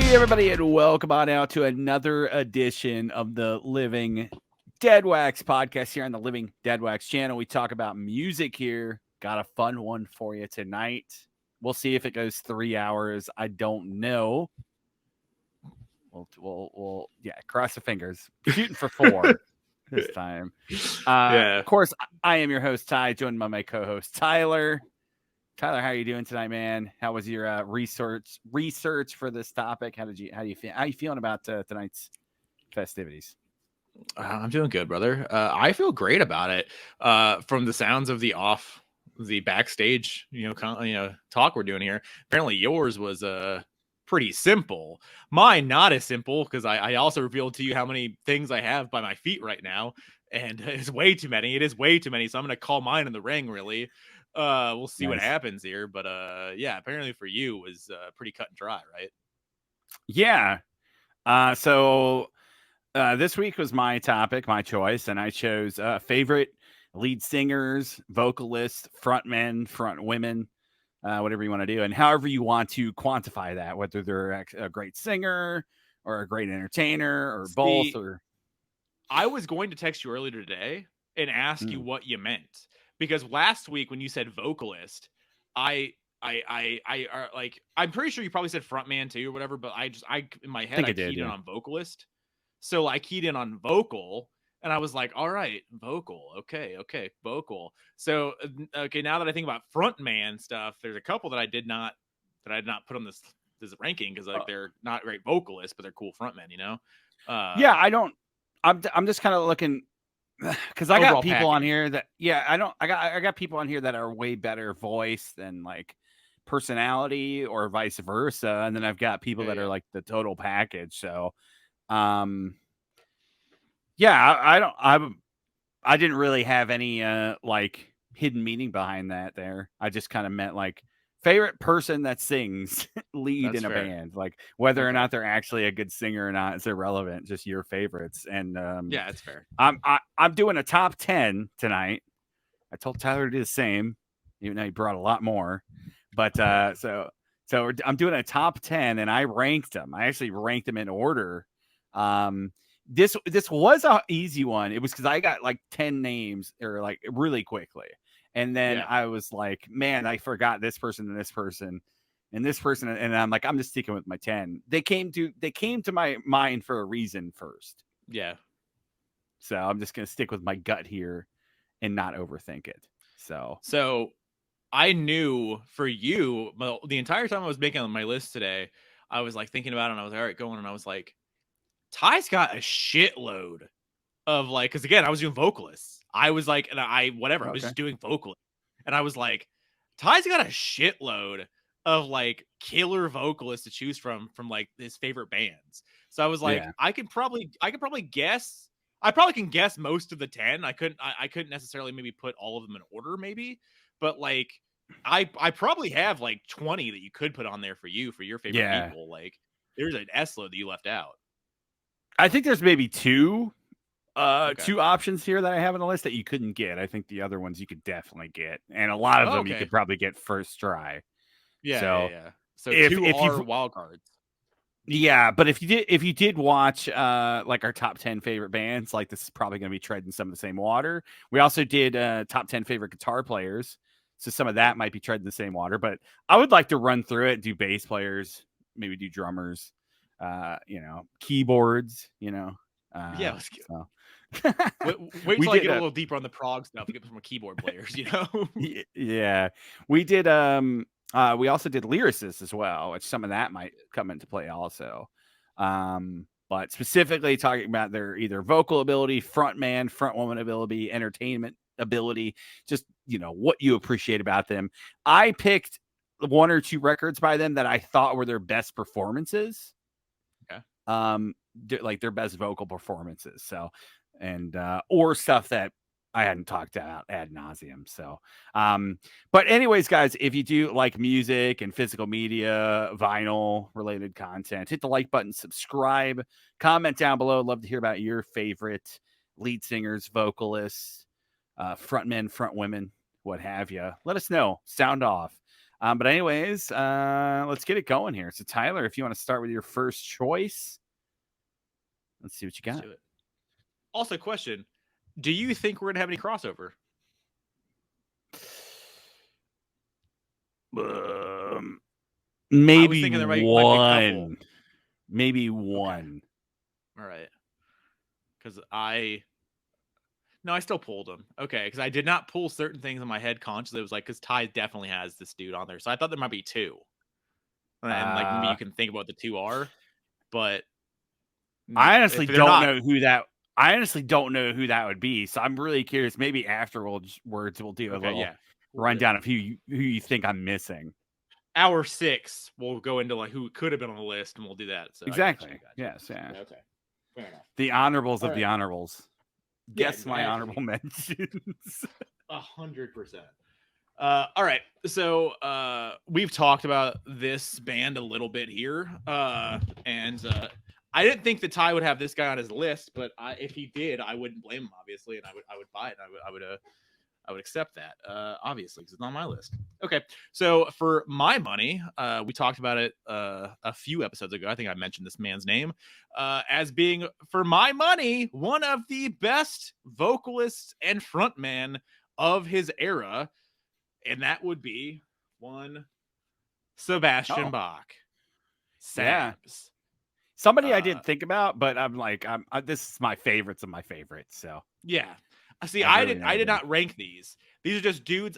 Hey everybody, and welcome on out to another edition of the Living Deadwax podcast here on the Living Deadwax channel. We talk about music here. Got a fun one for you tonight. We'll see if it goes 3 hours. I don't know. We'll cross the fingers. Shooting for 4 this time. Of course, I am your host, Ty, joined by my co-host, Tyler. Tyler, how are you doing tonight, man? How was your research for this topic? How you feel? How you feeling about tonight's festivities? I'm doing good, brother. I feel great about it. From the sounds of the backstage, talk we're doing here. Apparently, yours was pretty simple. Mine not as simple because I also revealed to you how many things I have by my feet right now, and it's way too many. It is way too many, so I'm gonna call mine in the ring. Really. We'll see what happens here, but apparently for you it was pretty cut and dry, right? Yeah. So this week was my topic, my choice, and I chose favorite lead singers, vocalists, frontmen, front women, whatever you want to do, and however you want to quantify that, whether they're a great singer or a great entertainer or both. Or I was going to text you earlier today and ask you what you meant. Because last week when you said vocalist, I'm pretty sure you probably said frontman too or whatever, but I in my head I keyed in on vocalist. So I keyed in on vocal and I was like, all right, vocal. Okay, vocal. So now that I think about frontman stuff, there's a couple that I did not put on this ranking because they're not great vocalists, but they're cool frontmen, I'm just kind of looking because I got people on here that I got people on here that are way better voice than like personality or vice versa, and then I've got people that are like the total package. So I didn't really have any like hidden meaning behind that there. I just kind of meant like favorite person that sings lead in a band, like whether or not they're actually a good singer or not, it's irrelevant, just your favorites. And it's fair. I'm doing a top 10 tonight. I told Tyler to do the same, even though he brought a lot more. But so I'm doing a top 10 and I ranked them. I actually ranked them in order. This was an easy one. It was because I got like 10 names or like really quickly. And then I was like, man, I forgot this person and this person and this person. And I'm like, I'm just sticking with my 10. They came to my mind for a reason first. Yeah. So I'm just going to stick with my gut here and not overthink it. So I knew for you, the entire time I was making my list today, I was like thinking about it and I was like, all right, going. And I was like, Ty's got a shitload of like, because again, I was doing vocalists. I was like, and I was just doing vocal. And I was like, Ty's got a shitload of like killer vocalists to choose from like his favorite bands. So I was like, I could probably guess. I probably can guess most of the 10. I couldn't necessarily maybe put all of them in order, maybe, but like I probably have like 20 that you could put on there for your favorite people. Like there's an S-load that you left out. I think there's maybe two options here that I have on the list that you couldn't get. I think the other ones you could definitely get, and a lot of them you could probably get first try. So two are wild cards. Yeah, but if you did watch like our top 10 favorite bands, like this is probably going to be treading some of the same water. We also did top 10 favorite guitar players, so some of that might be treading the same water. But I would like to run through it, do bass players, maybe do drummers, keyboards, let's get. So. Wait till I get a little deeper on the prog stuff to get some more keyboard players, Yeah, we did. We also did lyricists as well, which some of that might come into play also. But specifically talking about their either vocal ability, frontman, frontwoman ability, entertainment ability, just what you appreciate about them. I picked 1 or 2 records by them that I thought were their best performances. Okay. Like their best vocal performances. So, and or stuff that I hadn't talked about ad nauseum. So, but anyways, guys, if you do like music and physical media, vinyl related content, hit the like button, subscribe, comment down below. Love to hear about your favorite lead singers, vocalists, frontmen, front women, what have you. Let us know. Sound off. But anyways, let's get it going here. So Tyler, if you want to start with your first choice, let's see what you Let's got. do it. Also, question: do you think we're gonna have any crossover? Maybe thinking there might be a couple. one. Maybe one. All right. Because I still pulled them. Okay, because I did not pull certain things in my head consciously. It was like, because Ty definitely has this dude on there. So I thought there might be two. And like maybe you can think about the two are, but I honestly if they're don't not, know who that. I honestly don't know who that would be. So I'm really curious. Maybe afterwards we'll do a okay, little yeah, rundown of who you think I'm missing. Hour 6, we'll go into like who could have been on the list, and we'll do that. So Exactly. I got you. Yes. Yeah. Okay. Fair enough. The honorables All of right. the honorables. Yeah, Guess my honorable mentions. 100%. All right. So we've talked about this band a little bit here. And I didn't think that Ty would have this guy on his list, but if he did, I wouldn't blame him, obviously, and I would buy it. I would accept that, obviously, because it's on my list. Okay, so for my money, we talked about it a few episodes ago. I think I mentioned this man's name as being, for my money, one of the best vocalists and frontmen of his era, and that would be one Sebastian Bach. Sabs. Yeah. Somebody I didn't think about, but I'm like, this is my favorites of my favorites. So yeah. See, I did not rank these. These are just dudes,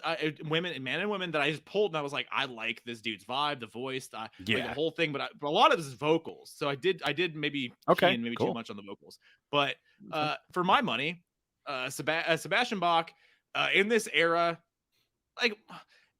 women, men and women that I just pulled, and I was like, I like this dude's vibe, the voice, like the whole thing. But a lot of this is vocals, so I did maybe key in too much on the vocals. But for my money, Sebastian Bach in this era, like,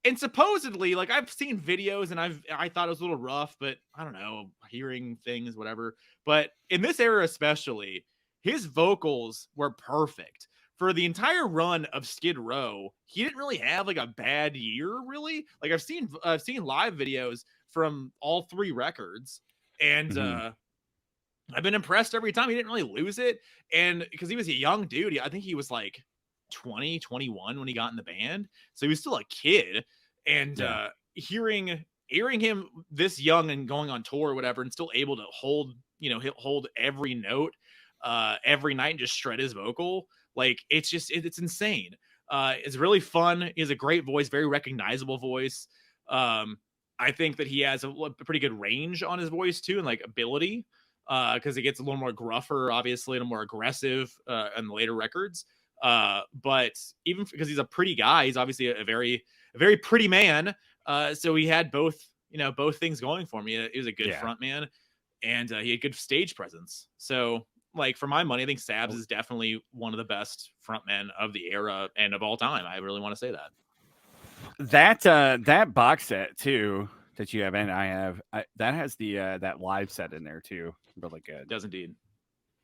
and supposedly, like, I've seen videos and I thought it was a little rough, but I don't know, hearing things, whatever. But in this era especially, his vocals were perfect. For the entire run of Skid Row, he didn't really have like a bad year, really. Like I've seen live videos from all 3 records, and I've been impressed every time. He didn't really lose it, and because he was a young dude, I think he was like 20, 21 when he got in the band, so he was still a kid. And hearing him this young and going on tour or whatever, and still able to hold every note every night and just shred his vocal. Like, it's insane. It's really fun. He has a great voice, very recognizable voice. I think that he has a pretty good range on his voice too, and like ability, because it gets a little more gruffer, obviously, and more aggressive in the later records. But even because he's a pretty guy, he's obviously a very pretty man. So he had both things going for me. He was a good front man, and he had good stage presence. So, like, for my money, I think Sabs is definitely one of the best frontmen of the era and of all time. I really want to say that. That box set too that you have and I have, that has the that live set in there too. Really good. It does indeed.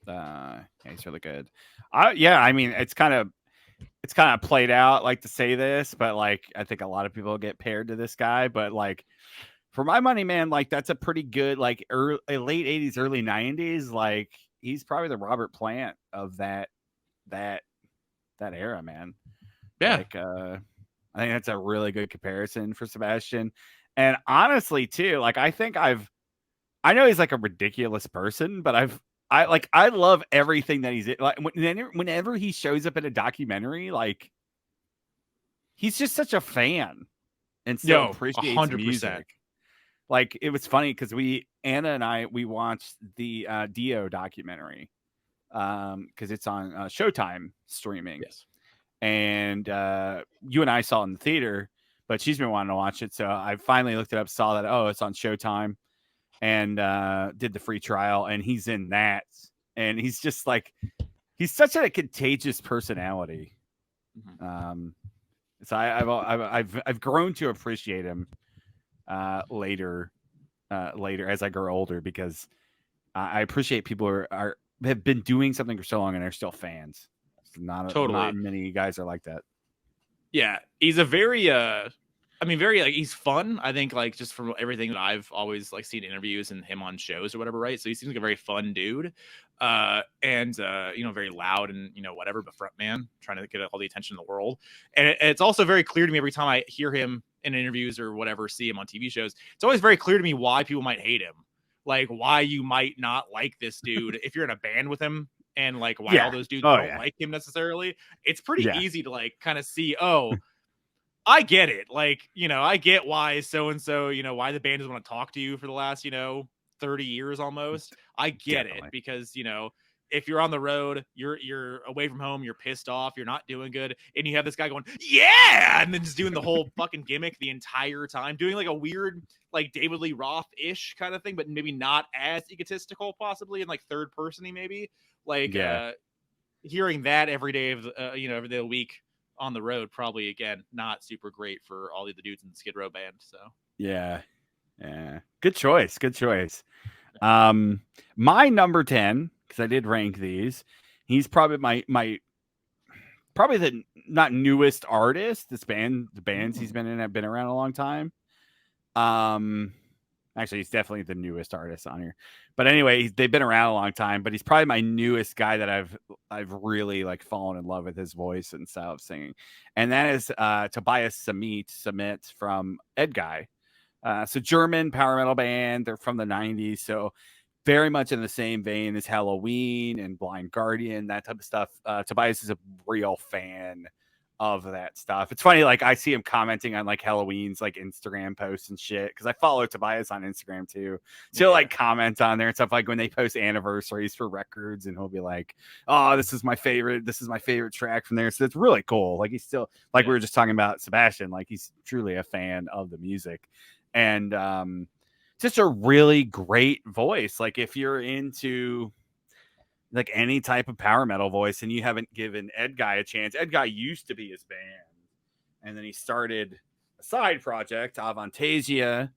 Yeah, it's really good. I mean, it's kind of played out, like, to say this, but like I think a lot of people get paired to this guy, but like, for my money, man, like, that's a pretty good, like, late 80s, early 90s. Like, he's probably the Robert Plant of that era, man. Yeah. Like, I think that's a really good comparison for Sebastian. And honestly, too, like, I know he's like a ridiculous person, but I love everything that he's like. Whenever he shows up in a documentary, like, he's just such a fan and still appreciates 100%. Music. Like, it was funny because Anna and I watched the Dio documentary because it's on Showtime streaming. Yes. And you and I saw it in the theater, but she's been wanting to watch it. So I finally looked it up, saw that, it's on Showtime, and did the free trial, and he's in that. And he's just like, he's such a contagious personality. So I've grown to appreciate him later as I grow older, because I appreciate people who have been doing something for so long and are still fans. Not many guys are like that. Yeah, he's a very very, like, he's fun. I think, like, just from everything that I've always, like, seen interviews and him on shows or whatever, right? So he seems like a very fun dude, and very loud and whatever, but front man, trying to get all the attention in the world. And it's also very clear to me every time I hear him in interviews or whatever, see him on TV shows, it's always very clear to me why people might hate him. Like why you might not like this dude if you're in a band with him, and like why all those dudes don't like him necessarily. It's pretty easy to like kind of see, oh, I get it. Like, you know, I get why so-and-so, you know, why the band doesn't want to talk to you for the last, you know, 30 years almost. I get it because, you know, if you're on the road, you're away from home, you're pissed off, you're not doing good, and you have this guy going, yeah, and then just doing the whole fucking gimmick the entire time, doing like a weird, like David Lee Roth-ish kind of thing, but maybe not as egotistical, possibly, and like third person-y maybe. Like hearing that every day of you know, every day of the week on the road, probably again not super great for all of the dudes in the Skid Row band. So yeah, good choice. My number 10, because I did rank these, he's probably my probably the not newest artist. The bands he's been in have been around a long time. Actually, he's definitely the newest artist on here. But anyway, they've been around a long time. But he's probably my newest guy that I've really like fallen in love with his voice and style of singing, and that is Tobias Sammet from Edguy. So German power metal band. They're from the 90s. So very much in the same vein as Halloween and Blind Guardian, that type of stuff. Tobias is a real fan of that stuff. It's funny, like I see him commenting on like Halloween's like Instagram posts and shit, because I follow Tobias on Instagram too. So he'll like comment on there and stuff, like when they post anniversaries for records, and he'll be like, oh, this is my favorite track from there. So it's really cool. Like he's still, like we were just talking about Sebastian, like he's truly a fan of the music. And just a really great voice. Like if you're into like any type of power metal voice and you haven't given Edguy a chance. Edguy used to be his band, and then he started a side project, Avantasia,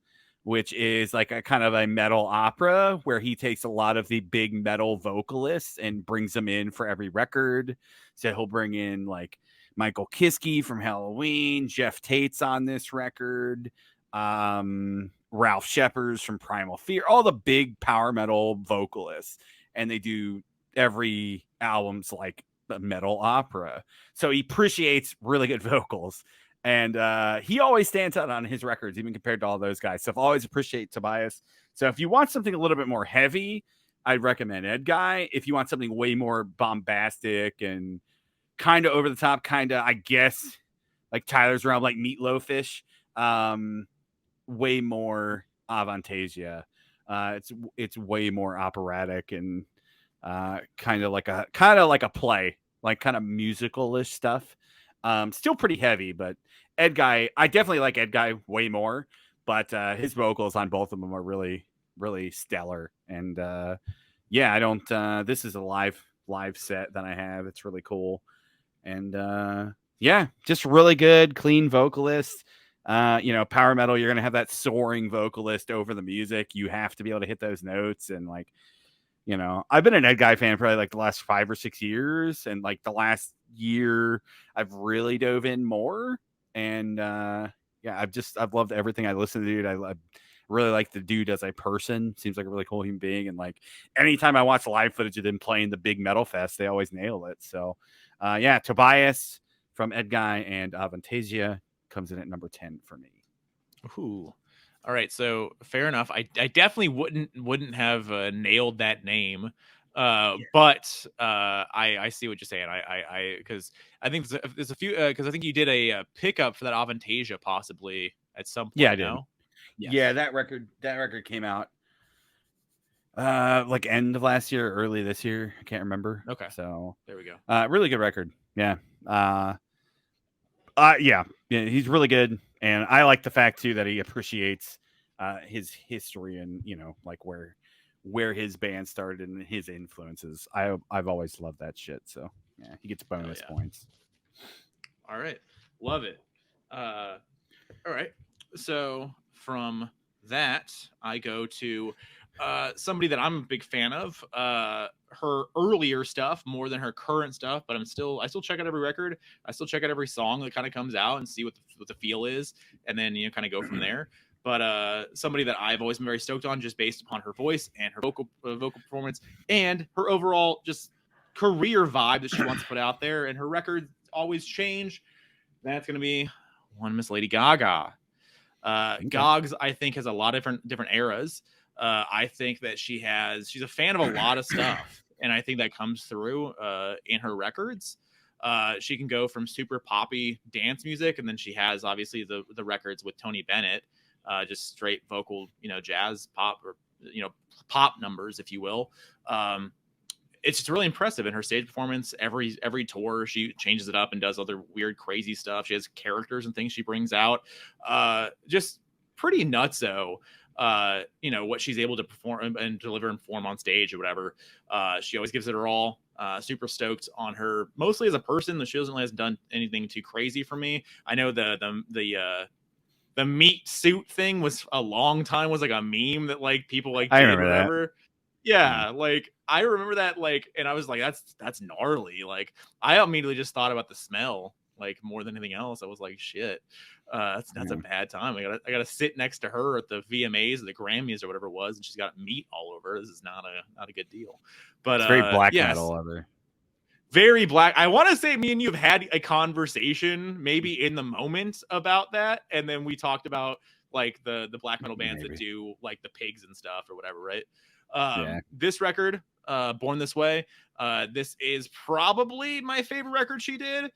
which is like a kind of a metal opera where he takes a lot of the big metal vocalists and brings them in for every record. So he'll bring in like Michael Kiske from Halloween, Jeff Tate's on this record, Ralph Shepard's from Primal Fear, all the big power metal vocalists, and they do every album's like a metal opera. So he appreciates really good vocals, and he always stands out on his records, even compared to all those guys. So I've always appreciated Tobias. So if you want something a little bit more heavy, I'd recommend Edguy. If you want something way more bombastic and kind of over the top, kind of, I guess, like Tyler's realm, like Meatloaf-ish, way more Avantasia. It's way more operatic and kind of like a play, like kind of musical-ish stuff. Still pretty heavy, but Edguy, I definitely like Edguy way more, but his vocals on both of them are really, really stellar. And yeah, I don't this is a live set that I have. It's really cool. And yeah, just really good, clean vocalist. You know, power metal, you're gonna have that soaring vocalist over the music. You have to be able to hit those notes. And like, you know, I've been an Edguy fan probably like the last 5 or 6 years, and like the last year I've really dove in more. And yeah, I've loved everything I listen to, dude. I really like the dude as a person. Seems like a really cool human being. And like anytime I watch live footage of them playing the big metal fest, they always nail it. So yeah, Tobias from Edguy and Avantasia comes in at number 10 for me. Ooh. All right, so fair enough. I definitely wouldn't have nailed that name, but I see what you're saying. I because I think there's a few, because I think you did a pickup for that Avantasia possibly at some point. Yeah, I did. Yes. Yeah, that record came out like end of last year, early this year. I can't remember. Okay, so there we go. Really good record. Yeah. Yeah, he's really good. And I like the fact too that he appreciates his history and, you know, like where his band started and his influences. I've always loved that shit. So yeah, he gets bonus points. All right, love it. All right, so from that I go to somebody that I'm a big fan of. Her earlier stuff more than her current stuff, but I still check out every record. I still check out every song that kind of comes out and see what the feel is, and then, you know, kind of go from there. But somebody that I've always been very stoked on, just based upon her voice and her vocal performance and her overall just career vibe that she wants to put out there, and her records always change. That's gonna be one Miss Lady Gaga. Gogs, I think, has a lot of different eras. I think that she's a fan of a lot of stuff, and I think that comes through in her records. She can go from super poppy dance music, and then she has obviously the records with Tony Bennett, just straight vocal, jazz pop, or pop numbers, if you will. It's just really impressive in her stage performance. Every tour, she changes it up and does other weird, crazy stuff. She has characters and things she brings out. Just pretty nutso. What she's able to perform and deliver and perform on stage or whatever. She always gives it her all. Super stoked on her, mostly as a person. She hasn't done anything too crazy for me. I know the meat suit thing was a long time, was like a meme that like people like I did remember or whatever. that. Yeah, like I remember that, like, and I was like, that's gnarly. Like, I immediately just thought about the smell, like, more than anything else. I was like, shit, that's a bad time. I gotta sit next to her at the VMAs or the Grammys or whatever it was, and she's got meat all over. This is not a good deal. But It's very black yes, metal of her. very black. I want to say me and you have had a conversation maybe in the moment about that, and then we talked about like the black metal bands that do like the Pigs and stuff or whatever, right? This record, Born This Way, this is probably my favorite record she did.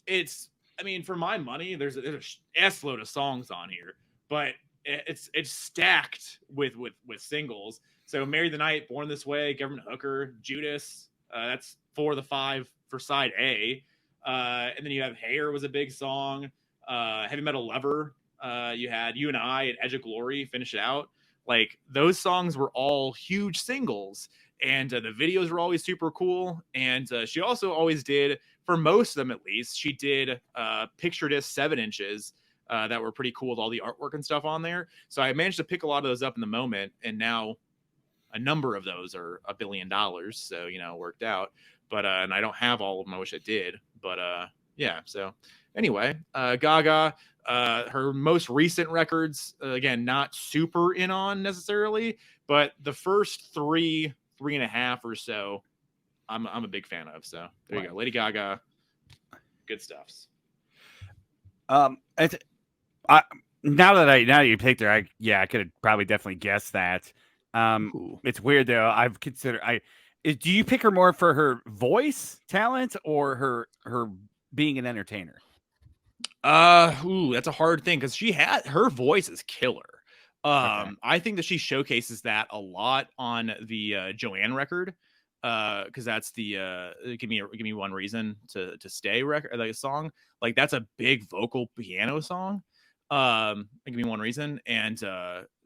It's, I mean, for my money, there's a S load of songs on here, but it's stacked with singles. So Marry the Night, Born This Way, Government Hooker, Judas, that's 4 of the 5 for side A. And then you have Hair was a big song. Heavy Metal Lover, you had You and I and Edge of Glory finish it out. Like, those songs were all huge singles, and the videos were always super cool. And she also always did, for most of them at least, she did picture disc 7 inches that were pretty cool with all the artwork and stuff on there. So I managed to pick a lot of those up in the moment, and now a number of those are $1 billion. So, it worked out. But and I don't have all of them. I wish I did. But yeah. So anyway, Gaga. Her most recent records, again, not super in on necessarily, but the first 3.5 or so, I'm a big fan of. So there you go, Lady Gaga, good stuffs. Now that you picked her, I could have probably definitely guessed that. It's weird though. I've considered do you pick her more for her voice talent or her being an entertainer? That's a hard thing because her voice is killer. Okay. I think that she showcases that a lot on the Joanne record. Because that's the give me one reason to stay record, like a song. Like, that's a big vocal piano song. Give me one reason. And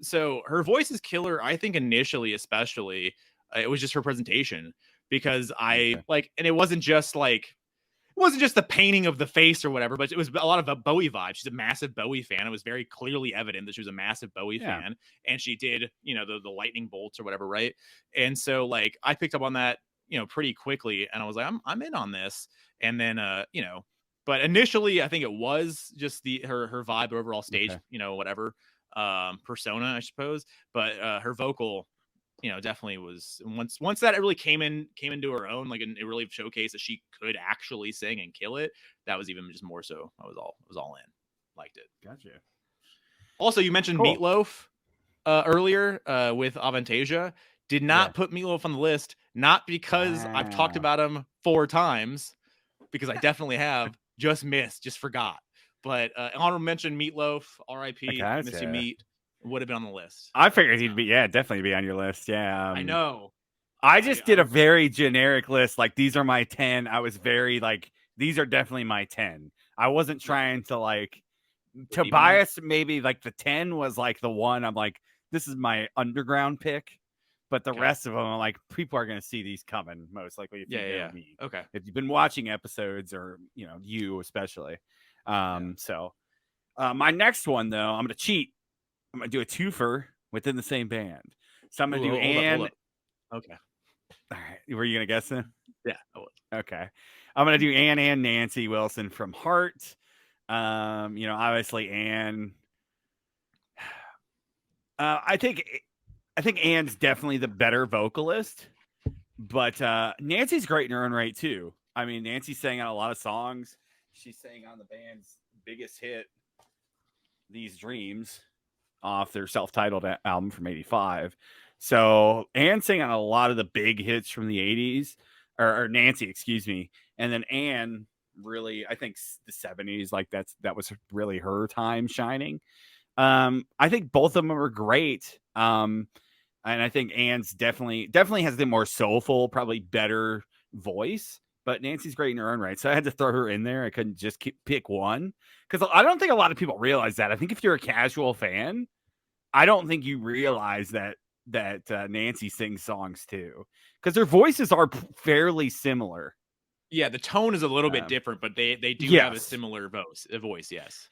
so her voice is killer. I think initially, especially, it was just her presentation, because and it wasn't just the painting of the face or whatever, but it was a lot of a Bowie vibe. She's a massive Bowie fan. It was very clearly evident that she was a massive Bowie fan, and she did, the lightning bolts or whatever, right? And so, like, I picked up on that, pretty quickly, and I was like, I'm in on this. And then, but initially, I think it was just her vibe, overall stage, whatever, persona, I suppose. But her vocal, definitely was, once that it really came into her own, like, and it really showcased that she could actually sing and kill it. That was even just more so. I was all in. Liked it. Gotcha. Also, you mentioned Meatloaf earlier with Avantasia. Did not put Meatloaf on the list, not because I've talked about him 4 times, because I definitely have. Just forgot. But honorable mention, Meatloaf, R.I.P. Miss you, Meat. Would have been on the list. I figured he'd be, definitely be on your list. Yeah. I know. I just did a very generic list. Like, these are my 10. I was very like, these are definitely my 10. I wasn't trying to like Tobias. Maybe like the 10 was like the one I'm like, this is my underground pick. But the rest of them, I'm like, people are going to see these coming most likely. If you know me. Okay. If you've been watching episodes, or, you especially. So my next one though, I'm going to cheat. I'm going to do a twofer within the same band. So I'm going to do Anne. Okay. All right. Were you going to guess it? Yeah, I was. Okay. I'm going to do Anne and Nancy Wilson from Heart. Obviously Anne. I think Anne's definitely the better vocalist, but Nancy's great in her own right too. I mean, Nancy sang on a lot of songs. She sang on the band's biggest hit, These Dreams off their self-titled album from '85. So Ann sang on a lot of the big hits from the '80s, or Nancy, excuse me, and then Ann really, I think the '70s, like that was really her time shining. I think both of them are great. And I think Ann's definitely has the more soulful, probably better voice. But Nancy's great in her own right, so I had to throw her in there. I couldn't just pick one because I don't think a lot of people realize that. I think if you're a casual fan, I don't think you realize that Nancy sings songs too, because their voices are fairly similar. Yeah, the tone is a little bit different, but they do have a similar voice. Yes,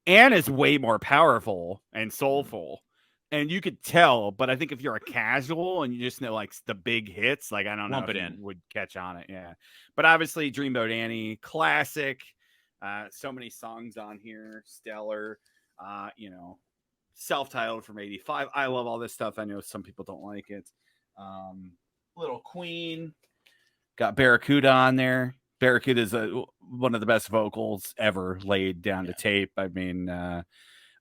Anne is way more powerful and soulful. And you could tell, but I think if you're a casual and you just know like the big hits, like I don't know if you would catch on it. Yeah. But obviously Dreamboat Annie, classic. So many songs on here. Stellar. Self-titled from '85. I love all this stuff. I know some people don't like it. Little Queen. Got Barracuda on there. Barracuda is one of the best vocals ever laid down to tape. I mean,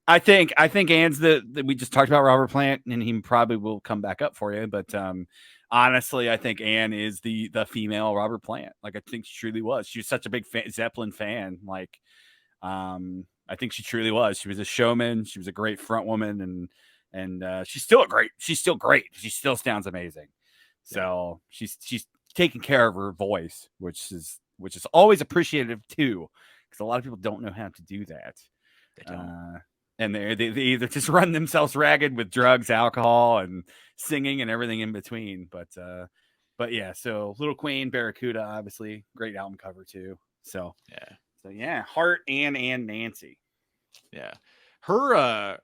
I think Ann's we just talked about Robert Plant, and he probably will come back up for you. But honestly, I think Ann is the female Robert Plant. Like I think she truly was. She was such a big Zeppelin fan. Like I think she truly was. She was a showman. She was a great front woman, and she's still great. She still sounds amazing. So she's taking care of her voice, which is always appreciative too, because a lot of people don't know how to do that. They don't. And they either just run themselves ragged with drugs, alcohol, and singing and everything in between. But yeah, so Little Queen, Barracuda, obviously great album cover too. So yeah, Heart and Nancy. Yeah, her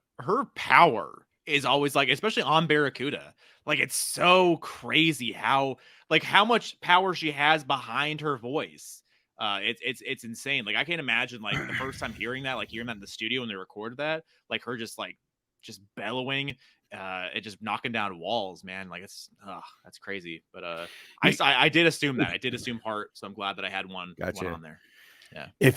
power is always like, especially on Barracuda, like it's so crazy how much power she has behind her voice. It's insane. Like I can't imagine like the first time hearing that in the studio when they recorded that, like her just bellowing, and just knocking down walls, man. Like that's crazy. But I did assume that. I did assume Heart, so I'm glad that I had one on there. Yeah. If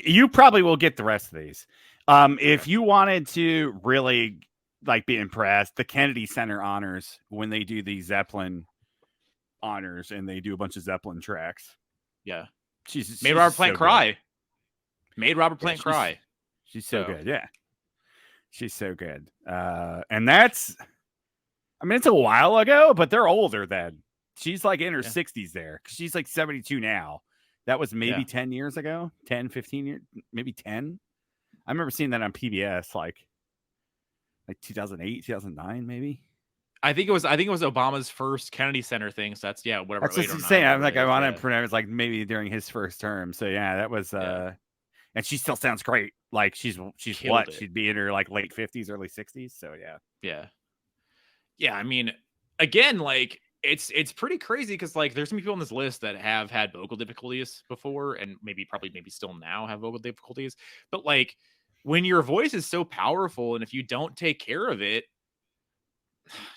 you probably will get the rest of these. If you wanted to really like be impressed, the Kennedy Center honors, when they do the Zeppelin honors and they do a bunch of Zeppelin tracks. Yeah. She's made Robert Plant cry. Good. Made Robert Plant cry. She's so good. Yeah. She's so good. And that's, I mean, it's a while ago, but they're older then. She's like in her 60s there. She's like 72 now. That was maybe 10 years ago, 10, 15 years, maybe 10. I remember seeing that on PBS like 2008, 2009, maybe. I think it was Obama's first Kennedy Center thing. So that's whatever. That's what he's saying. I'm like, I want to pronounce like maybe during his first term. So yeah, that was and she still sounds great. Like she's what? It. She'd be in her like late 50s, early 60s. So yeah. I mean, again, like it's pretty crazy because like there's some people on this list that have had vocal difficulties before, and maybe still now have vocal difficulties. But like when your voice is so powerful, and if you don't take care of it,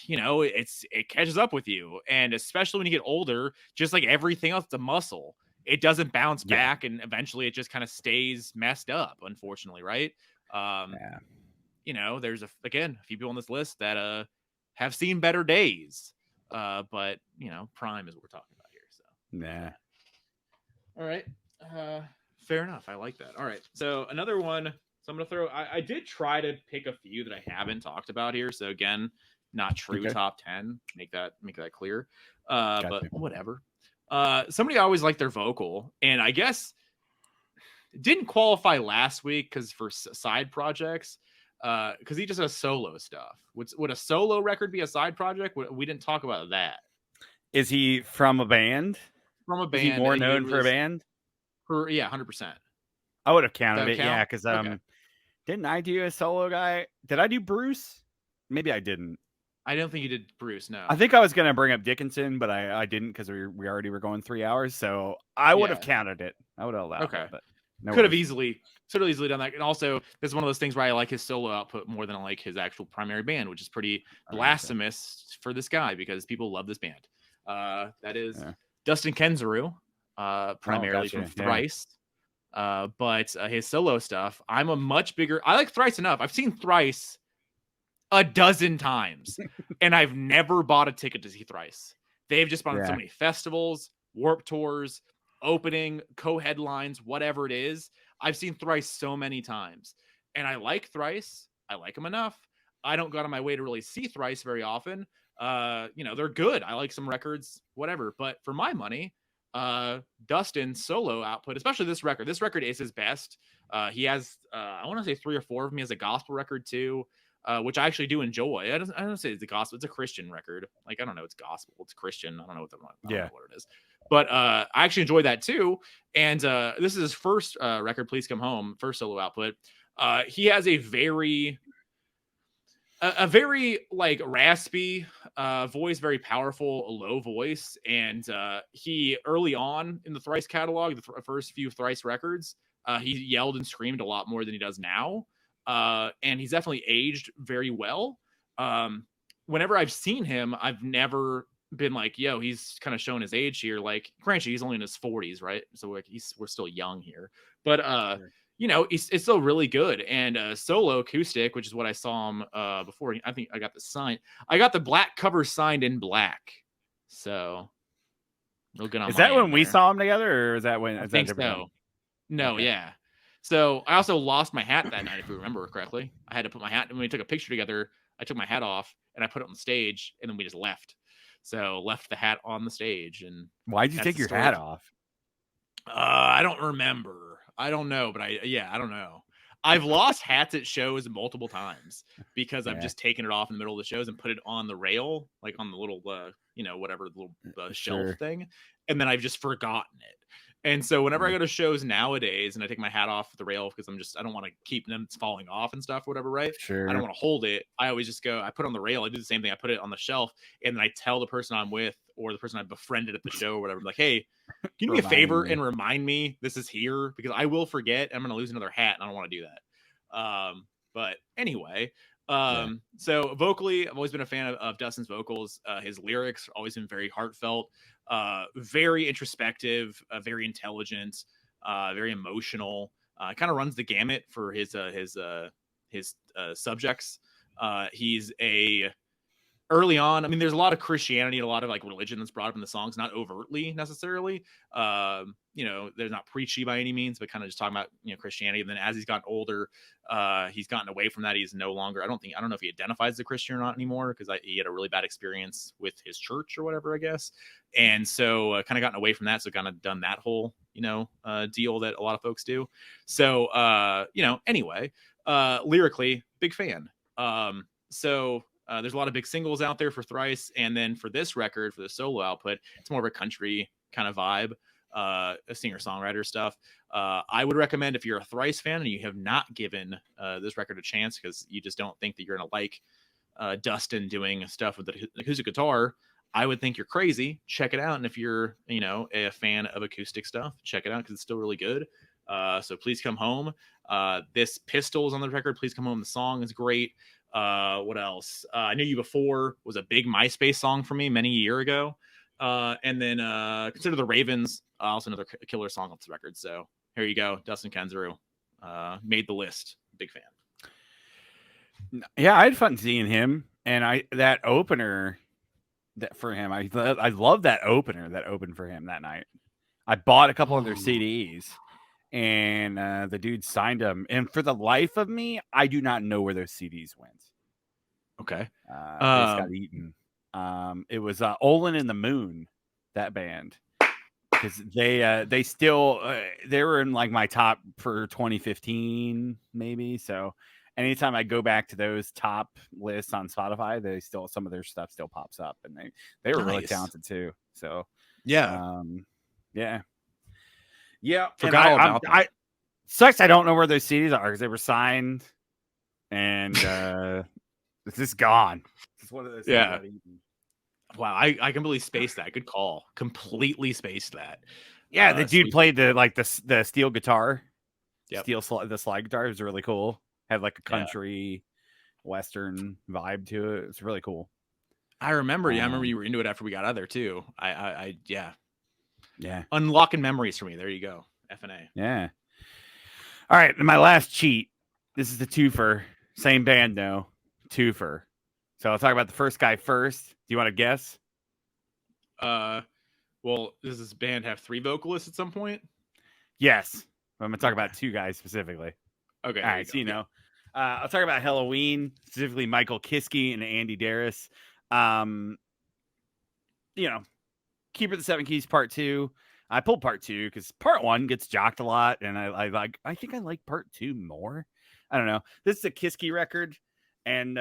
it catches up with you. And especially when you get older, just like everything else, the muscle, it doesn't bounce back, and eventually it just kind of stays messed up, unfortunately, right? There's a few people on this list that have seen better days, but prime is what we're talking about here. So all right, fair enough. I like that. All right, so another one. So I'm gonna throw. I did try to pick a few that I haven't talked about here. So again, not true top 10. Make that clear. But whatever. Somebody always liked their vocal, and I guess didn't qualify last week because for side projects, because he just does solo stuff. Would a solo record be a side project? We didn't talk about that. Is he from a band? From a band. Is he more known for a band? 100%. I would have counted it, yeah, because didn't I do a solo guy? Did I do Bruce? Maybe I didn't. I don't think you did Bruce. No, I think I was going to bring up Dickinson, but I didn't because we already were going 3 hours. So I would have counted it. I would have allowed it. But could have easily done that. And also, this is one of those things where I like his solo output more than I like his actual primary band, which is pretty blasphemous for this guy because people love this band. That is Dustin Kensrue, primarily from Thrice. But his solo stuff, I'm a much bigger. I like Thrice enough. I've seen Thrice a dozen times, and I've never bought a ticket to see Thrice. They've just been on so many festivals, Warped Tours, opening, co-headlines, whatever it is. I've seen Thrice so many times, and I like Thrice. I like them enough. I don't go out of my way to really see Thrice very often. They're good. I like some records, whatever. But for my money, Dustin's solo output, especially this record is his best. He has, I want to say 3 or 4 of them. He has a gospel record too, which I actually do enjoy. I don't say it's a gospel. It's a Christian record. Like, I don't know. It's gospel. It's Christian. I don't know what it is. But I actually enjoy that too. And this is his first record, Please Come Home, first solo output. He has a very like raspy voice, very powerful, low voice. And he early on in the Thrice catalog, the first few Thrice records, he yelled and screamed a lot more than he does now. And he's definitely aged very well. Whenever I've seen him, I've never been like, yo, he's kind of showing his age here. Like, granted, he's only in his 40s, right? So like we're still young here. But it's still really good. And solo acoustic, which is what I saw him before. I think I got the sign. I got the black cover signed in black. So real good on Is that when we saw him together, or is that when? I think so. No, okay. Yeah. So I also lost my hat that night, if you remember correctly. I had to put my hat, when we took a picture together, I took my hat off and I put it on the stage, and then we just left. So left the hat on the stage. And why'd you take your hat off? I don't remember. I don't know, but I don't know. I've lost hats at shows multiple times because I've just taken it off in the middle of the shows and put it on the rail, like on the little, whatever the little shelf thing. And then I've just forgotten it. And so whenever I go to shows nowadays and I take my hat off the rail because I don't want to keep them falling off and stuff, whatever, right? Sure. I don't want to hold it. I always just I put it on the rail. I do the same thing. I put it on the shelf, and then I tell the person I'm with or the person I befriended at the show or whatever, like, hey, can you do me a favor and remind me this is here? Because I will forget. I'm going to lose another hat, and I don't want to do that. But anyway, so vocally, I've always been a fan of Dustin's vocals. His lyrics have always been very heartfelt, very introspective, very intelligent, very emotional. Kind of runs the gamut for his subjects. He's early on, I mean, there's a lot of Christianity and a lot of like religion that's brought up in the songs, not overtly necessarily. They're not preachy by any means, but kind of just talking about, Christianity. And then as he's gotten older, he's gotten away from that. He's no longer, I don't know if he identifies as a Christian or not anymore, because he had a really bad experience with his church or whatever, I guess. And so kind of gotten away from that. So kind of done that whole, deal that a lot of folks do. So, anyway, lyrically, big fan. There's a lot of big singles out there for Thrice. And then for this record, for the solo output, it's more of a country kind of vibe, a singer-songwriter stuff. I would recommend, if you're a Thrice fan and you have not given this record a chance because you just don't think that you're going to like Dustin doing stuff with the acoustic guitar, I would think you're crazy. Check it out. And if you're, a fan of acoustic stuff, check it out because it's still really good. So Please Come Home. This Pistols on the record, Please Come Home. The song is great. What else? I Knew You Before was a big MySpace song for me many a year ago. And then Consider the Ravens, also another killer song off the record. So here you go. Dustin Kensrue made the list. Big fan. Yeah, I had fun seeing him. And that opener for him, I love that opener that opened for him that night. I bought a couple of their CDs. And the dude signed them. And for the life of me, I do not know where those CDs went. Okay. They just got eaten. It was Olin and the Moon, that band. Because they still they were in like my top for 2015, maybe. So anytime I go back to those top lists on Spotify, some of their stuff still pops up. And they were really talented too. So yeah. Yeah, forgot all about that. Sucks I don't know where those CDs are because they were signed, and it's just gone. It's one of those. Yeah. Wow, I completely spaced that. Good call. Completely spaced that. Yeah, the dude played the steel guitar. Yep. The slide guitar. It was really cool. Had like a country western vibe to it. It's really cool. I remember. I remember you were into it after we got out of there too. Yeah. Unlocking memories for me. There you go. FNA. Yeah. All right, my last cheat. This is the twofer. Same band, though. Twofer. So I'll talk about the first guy first. Do you want to guess? Well, does this band have 3 vocalists at some point? Yes. I'm going to talk about 2 guys specifically. Okay. All right, so you know. I'll talk about Halloween, specifically Michael Kiske and Andy Darris. You know, Keeper of the Seven Keys Part 2. I pulled Part 2 because Part 1 gets jocked a lot, and I think I like Part 2 more. I don't know. This is a Kiske record, and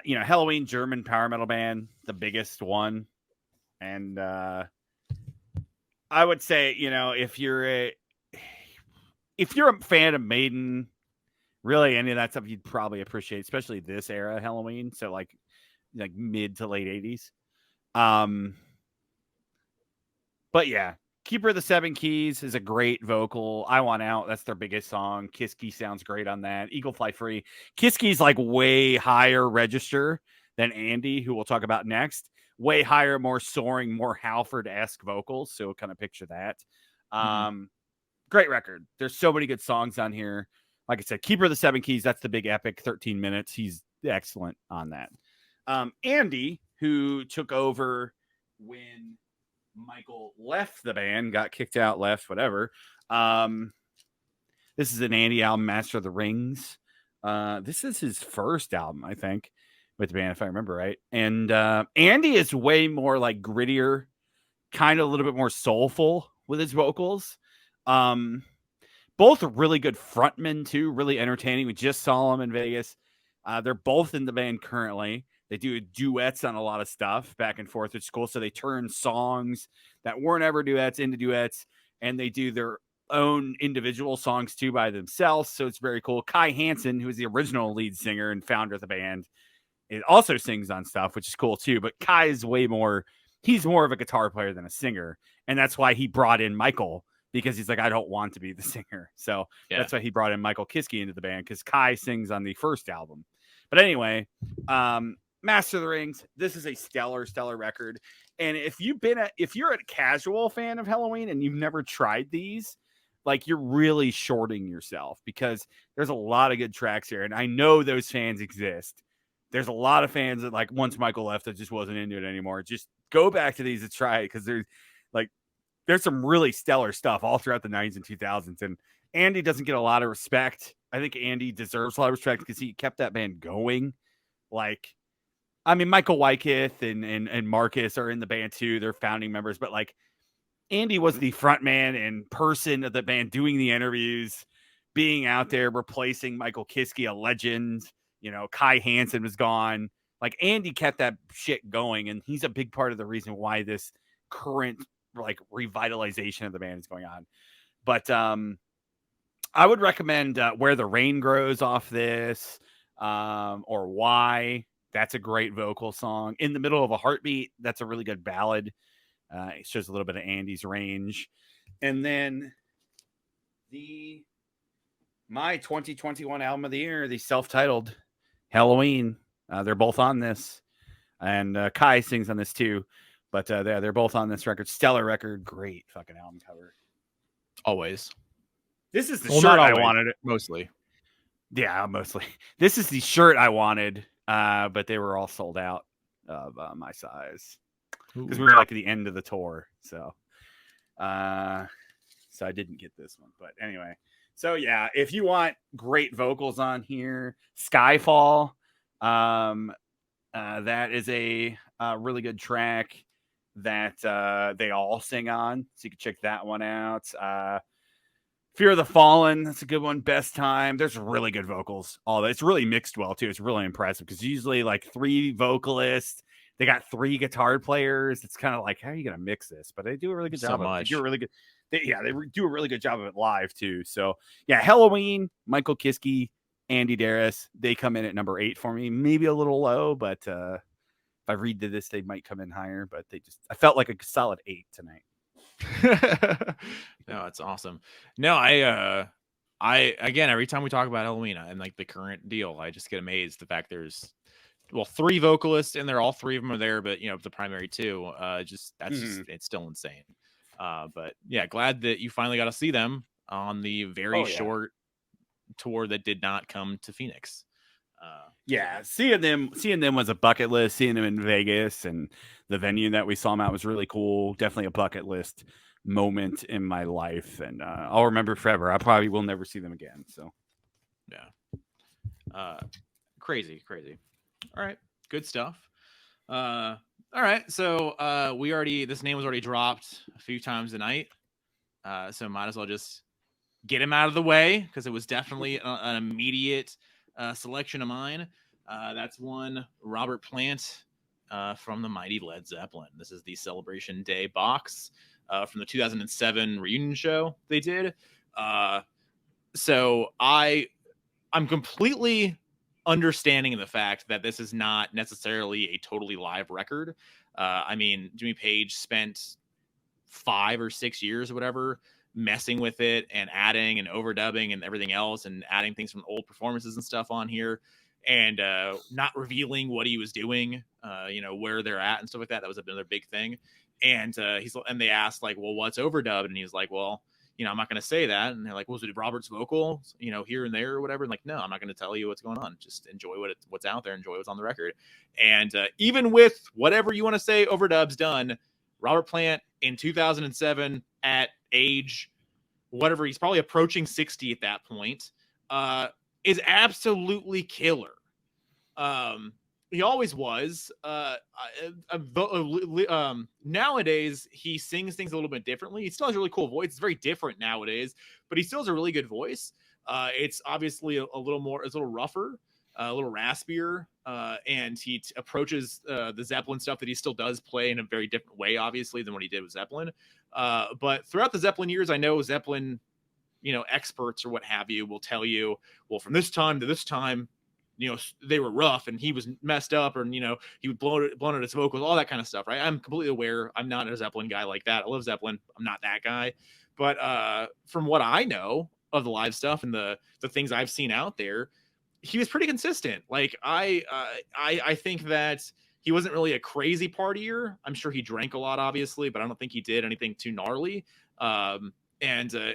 you know, Halloween, German power metal band, the biggest one, and I would say, you know, if you're a fan of Maiden, really any of that stuff you'd probably appreciate, especially this era Halloween. So like mid to late 80s. But yeah, Keeper of the Seven Keys is a great vocal. I Want Out, that's their biggest song. Kiske sounds great on that. Eagle Fly Free. Kiske's like way higher register than Andy, who we'll talk about next. Way higher, more soaring, more Halford-esque vocals. So kind of picture that. Great record. There's so many good songs on here. Like I said, Keeper of the Seven Keys, that's the big epic, 13 minutes. He's excellent on that. Andy, who took over when Michael left the band, got kicked out, left, whatever. This is an Andy album, Master of the Rings. This is his first album, I think, with the band, if I remember right. And Andy is way more like grittier, kind of a little bit more soulful with his vocals. Both are really good frontmen too, really entertaining. We just saw them in Vegas. They're both in the band currently. They do duets on a lot of stuff back and forth, which is cool. So they turn songs that weren't ever duets into duets, and they do their own individual songs too by themselves. So it's very cool. Kai Hansen, who is the original lead singer and founder of the band, it also sings on stuff, which is cool too. But Kai is he's more of a guitar player than a singer. And that's why he brought in Michael, because he's like, I don't want to be the singer. So that's why he brought in Michael Kiske into the band, because Kai sings on the first album. But anyway, Master of the Rings, this is a stellar record. And if you're a casual fan of Halloween and you've never tried these, like, you're really shorting yourself, because there's a lot of good tracks here. And I know those fans exist. There's a lot of fans that, like, once Michael left, I just wasn't into it anymore. Just go back to these and try it, because there's some really stellar stuff all throughout the 90s and 2000s. And Andy doesn't get a lot of respect. I think Andy deserves a lot of respect because he kept that band going. Like, I mean, Michael Wyckoff and Marcus are in the band too. They're founding members. But, like, Andy was the front man and person of the band, doing the interviews, being out there, replacing Michael Kiske, a legend. You know, Kai Hansen was gone. Like, Andy kept that shit going, and he's a big part of the reason why this current, like, revitalization of the band is going on. But I would recommend Where the Rain Grows off this, or Why. That's a great vocal song. In the Middle of a Heartbeat, that's a really good ballad. It shows a little bit of Andy's range. And then my 2021 album of the year, the self-titled Halloween. They're both on this. And Kai sings on this too. But they're both on this record. Stellar record. Great fucking album cover. Always. This is the shirt I wanted. Mostly. Yeah, mostly. This is the shirt I wanted, but they were all sold out of my size. Because we were like at the end of the tour. So I didn't get this one. But anyway. So yeah, if you want great vocals on here, Skyfall. That is a really good track that they all sing on, so you can check that one out. Fear of the Fallen, that's a good one. Best Time, there's really good vocals. All that, it's really mixed well too. It's really impressive, because usually like 3 vocalists, they got 3 guitar players. It's kind of like, how are you gonna mix this? But they do a really good job. They do a really good. They do a really good job of it live too. So yeah, Halloween, Michael Kiske, Andy Darris, they come in at number 8 for me. Maybe a little low, but if I read to this, they might come in higher. But I felt like a solid 8 tonight. No, it's awesome. No, I again, every time we talk about Halloween and like the current deal, I just get amazed. The fact there's 3 vocalists and all 3 of them are there, but the primary 2, just it's still insane. But yeah, glad that you finally got to see them. on the very short tour that did not come to Phoenix. Yeah, seeing them was a bucket list. Seeing them in Vegas and the venue that we saw them at was really cool. Definitely a bucket list moment in my life, and I'll remember forever. I probably will never see them again. So, yeah, crazy. All right, good stuff. All right, so this name was already dropped a few times tonight, so might as well just get him out of the way because it was definitely an immediate selection of mine. That's one Robert Plant from the mighty Led Zeppelin. This is the Celebration Day box from the 2007 reunion show they did. So I'm completely understanding the fact that this is not necessarily a totally live record. I mean, Jimmy Page spent 5 or 6 years or whatever messing with it and adding and overdubbing and everything else and adding things from old performances and stuff on here and not revealing what he was doing, where they're at and stuff like that. That was another big thing. And they asked like, well, what's overdubbed? And he was like, well, I'm not going to say that. And they're like, was it Robert's vocal, here and there or whatever? And like, no, I'm not going to tell you what's going on. Just enjoy what's out there. Enjoy what's on the record. And even with whatever you want to say, overdub's done, Robert Plant in 2007 at age, whatever, he's probably approaching 60 at that point, is absolutely killer. He always was. Nowadays, he sings things a little bit differently. He still has a really cool voice. It's very different nowadays, but he still has a really good voice. It's obviously a little rougher, a little raspier, and he approaches the Zeppelin stuff that he still does play in a very different way, obviously, than what he did with Zeppelin. But throughout the Zeppelin years, I know Zeppelin, experts or what have you will tell you, well, from this time to this time, they were rough and he was messed up, or, he would blown out his vocals, all that kind of stuff, right? I'm completely aware. I'm not a Zeppelin guy like that. I love Zeppelin. I'm not that guy. But from what I know of the live stuff and the things I've seen out there, he was pretty consistent. Like I think that he wasn't really a crazy partier. I'm sure he drank a lot, obviously, but I don't think he did anything too gnarly. And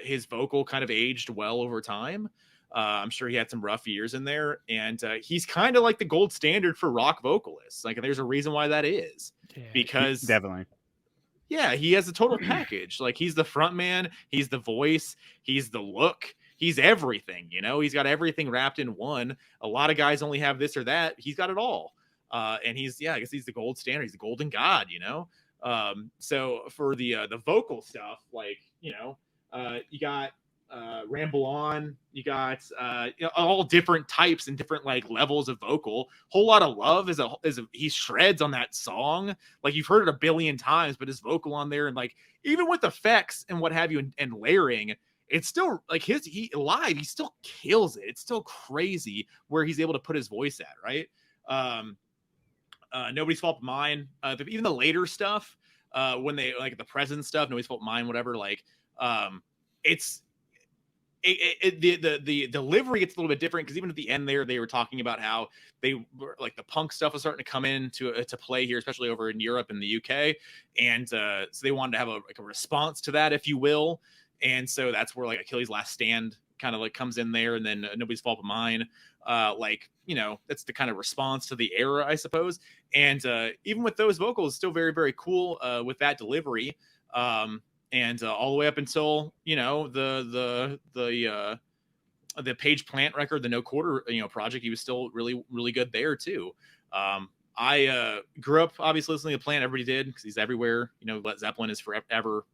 his vocal kind of aged well over time. I'm sure he had some rough years in there, and he's kind of like the gold standard for rock vocalists. Like, there's a reason why that is, because definitely, yeah, he has a total package. Like, he's the front man, he's the voice, he's the look, he's everything. He's got everything wrapped in one. A lot of guys only have this or that. He's got it all, and I guess he's the gold standard. He's the golden god. So for the vocal stuff, like, you got Ramble On, you got all different types and different like levels of vocal. Whole Lot of Love is he shreds on that song. Like, you've heard it a billion times, but his vocal on there, and like even with effects and what have you and layering, it's still like he live, he still kills it. It's still crazy where he's able to put his voice at, right? Nobody's Fault But Mine. Even the later stuff, when they like the present stuff, Nobody's Fault But Mine, whatever, like the delivery gets a little bit different, because even at the end there, they were talking about how they were like the punk stuff was starting to come in to play here, especially over in Europe and the UK, and so they wanted to have a response to that, if you will, and so that's where like Achilles' Last Stand kind of like comes in there, and then Nobody's Fault But Mine, that's the kind of response to the era, I suppose, and even with those vocals, still very, very cool with that delivery. And all the way up until the Page Plant record, the No Quarter project, he was still really, really good there too. I grew up obviously listening to Plant. Everybody did, because he's everywhere. Led Zeppelin is forever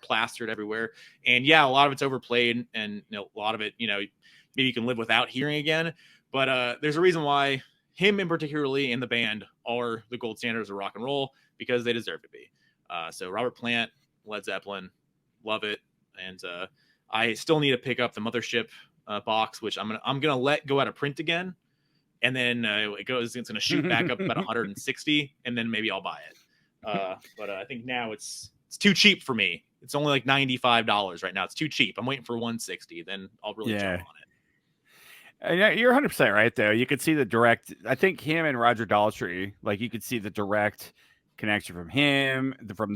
plastered everywhere. And yeah, a lot of it's overplayed, and a lot of it maybe you can live without hearing again. But there's a reason why him in particularly and the band are the gold standards of rock and roll, because they deserve to be. So Robert Plant, Led Zeppelin, love it. And I still need to pick up the Mothership box, which I'm gonna let go out of print again, and then it's gonna shoot back up about 160, and then maybe I'll buy it. But I think now it's too cheap for me. It's only like $95 right now. It's too cheap. I'm waiting for 160, then I'll really jump on it. Yeah, you're 100% right though. You could see the direct. I think him and Roger Daltrey, like, you could see the direct connection from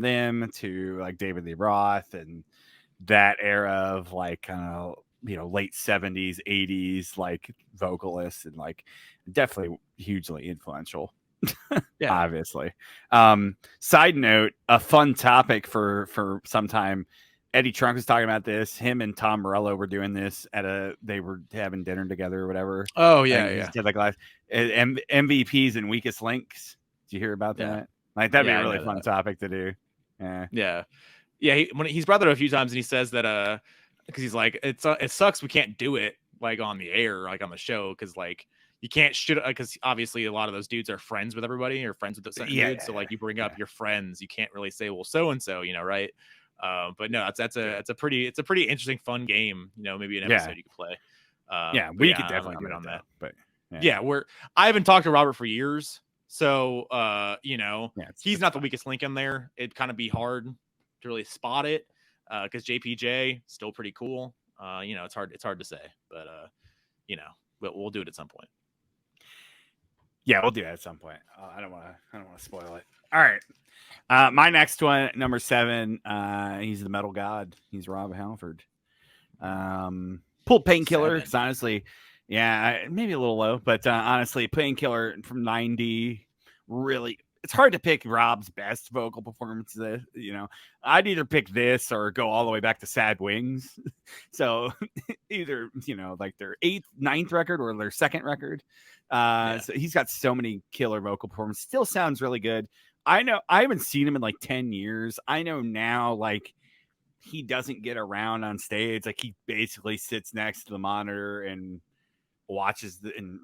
them to like David Lee Roth and that era of like kind of late 70s 80s like vocalists, and like definitely hugely influential. Yeah. Obviously. Side note, a fun topic for some time. Eddie Trunk was talking about this. Him and Tom Morello were doing this they were having dinner together or whatever. Oh I yeah, think he yeah, did like last MVPs and weakest links. Did you hear about yeah, that? Like that'd be yeah. a I really know fun that. topic to do. Yeah. Yeah, yeah. He's brought that up a few times, and he says that because he's like, it sucks we can't do it like on the air, like on the show, because like you can't shoot, because obviously a lot of those dudes are friends with everybody or friends with the certain Yeah, dudes. So like you bring up yeah. your friends, you can't really say, well, so and so, right? But no, it's a pretty interesting fun game. Maybe an Yeah. episode you could play. Yeah, But we yeah, could definitely I'm do in it on though. that. But Yeah, I haven't talked to Robert for years, so yeah, he's it's not the fine. weakest link in there. It'd kind of be hard to really spot it because JPJ still pretty cool. It's hard to say, but we'll do it at some point. Yeah, we'll do that at some point. I don't want to spoil it. All right. My next one, number 7. He's the metal god. He's Rob Halford. Pulled Painkiller. 7. Because honestly, yeah, maybe a little low, but honestly, Painkiller from '90. Really, it's hard to pick Rob's best vocal performances. I'd either pick this or go all the way back to Sad Wings. So either like their 8th, 9th record or their 2nd record. So he's got so many killer vocal performances. Still sounds really good. I know I haven't seen him in like 10 years. I know now, like, he doesn't get around on stage. Like, he basically sits next to the monitor and watches and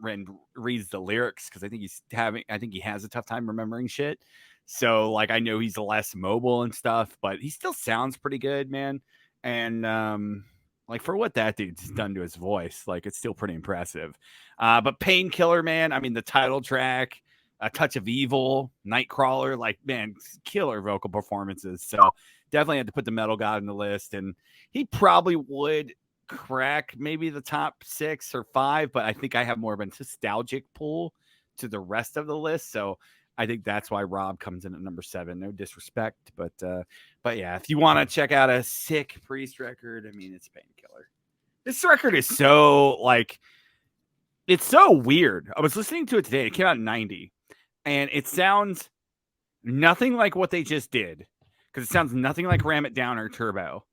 reads the lyrics, because I think he has a tough time remembering shit. So like I know he's less mobile and stuff, but he still sounds pretty good, man. And like for what that dude's done to his voice, like it's still pretty impressive. But Painkiller, man, I mean the title track, A Touch of Evil, Nightcrawler, like man, killer vocal performances. So definitely had to put the Metal God in the list, and he probably would crack maybe the top 6 or 5, but I think I have more of a nostalgic pull to the rest of the list. So I think that's why Rob comes in at number 7. No disrespect, but yeah, if you want to check out a sick Priest record, I mean, it's Painkiller. This record is so like, it's so weird. I was listening to it today. It came out in '90, and it sounds nothing like what they just did, because it sounds nothing like Ram It Down or Turbo.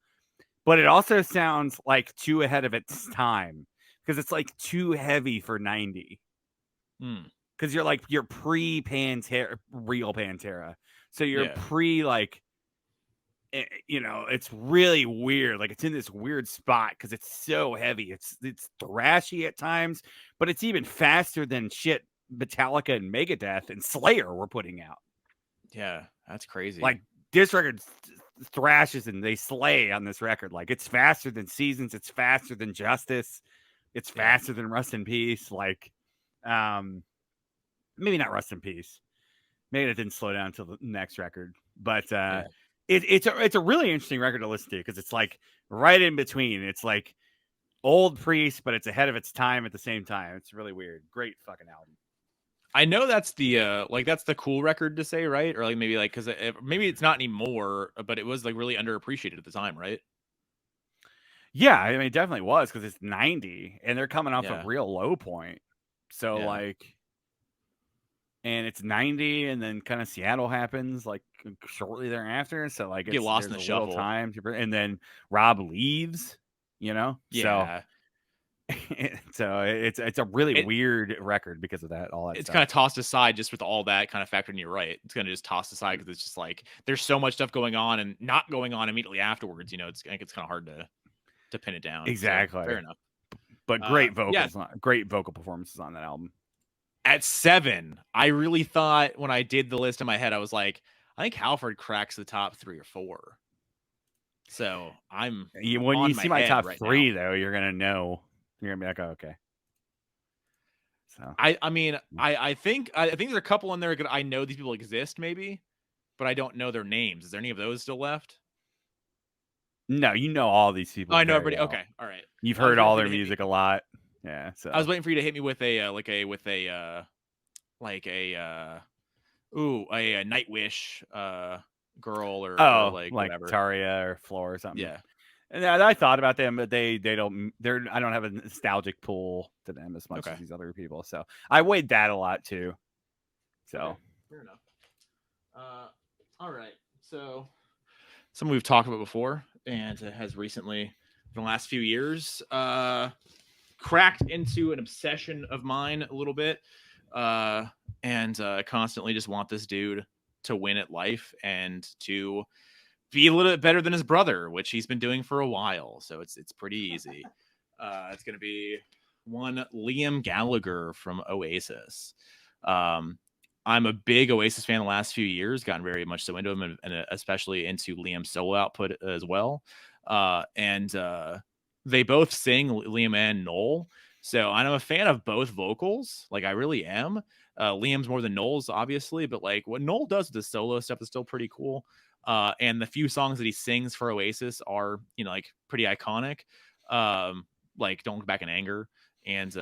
But it also sounds like too ahead of its time, because it's like too heavy for '90. Because you're pre Pantera, real Pantera, so you're pre like, it's really weird. Like it's in this weird spot because it's so heavy. It's thrashy at times, but it's even faster than shit Metallica and Megadeth and Slayer were putting out. Yeah, that's crazy. Like this record thrashes and they slay on this record. Like it's faster than Seasons, it's faster than Justice, it's faster than Rust in Peace. Like maybe not Rust in Peace, maybe it didn't slow down until the next record, but it's a really interesting record to listen to, because it's like right in between. It's like old Priest, but it's ahead of its time at the same time. It's really weird. Great fucking album. I know that's the that's the cool record to say, right? Or like maybe like because maybe it's not anymore, but it was like really underappreciated at the time, right? Yeah, I mean, it definitely was, because it's '90 and they're coming off a real low point. So like, and it's '90, and then kind of Seattle happens like shortly thereafter. So like, get lost in the shuffle time, and then Rob leaves. Yeah. So it's a really weird record because of that. All that it's stuff. kind of tossed aside just with all that kind of factoring. You're right. It's gonna just tossed aside because it's just like there's so much stuff going on and not going on immediately afterwards. It's kind of hard to pin it down. Exactly. So, fair enough. But great vocals, great vocal performances on that album. At 7, I really thought when I did the list in my head, I was like, I think Halford cracks the top 3 or 4. So when you see my top 3, though, you're gonna know. You're gonna be like, oh, okay. So I mean, I think there's a couple in there that I know these people exist, maybe, but I don't know their names. Is there any of those still left? No, you know all these people. Oh, I know everybody. Well. Okay, all right. You've heard all their music a lot. Yeah. So I was waiting for you to hit me with a Nightwish girl or like whatever. Taria or Floor or something. Yeah. And I thought about them, but they don't. I don't have a nostalgic pull to them as much Okay. as these other people. So I weighed that a lot too. So okay. Fair enough. All right. So something we've talked about before, and has recently, in the last few years, cracked into an obsession of mine a little bit, and constantly just want this dude to win at life and to be a little bit better than his brother, which he's been doing for a while. So it's pretty easy. It's going to be one Liam Gallagher from Oasis. I'm a big Oasis fan the last few years, gotten very much so into him, and especially into Liam's solo output as well. And they both sing, Liam and Noel. So I'm a fan of both vocals. Like, I really am. Liam's more than Noel's, obviously, but like what Noel does with the solo stuff is still pretty cool. And the few songs that he sings for Oasis are, like pretty iconic. Like Don't Look Back in Anger. And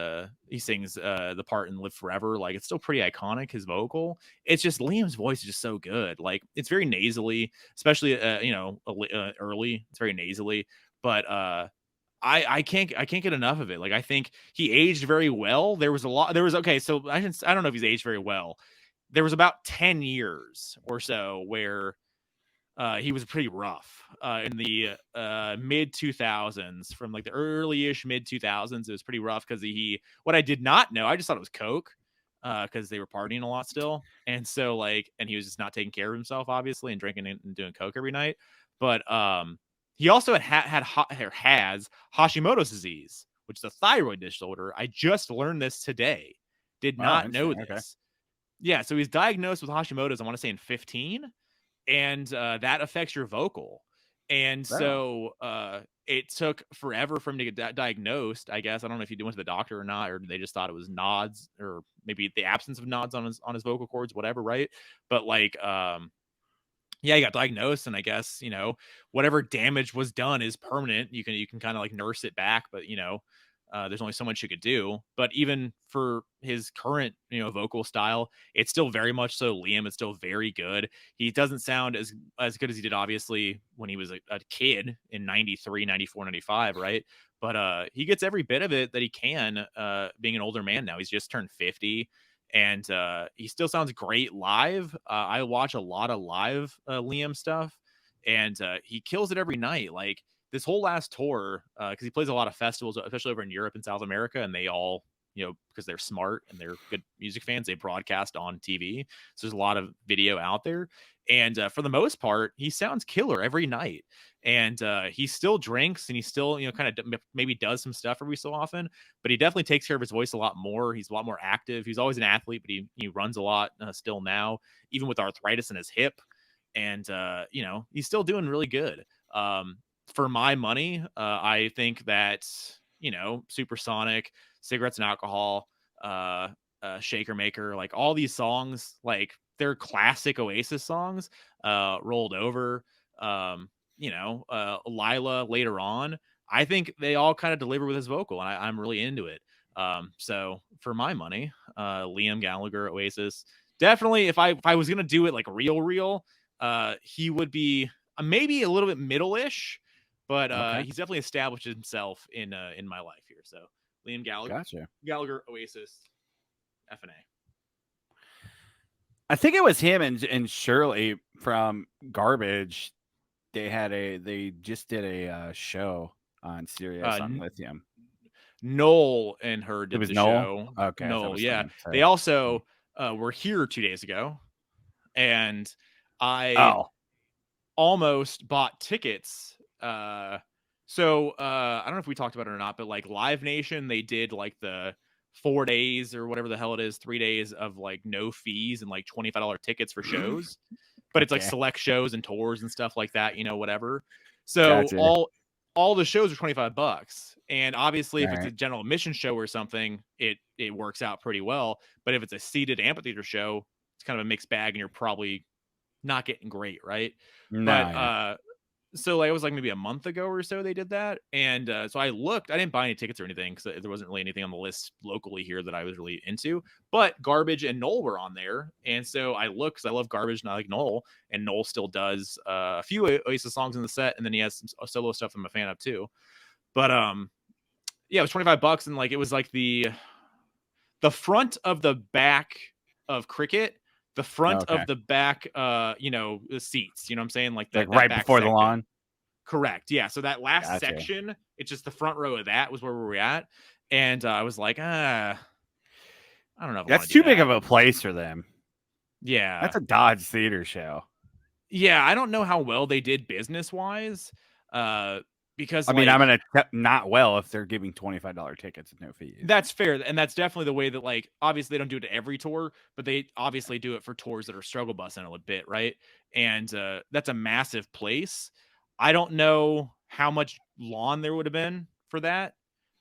he sings the part in Live Forever. Like, it's still pretty iconic, his vocal. It's just Liam's voice is just so good. Like, it's very nasally, especially early. It's very nasally, but I can't get enough of it. Like, I think he aged very well. Okay, so I don't know if he's aged very well. There was about 10 years or so where he was pretty rough in the mid 2000s, from like the early-ish mid 2000s. It was pretty rough because what I did not know, I just thought it was coke, because they were partying a lot still, and so and he was just not taking care of himself, obviously, and drinking and doing coke every night. But he also has Hashimoto's disease, which is a thyroid disorder. I just learned this today. Did not know this. Okay. Yeah, so he's diagnosed with Hashimoto's, I want to say in 15. And that affects your vocal. And so it took forever for him to get diagnosed, I guess. I don't know if he went to the doctor or not, or they just thought it was nods, or maybe the absence of nods on his vocal cords, whatever, right? But yeah, he got diagnosed, and I guess, whatever damage was done is permanent. You can kind of like nurse it back, but there's only so much you could do. But even for his current, vocal style, it's still very much so Liam. It's still very good. He doesn't sound as good as he did, obviously, when he was a kid in 93, 94, 95, right? But he gets every bit of it that he can, being an older man now. He's just turned 50, and he still sounds great live. I watch a lot of live Liam stuff, and he kills it every night. Like, this whole last tour, because he plays a lot of festivals, especially over in Europe and South America, and they all, because they're smart and they're good music fans, they broadcast on TV. So there's a lot of video out there. And for the most part, he sounds killer every night. And he still drinks, and he still, kind of maybe does some stuff every so often, but he definitely takes care of his voice a lot more. He's a lot more active. He's always an athlete, but he runs a lot still now, even with arthritis in his hip. And, he's still doing really good. For my money, I think that, Supersonic, Cigarettes and Alcohol, Shaker Maker, like all these songs, like they're classic Oasis songs, Rolled Over, Lila later on. I think they all kind of deliver with his vocal, and I'm really into it. So for my money, Liam Gallagher, Oasis, definitely. If I was gonna do it like real, he would be maybe a little bit middle-ish. But he's definitely established himself in my life here. So Liam Gallagher, Gotcha. Gallagher, Oasis, FNA. I think it was him and Shirley from Garbage. They just did a show on Sirius on Lithium. Noel and her did the show. Okay, Noel, yeah. They also were here 2 days ago, and I almost bought tickets. So I don't know if we talked about it or not, but like Live Nation, they did like the 4 days or whatever the hell it is, 3 days of like no fees and like $25 tickets for shows. But it's like select shows and tours and stuff like that, whatever. So all the shows are $25. And obviously if it's a general admission show or something, it works out pretty well. But if it's a seated amphitheater show, it's kind of a mixed bag, and you're probably not getting great, right? No, So like it was like maybe a month ago or so they did that, and so I looked. I didn't buy any tickets or anything because there wasn't really anything on the list locally here that I was really into. But Garbage and Noel were on there, and so I looked because I love Garbage and I like Noel, and Noel still does a few Oasis songs in the set, and then he has some solo stuff I'm a fan of too. But yeah, it was $25, and like it was like the front of the back of Cricket, the front Okay. of the back, you know, the seats. You know what I'm saying? Like that, Like right back before the section. lawn. Correct. Yeah. So that last Gotcha. section, it's just the front row of that was where we were at. And I was like, I don't know if That's too big of a place for them. Yeah. That's a Dodge Theater show. Yeah. I don't know how well they did business wise. Because I mean, I'm gonna not well if they're giving $25 tickets with no fees. That's fair, and that's definitely the way that like obviously they don't do it to every tour, but they obviously do it for tours that are struggle busing a little bit, right? And that's a massive place. I don't know how much lawn there would have been for that.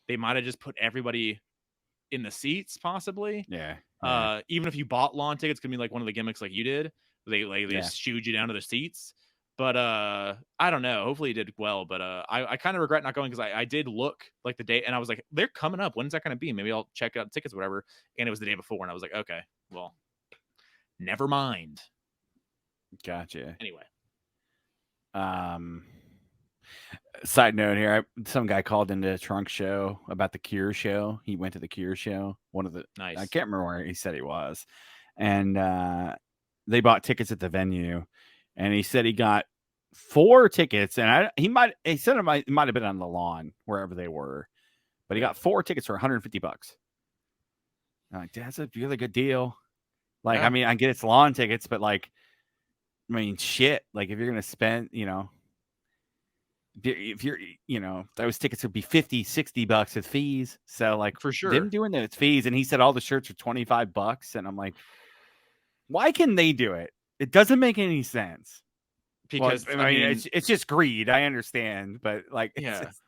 They might have just put everybody in the seats, possibly. Yeah. Even if you bought lawn tickets, could be like one of the gimmicks like you did. They just shooed you down to the seats. But I don't know. Hopefully he did well. But I kind of regret not going because I did look like the day and I was like, they're coming up. When's that going to be? Maybe I'll check out tickets or whatever. And it was the day before. And I was like, okay, well, never mind. Gotcha. Anyway. Side note here, some guy called into a Trunk show about the Cure show. He went to the Cure show. Nice. I can't remember where he said he was. And they bought tickets at the venue. And he said he got 4 tickets, and he said it might have been on the lawn wherever they were, but he got 4 tickets for $150. I'm like, that's a really good deal. Like, yeah. I mean, I get it's lawn tickets, but like, I mean, shit. Like, if you're gonna spend, you know, if you're, you know, those tickets would be $50-$60 with fees. So like, for sure, them doing those fees, and he said all the shirts are $25, and I'm like, why can they do it? It doesn't make any sense. Because I mean it's just greed. I understand, but like, yeah, just,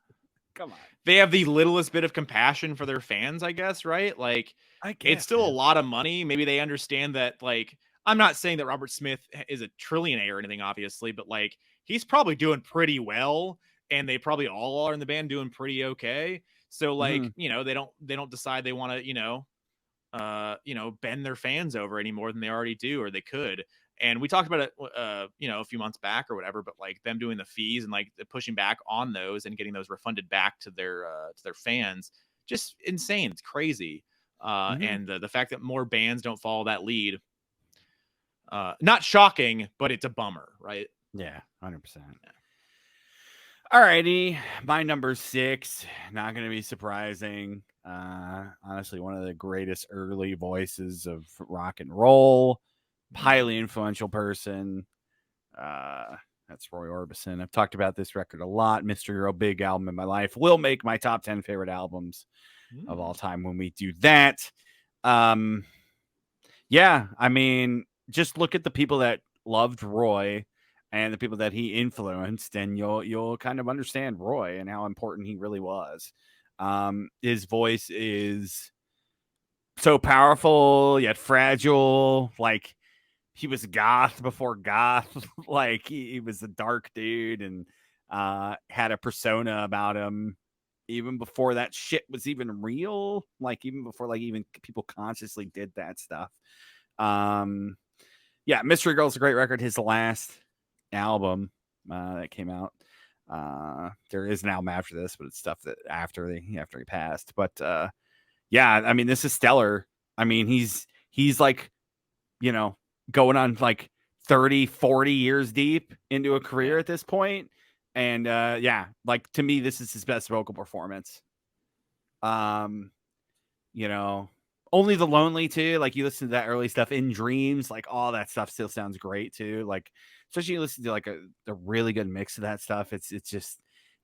come on. They have the littlest bit of compassion for their fans, I guess, right? Like, I guess, it's still a lot of money. Maybe they understand that. Like, I'm not saying that Robert Smith is a trillionaire or anything, obviously, but like, he's probably doing pretty well, and they probably all are in the band doing pretty okay. So like, you know, they don't decide they want to, you know, bend their fans over any more than they already do, or they could. And we talked about it, you know, a few months back or whatever, but like them doing the fees and like pushing back on those and getting those refunded back to their fans, just insane. It's crazy. And the fact that more bands don't follow that lead, not shocking, but it's a bummer, right? Yeah, 100%. Yeah. All righty, my number 6, not going to be surprising. Honestly, one of the greatest early voices of rock and roll, highly influential person. That's Roy Orbison. I've talked about this record a lot. Mystery Real Big album in my life will make my top 10 favorite albums of all time when we do that. Yeah, I mean, just look at the people that loved Roy and the people that he influenced, and you'll kind of understand Roy and how important he really was. His voice is so powerful yet fragile. Like, he was goth before goth. Like, he was a dark dude and had a persona about him even before that shit was even real. Like, even before like even people consciously did that stuff. Yeah, Mystery Girl is a great record. His last album that came out. There is an album after this, but it's stuff that after he passed. But yeah, I mean, this is stellar. I mean, he's like, you know, going on like 30-40 years deep into a career at this point. And yeah, like, to me, this is his best vocal performance. You know, Only the Lonely too. Like, you listen to that early stuff, In Dreams, like all that stuff still sounds great too. Like, especially you listen to like a really good mix of that stuff. It's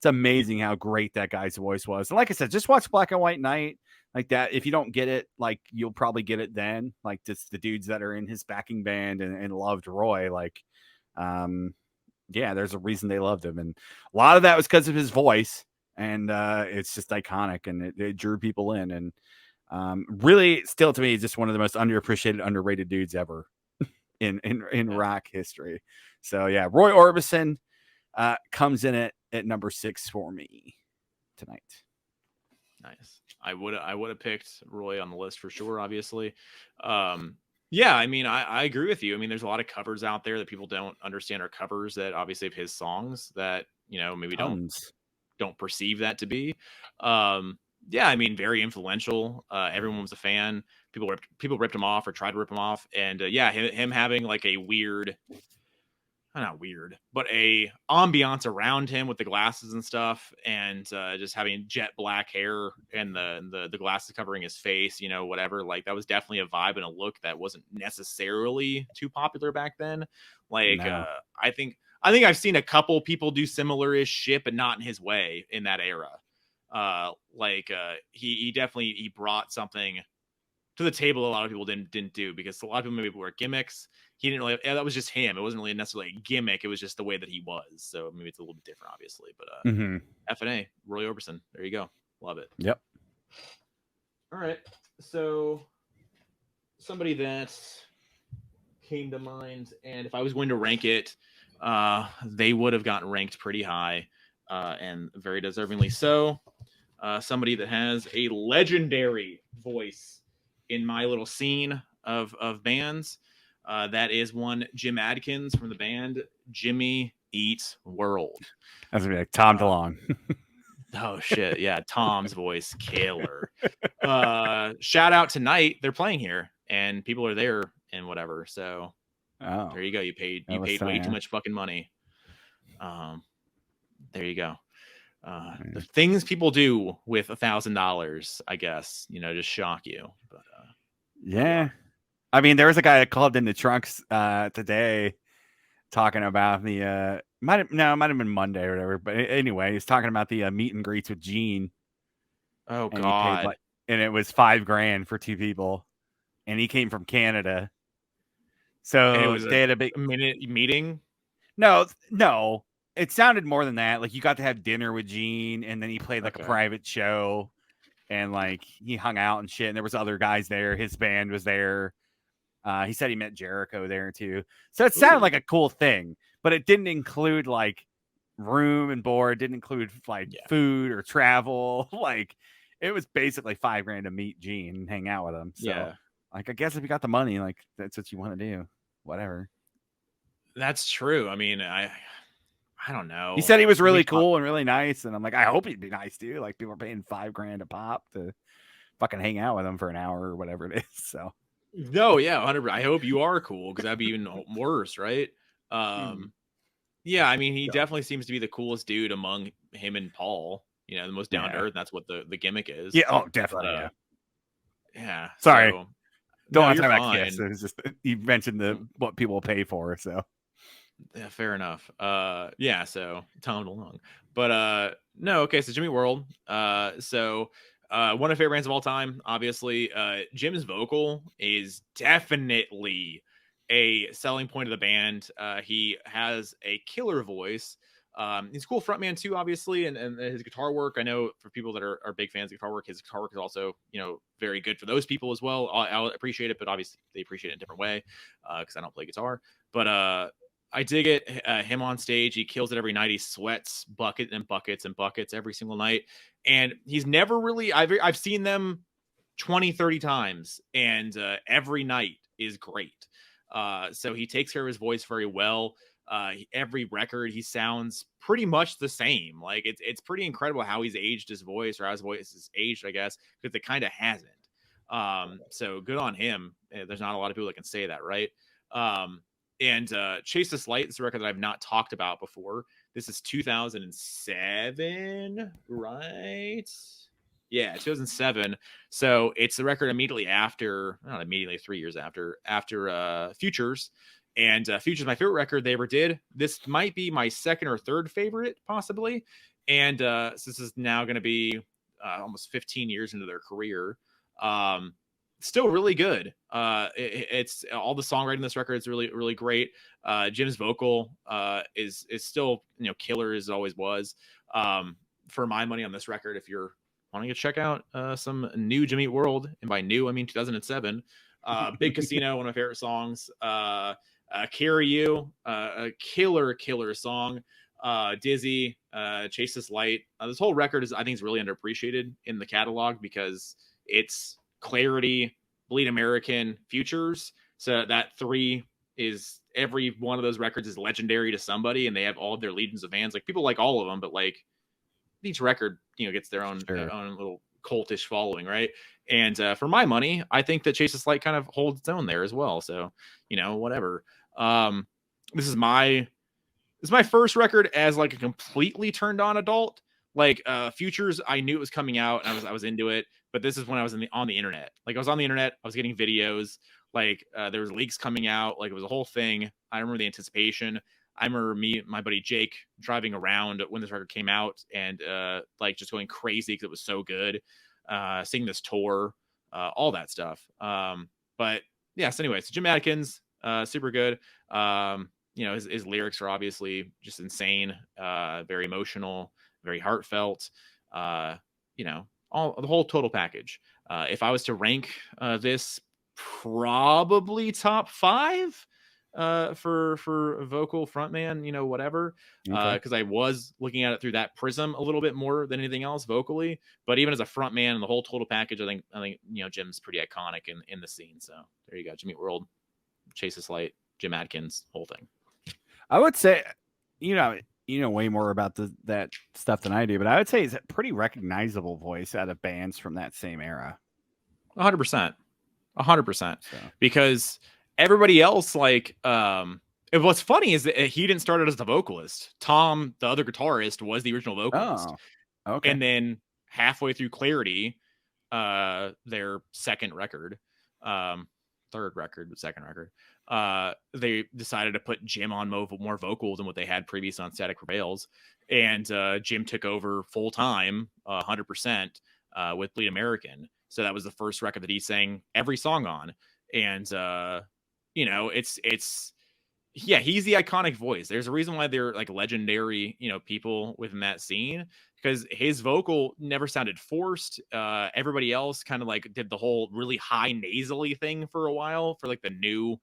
amazing how great that guy's voice was. And like I said, just watch Black and White Night like that. If you don't get it, like, you'll probably get it then. Like, just the dudes that are in his backing band and loved Roy. Like, yeah, there's a reason they loved him. And a lot of that was because of his voice. And it's just iconic, and it drew people in. And really, still to me, just one of the most underappreciated, underrated dudes ever in rock history. So yeah, Roy Orbison. comes in at number 6 for me tonight. Nice. I would have picked Roy on the list for sure, obviously. Yeah, I mean, I agree with you. I mean, there's a lot of covers out there that people don't understand are covers that obviously of his songs that, you know, maybe Tons. don't perceive that to be. Yeah, I mean, very influential. Everyone was a fan. People ripped him off or tried to rip him off. And yeah, him having like a weird, not weird, but a ambiance around him with the glasses and stuff, and just having jet black hair and the glasses covering his face, you know, whatever. Like that was definitely a vibe and a look that wasn't necessarily too popular back then. Like No. I think I've seen a couple people do similar-ish shit, but not in his way in that era. He definitely brought something to the table a lot of people didn't do, because a lot of people maybe were gimmicks. He didn't really. That was just him. It wasn't really necessarily a gimmick. It was just the way that he was. So maybe it's a little bit different, obviously. But F&A, Roy Orbison. There you go. Love it. Yep. All right. So somebody that came to mind, and if I was going to rank it, they would have gotten ranked pretty high, and very deservingly so. Somebody that has a legendary voice in my little scene of bands. That is one Jim Adkins from the band Jimmy Eat World. That's gonna be like Tom DeLonge. Oh shit, yeah, Tom's voice killer. Shout out tonight, they're playing here and people are there and whatever. So there you go. You paid way too much fucking money. There you go. The things people do with $1,000, I guess, you know, just shock you. But yeah. I mean, there was a guy that called in the trunks today talking about the might have been Monday or whatever, but anyway, he's talking about the meet and greets with Gene. Oh god. And it was $5,000 for 2 people, and he came from Canada. So they had a big meeting. No, it sounded more than that. Like you got to have dinner with Gene, and then he played like a private show, and like he hung out and shit. And there was other guys there. His band was there. He said he met Jericho there too. So it sounded like a cool thing, but it didn't include like room and board. Didn't include like food or travel. Like it was basically $5,000 to meet Gene and hang out with him. So like, I guess if you got the money, like that's what you want to do. Whatever. That's true. I mean, I don't know. He said he was really cool and really nice, and I'm like, I hope he'd be nice too. Like people are paying $5,000 a pop to fucking hang out with him for an hour or whatever it is. So no, yeah, 100%. I hope you are cool, because that'd be even worse, right? Yeah, I mean, he definitely seems to be the coolest dude among him and Paul. You know, the most down to earth. That's what the gimmick is. Yeah, oh, definitely. But, yeah. Sorry, so, don't want to talk about Kiss. It's just you mentioned what people pay for, so. Yeah, fair enough. Yeah, so Tom DeLonge. But no, okay, so Jimmy World. So one of my favorite bands of all time, obviously. Jim's vocal is definitely a selling point of the band. He has a killer voice. He's a cool frontman too, obviously, and his guitar work. I know for people that are big fans of guitar work, his guitar work is also, you know, very good for those people as well. I'll appreciate it, but obviously they appreciate it in a different way, because I don't play guitar. But I dig it. Him on stage, he kills it every night. He sweats buckets and buckets and buckets every single night. And he's never really, I've seen them 20, 30 times, and every night is great. So he takes care of his voice very well. Every record, he sounds pretty much the same. Like it's pretty incredible how he's aged his voice, or how his voice is aged, I guess, because it kind of hasn't. So good on him. There's not a lot of people that can say that, right? And Chase This Light is a record that I've not talked about before. This is 2007, right? Yeah, 2007. So it's the record immediately after, not immediately, 3 years after Futures. And Futures is my favorite record they ever did. This might be my second or third favorite, possibly. And so this is now going to be almost 15 years into their career. Still really good. It's all the songwriting in this record is really, really great. Jim's vocal is still, you know, killer as it always was. For my money on this record, if you're wanting to check out some new Jimmy Eat World, and by new I mean 2007, Big Casino, one of my favorite songs. Carry You, a killer song. Dizzy, Chase This Light. This whole record I think is really underappreciated in the catalog because it's Clarity, Bleed American, Futures. So that 3 is every one of those records is legendary to somebody, and they have all of their legions of fans. Like people like all of them, but like each record, gets their own little cultish following, right? And for my money, I think that Chase This Light kind of holds its own there as well. So whatever. This is my first record as like a completely turned on adult. Like Futures, I knew it was coming out and I was into it, but this is when I was on the internet. Like I was on the internet, I was getting videos, like there was leaks coming out, like it was a whole thing. I remember the anticipation. I remember my buddy Jake driving around when this record came out and like just going crazy because it was so good. Seeing this tour, all that stuff. But yes, anyway, so Jim Adkins, super good. His lyrics are obviously just insane, very emotional, very heartfelt, all the whole total package. If I was to rank this, probably top 5 for vocal frontman, whatever, because I was looking at it through that prism a little bit more than anything else vocally, but even as a frontman and the whole total package, I think Jim's pretty iconic in the scene. So there you go. Jimmy Eat World, Chase This Light, Jim Adkins, whole thing. I would say, way more about that stuff than I do, but I would say it's a pretty recognizable voice out of bands from that same era. 100%. Because everybody else, like, what's funny is that he didn't start it as the vocalist. Tom, the other guitarist, was the original vocalist. Oh, okay. And then halfway through Clarity, their second record, third record, but second record, they decided to put Jim on more vocals than what they had previous on Static Prevails. And Jim took over full time, 100%, with Bleed American. So that was the first record that he sang every song on. And, he's the iconic voice. There's a reason why they're like legendary, people within that scene, because his vocal never sounded forced. Everybody else kind of like did the whole really high nasally thing for a while for like the new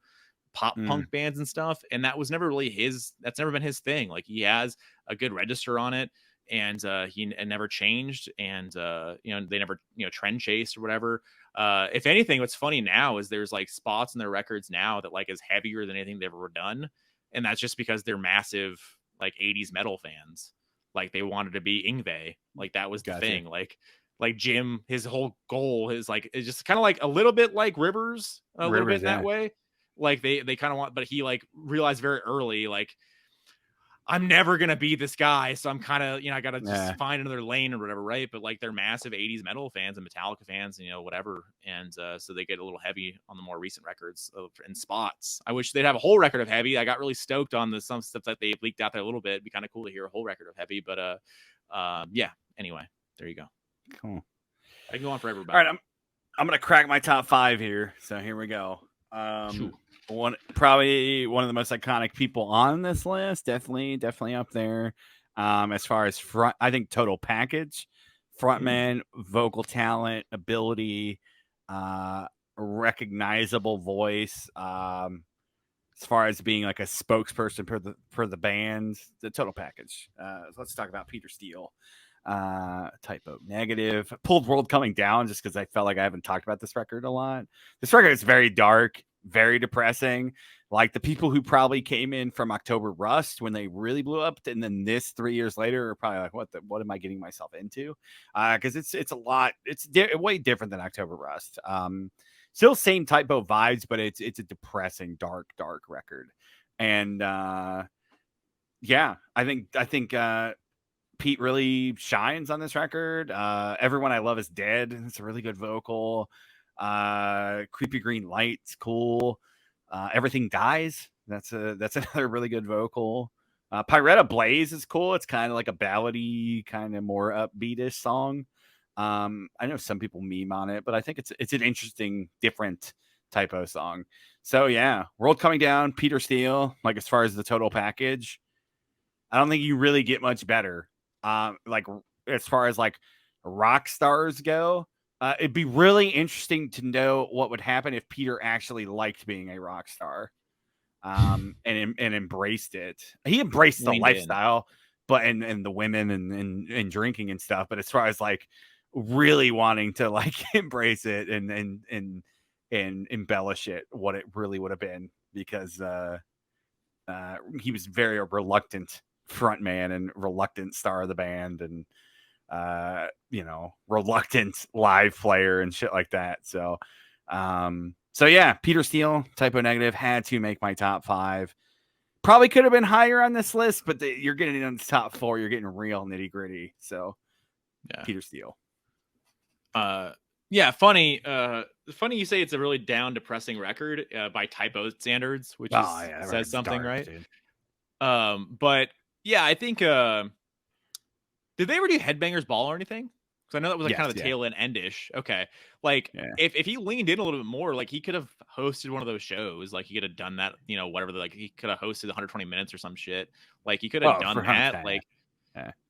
pop punk bands and stuff. And that was never really that's never been his thing. Like he has a good register on it. And he never changed, and they never trend chased or whatever. If anything, what's funny now is there's like spots in their records now that like is heavier than anything they've ever done, and that's just because they're massive like 80s metal fans. Like they wanted to be Yngwie, like that was the thing. Like Jim, his whole goal is like it's just kind of like a little bit like Rivers, little bit that way. Like they kind of want, but he like realized very early like, I'm never going to be this guy. So I'm kind of, I got to just find another lane or whatever. Right. But like they're massive 80s metal fans and Metallica fans, whatever. And so they get a little heavy on the more recent records in spots. I wish they'd have a whole record of heavy. I got really stoked on some stuff that they leaked out there a little bit. It'd be kind of cool to hear a whole record of heavy, but anyway, there you go. Cool. I can go on forever. All right. I'm going to crack my top 5 here. So here we go. Probably one of the most iconic people on this list, definitely up there. As far as I think total package, frontman, vocal talent, ability, recognizable voice. As far as being like a spokesperson for the band, the total package. So let's talk about Peter Steele. Typo negative. Pulled World Coming Down just because I felt like I haven't talked about this record a lot. This record is very dark, very depressing. Like the people who probably came in from October Rust when they really blew up, and then this 3 years later are probably like, what am I getting myself into? Because it's a lot. It's way different than October Rust. Still same typo vibes, but it's a depressing, dark record. And I think Pete really shines on this record. Everyone I Love Is Dead. It's a really good vocal. Creepy Green Light's cool. Everything Dies. That's another really good vocal. Pyretta Blaze is cool. It's kind of like a ballady, kind of more upbeatish song. I know some people meme on it, but I think it's an interesting, different typo song. So yeah, World Coming Down, Peter Steele. Like as far as the total package, I don't think you really get much better. Like as far as like rock stars go. It'd be really interesting to know what would happen if Peter actually liked being a rock star, and embraced it. He embraced the lifestyle. but and the women and drinking and stuff. But as far as like really wanting to like embrace it and embellish it, what it really would have been, because he was very reluctant frontman and reluctant star of the band, and reluctant live player and shit like that. So yeah, Peter Steele, Typo Negative, had to make my top 5. Probably could have been higher on this list, but you're getting in the top 4. You're getting real nitty gritty. So yeah, Peter Steele. Yeah, funny you say it's a really down, depressing record by typo standards, which says something, dark, right? Dude. But yeah, I think did they ever do Headbangers Ball or anything? Because I know that was like kind of the tail end-ish. Okay, like if he leaned in a little bit more, like he could have hosted one of those shows. Like he could have done that, whatever. Like he could have hosted 120 minutes or some shit. Like he could have done that. Like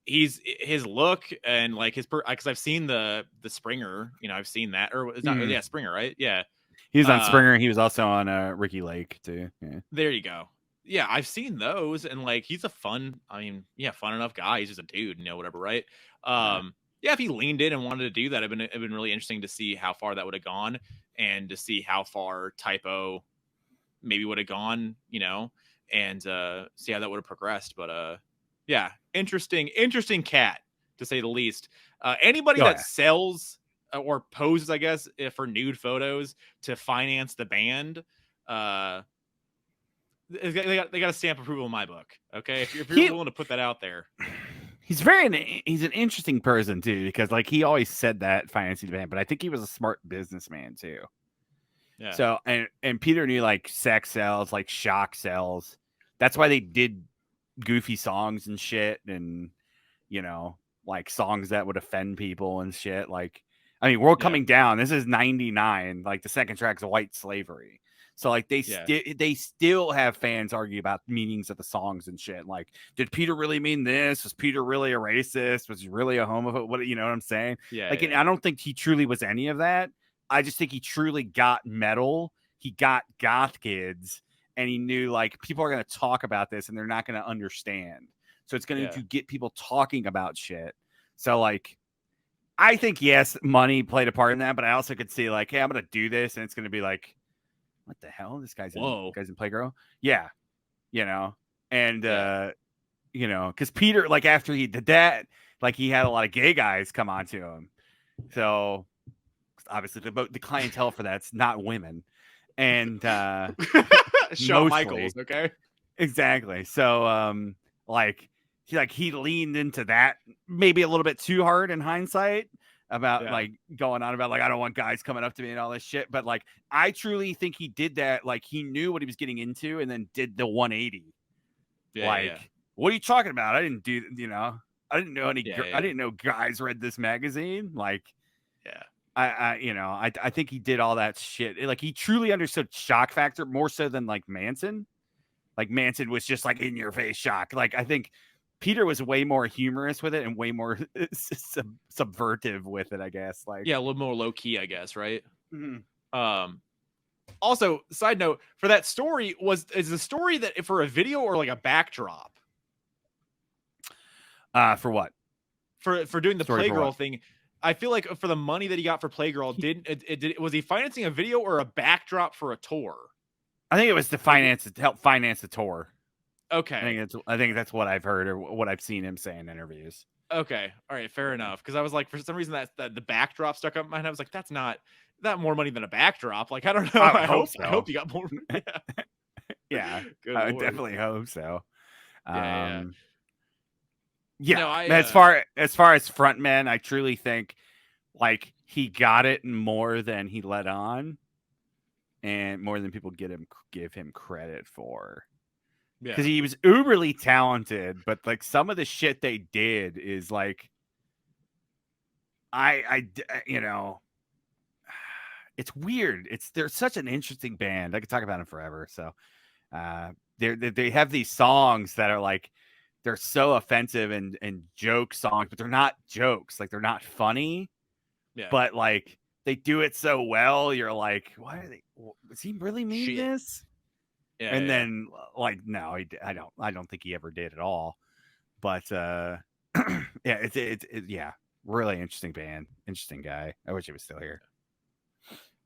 his look and like his because I've seen the Springer. I've seen that, or it's not Springer, right? Yeah, he was on Springer. He was also on Ricky Lake too. Yeah. There you go. Yeah, I've seen those, and like he's a fun enough guy. He's just a dude, whatever, right? Yeah, if he leaned in and wanted to do that, it'd been really interesting to see how far that would have gone, and to see how far Typo maybe would have gone, and see how that would have progressed. But yeah, interesting cat, to say the least. Anybody that sells or poses, I guess, for nude photos to finance the band, they got a stamp approval in my book. Okay, if you're willing to put that out there. He's an interesting person too, because like he always said that financing the band, but I think he was a smart businessman too. Yeah. So and Peter knew like sex sells, like shock sells. That's why they did goofy songs and shit, and like songs that would offend people and shit. Like, I mean, World Coming Down. This is 99. Like the second track's White Slavery. So like they still have fans argue about meanings of the songs and shit. Like, did Peter really mean this? Was Peter really a racist? Was he really a homophobe? What what I'm saying? Yeah. Like, I don't think he truly was any of that. I just think he truly got metal. He got goth kids, and he knew like people are going to talk about this and they're not going to understand. So it's going to get people talking about shit. So like, I think yes, money played a part in that, but I also could see like, hey, I'm going to do this, and it's going to be like, what the hell? This guy's in Playgirl. Yeah. And, because Peter, like after he did that, like he had a lot of gay guys come on to him. So obviously the clientele for that's not women. And, Shawn Michaels. Okay. Exactly. So, he leaned into that maybe a little bit too hard in hindsight, about like going on about like I don't want guys coming up to me and all this shit, but like I truly think he did that, like he knew what he was getting into and then did the 180. What are you talking about? I didn't do, I didn't know any I didn't know guys read this magazine. Like I think he did all that shit. Like he truly understood shock factor more so than like Manson. Like Manson was just like in your face shock. Like I think Peter was way more humorous with it and way more subvertive with it, I guess. Like, yeah, a little more low key, I guess, right? Mm-hmm. Also, side note, for that story, is the story that for a video or like a backdrop? For what? For doing the Playgirl thing. I feel like for the money that he got for Playgirl, was he financing a video or a backdrop for a tour? I think it was to help finance the tour. Okay. I think that's what I've heard or what I've seen him say in interviews. Okay. All right. Fair enough. Because I was like, for some reason that the backdrop stuck up in my head. I was like, that's not that more money than a backdrop. Like, I don't know. I hope you got more. Yeah. I definitely hope so. Yeah. No, as far as frontmen, I truly think like he got it more than he let on, and more than people give him credit for. Because he was uberly talented, but like some of the shit they did is like, it's weird. They're such an interesting band. I could talk about them forever. So, they have these songs that are like, they're so offensive and joke songs, but they're not jokes. Like they're not funny. Yeah. But like they do it so well. You're like, why are they? Does he really mean this? Yeah, and then like, no, I don't think he ever did at all. But yeah, it's yeah, really interesting band, interesting guy. I wish he was still here.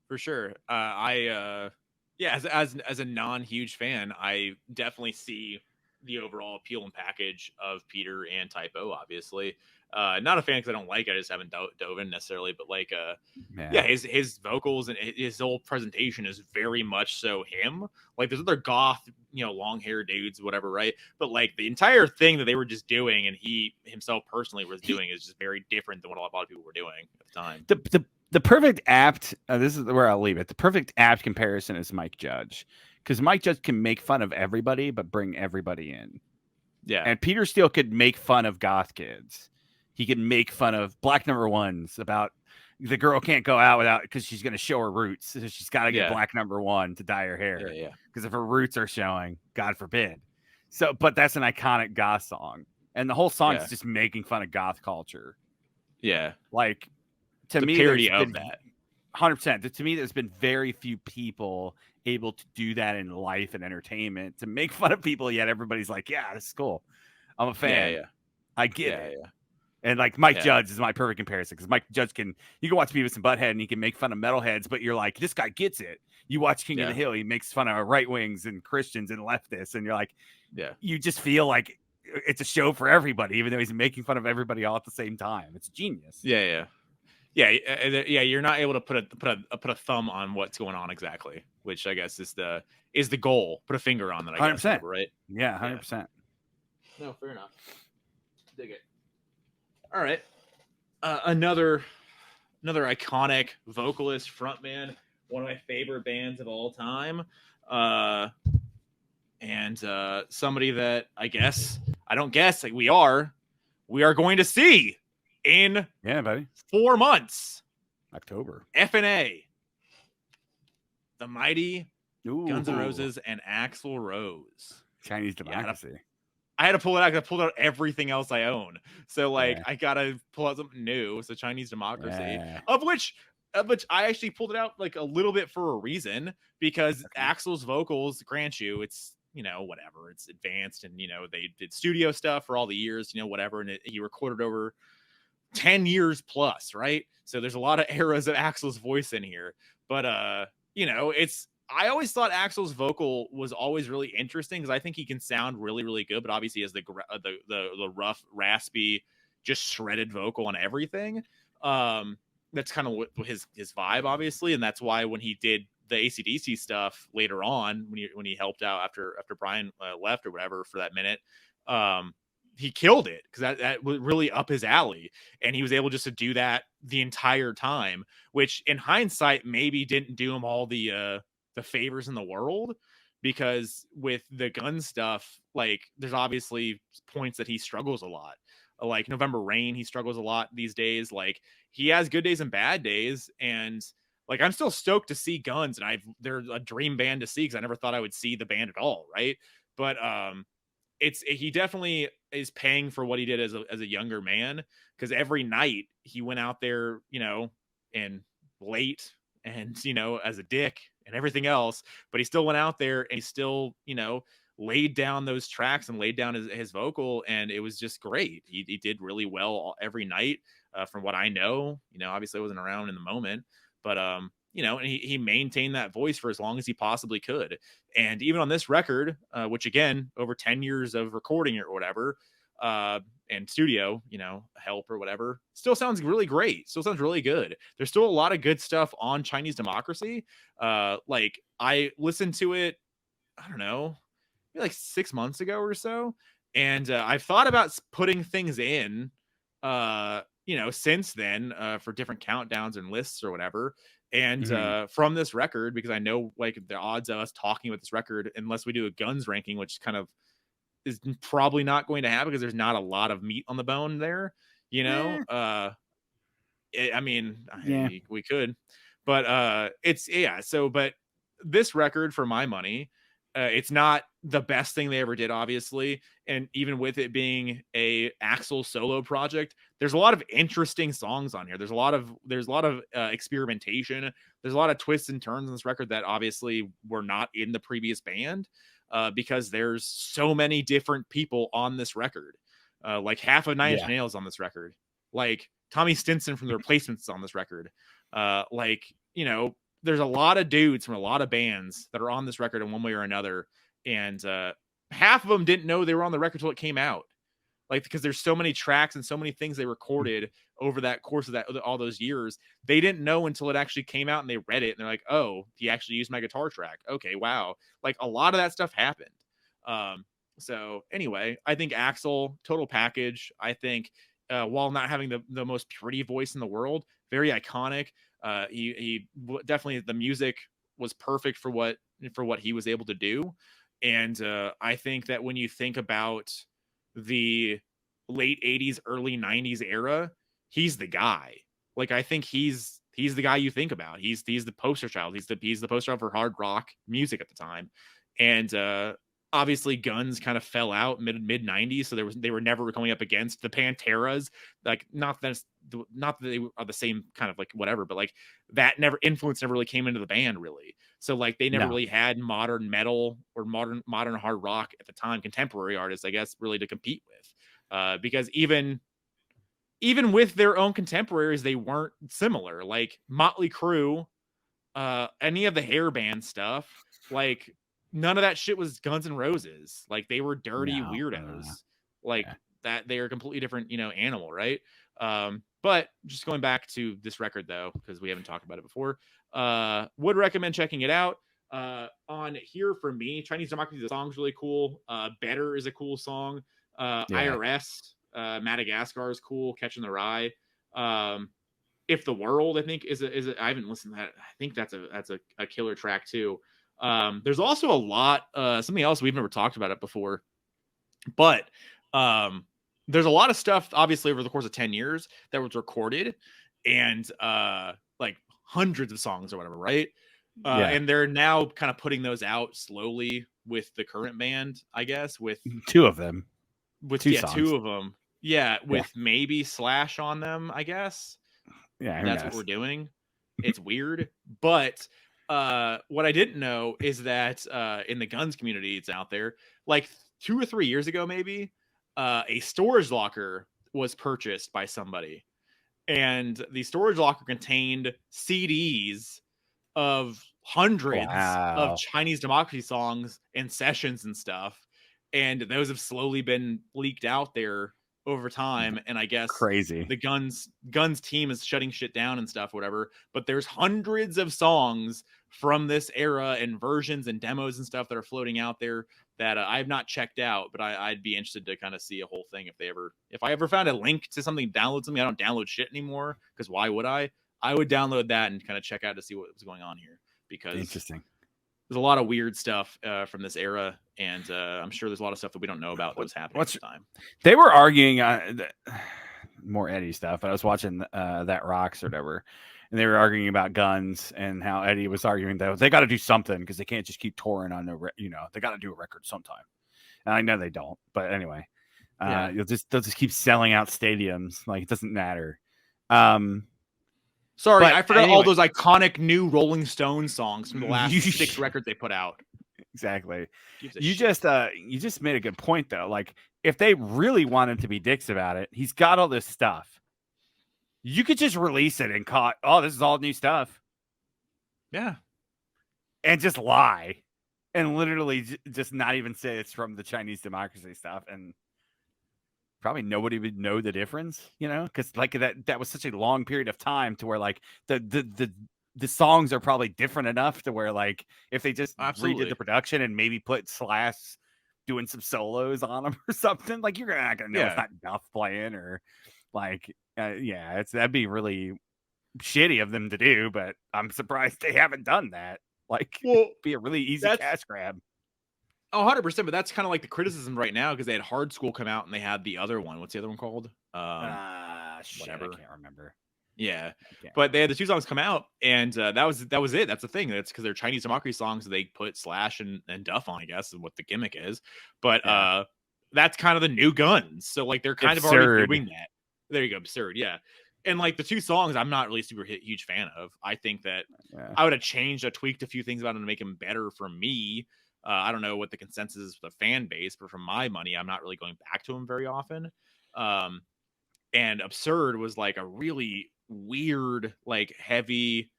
For sure. Yeah, as a non-huge fan, I definitely see the overall appeal and package of Peter and Typo, obviously. Not a fan because I don't like it. I just haven't dove in necessarily, but like yeah, his vocals and his whole presentation is very much so him. Like there's other goth, long hair dudes, whatever, right? But like the entire thing that they were just doing and he himself personally was doing is just very different than what a lot of people were doing at the time. The perfect apt, this is where I'll leave it. The perfect apt comparison is Mike Judge, because Mike Judge can make fun of everybody, but bring everybody in. Yeah. And Peter Steele could make fun of goth kids. He could make fun of black number ones about the girl can't go out without because she's going to show her roots. So she's got to get black number one to dye her hair. Yeah. Because if her roots are showing, God forbid. So, but that's an iconic goth song. And the whole song is just making fun of goth culture. Yeah. Like, to me, parody of that. 100%. To me, there's been very few people able to do that in life and entertainment, to make fun of people, yet everybody's like, yeah, this is cool. I'm a fan. Yeah. I get it. Yeah. And like Mike Judge is my perfect comparison, because Mike Judge you can watch Beavis and Butthead and he can make fun of metalheads, but you're like, this guy gets it. You watch King of the Hill, he makes fun of right wings and Christians and leftists, and you're like, you just feel like it's a show for everybody, even though he's making fun of everybody all at the same time. It's genius. Yeah. You're not able to put a thumb on what's going on exactly, which I guess is the goal. Put a finger on that. 100%, right? Yeah, 100%. No, fair enough. Dig it. All right, another iconic vocalist, frontman, one of my favorite bands of all time, and somebody that we are going to see in 4 months. October. FNA. The mighty Guns N' Roses and Axl Rose. Chinese Democracy. I had to pull it out because I pulled out everything else I own. So I gotta pull out something new. So Chinese Democracy, of which I actually pulled it out like a little bit for a reason, because Axl's vocals, grant you, it's whatever, it's advanced, and they did studio stuff for all the years, whatever, and he recorded over 10 years plus, right? So there's a lot of eras of Axl's voice in here, but I always thought Axl's vocal was always really interesting, because I think he can sound really, really good, but obviously he has the rough, raspy, just shredded vocal on everything. That's kind of his vibe, obviously, and that's why when he did the AC/DC stuff later on, when he helped out after Brian left or whatever for that minute, he killed it, because that was really up his alley, and he was able just to do that the entire time, which in hindsight maybe didn't do him all the favors in the world, because with the gun stuff, like there's obviously points that he struggles a lot. Like November Rain, he struggles a lot these days. Like he has good days and bad days, and like I'm still stoked to see Guns, and they're a dream band to see, because I never thought I would see the band at all, right? But he definitely is paying for what he did as a younger man, because every night he went out there, and late, and as a dick and everything else, but he still went out there and he still laid down those tracks and laid down his vocal, and it was just great. He did really well every night, from what I know. Obviously I wasn't around in the moment, but and he maintained that voice for as long as he possibly could. And even on this record, which again, over 10 years of recording it or whatever, and studio, help or whatever, still sounds really great. Still sounds really good. There's still a lot of good stuff on Chinese Democracy. Like I listened to it, I don't know, maybe like 6 months ago or so. And I've thought about putting things in, since then, for different countdowns and lists or whatever. And from this record, because I know like the odds of us talking about this record, unless we do a Guns ranking, which kind of is probably not going to happen because there's not a lot of meat on the bone there, we could, but but this record, for my money, it's not the best thing they ever did, obviously. And even with it being a Axl solo project, there's a lot of interesting songs on here. There's a lot of experimentation. There's a lot of twists and turns on this record that obviously were not in the previous band, because there's so many different people on this record. Like half of Nine Inch Yeah. Nails on this record. Like Tommy Stinson from the Replacements on this record. Like, you know, there's a lot of dudes from a lot of bands that are on this record in one way or another. And half of them didn't know they were on the record until it came out. Like, because there's so many tracks and so many things they recorded over that course of that all those years, they didn't know until it actually came out and they read it and they're like, oh, he actually used my guitar track. Okay, wow. Like a lot of that stuff happened. So anyway, I think Axl, total package. I think while not having the most pretty voice in the world, very iconic. He definitely, the music was perfect for what he was able to do. And I think that when you think about the late 80s, early 90s era, he's the guy. Like, I think he's the guy you think about. He's the poster child. He's the poster child for hard rock music at the time. And obviously Guns kind of fell out mid 90s, so they were never coming up against the Panteras. Like, not that they are the same kind of like whatever, but like that influence never really came into the band really. So like they never really had modern metal or modern hard rock at the time, contemporary artists, I guess, really to compete with. Because even with their own contemporaries, they weren't similar. Like Motley Crue, any of the hair band stuff, like none of that shit was Guns N' Roses. Like they were dirty weirdos. Like that they are a completely different, animal, right? But just going back to this record though, because we haven't talked about it before, would recommend checking it out. On here for me, Chinese Democracy, the song's really cool. Better is a cool song. IRS, Madagascar is cool. Catching the Rye. If the World, I think is I haven't listened to that. I think that's a killer track too. There's also a lot, something else we've never talked about it before, but there's a lot of stuff obviously over the course of 10 years that was recorded, and like hundreds of songs or whatever, right? And they're now kind of putting those out slowly with the current band, I guess, with two of them, with two of them, with maybe Slash on them, I guess. That's what we're doing. It's weird, but what I didn't know is that in the Guns community, it's out there, like 2 or 3 years ago, maybe a storage locker was purchased by somebody, and the storage locker contained CDs of hundreds of Chinese Democracy songs and sessions and stuff, and those have slowly been leaked out there over time. And I guess crazy, the Guns team is shutting shit down and stuff, whatever, but there's hundreds of songs from this era and versions and demos and stuff that are floating out there that I have not checked out, but I'd be interested to kind of see a whole thing if I ever found a link to something, download something. I don't download shit anymore, because why would I would download that and kind of check out to see what was going on here, because interesting. There's a lot of weird stuff from this era, and I'm sure there's a lot of stuff that we don't know about that was happening at the time. They were arguing more Eddie stuff, but I was watching That Rocks or whatever, and they were arguing about Guns and how Eddie was arguing that they got to do something because they can't just keep touring on they got to do a record sometime. And I know they don't, but anyway, they'll just keep selling out stadiums. Like, it doesn't matter. Sorry, I forgot all those iconic new Rolling Stones songs from the last 6 records they put out. Exactly. You just made a good point though. Like, if they really wanted to be dicks about it, he's got all this stuff. You could just release it and call it, oh, this is all new stuff. Yeah. And just lie. And literally just not even say it's from the Chinese Democracy stuff. And probably nobody would know the difference, because like that was such a long period of time to where like the songs are probably different enough to where, like, if they just redid the production and maybe put Slash doing some solos on them or something, like, you're not gonna know it's not Duff playing, or like that'd be really shitty of them to do. But I'm surprised they haven't done that. Like, be a really easy cash grab. 100%, but that's kind of like the criticism right now, because they had Hard School come out and they had the other one. What's the other one called? Whatever. I can't remember. Yeah, but they had the 2 songs come out, and that was it. That's the thing. That's because they're Chinese Democracy songs that they put Slash and Duff on, I guess, is what the gimmick is. But that's kind of the new Guns. So like they're kind of already doing that. There you go, absurd. Yeah. And like the 2 songs, I'm not really super huge fan of. I think that I would have changed or tweaked a few things about them to make them better for me. I don't know what the consensus is for the fan base, but from my money, I'm not really going back to him very often. And Absurd was like a really weird, like heavy,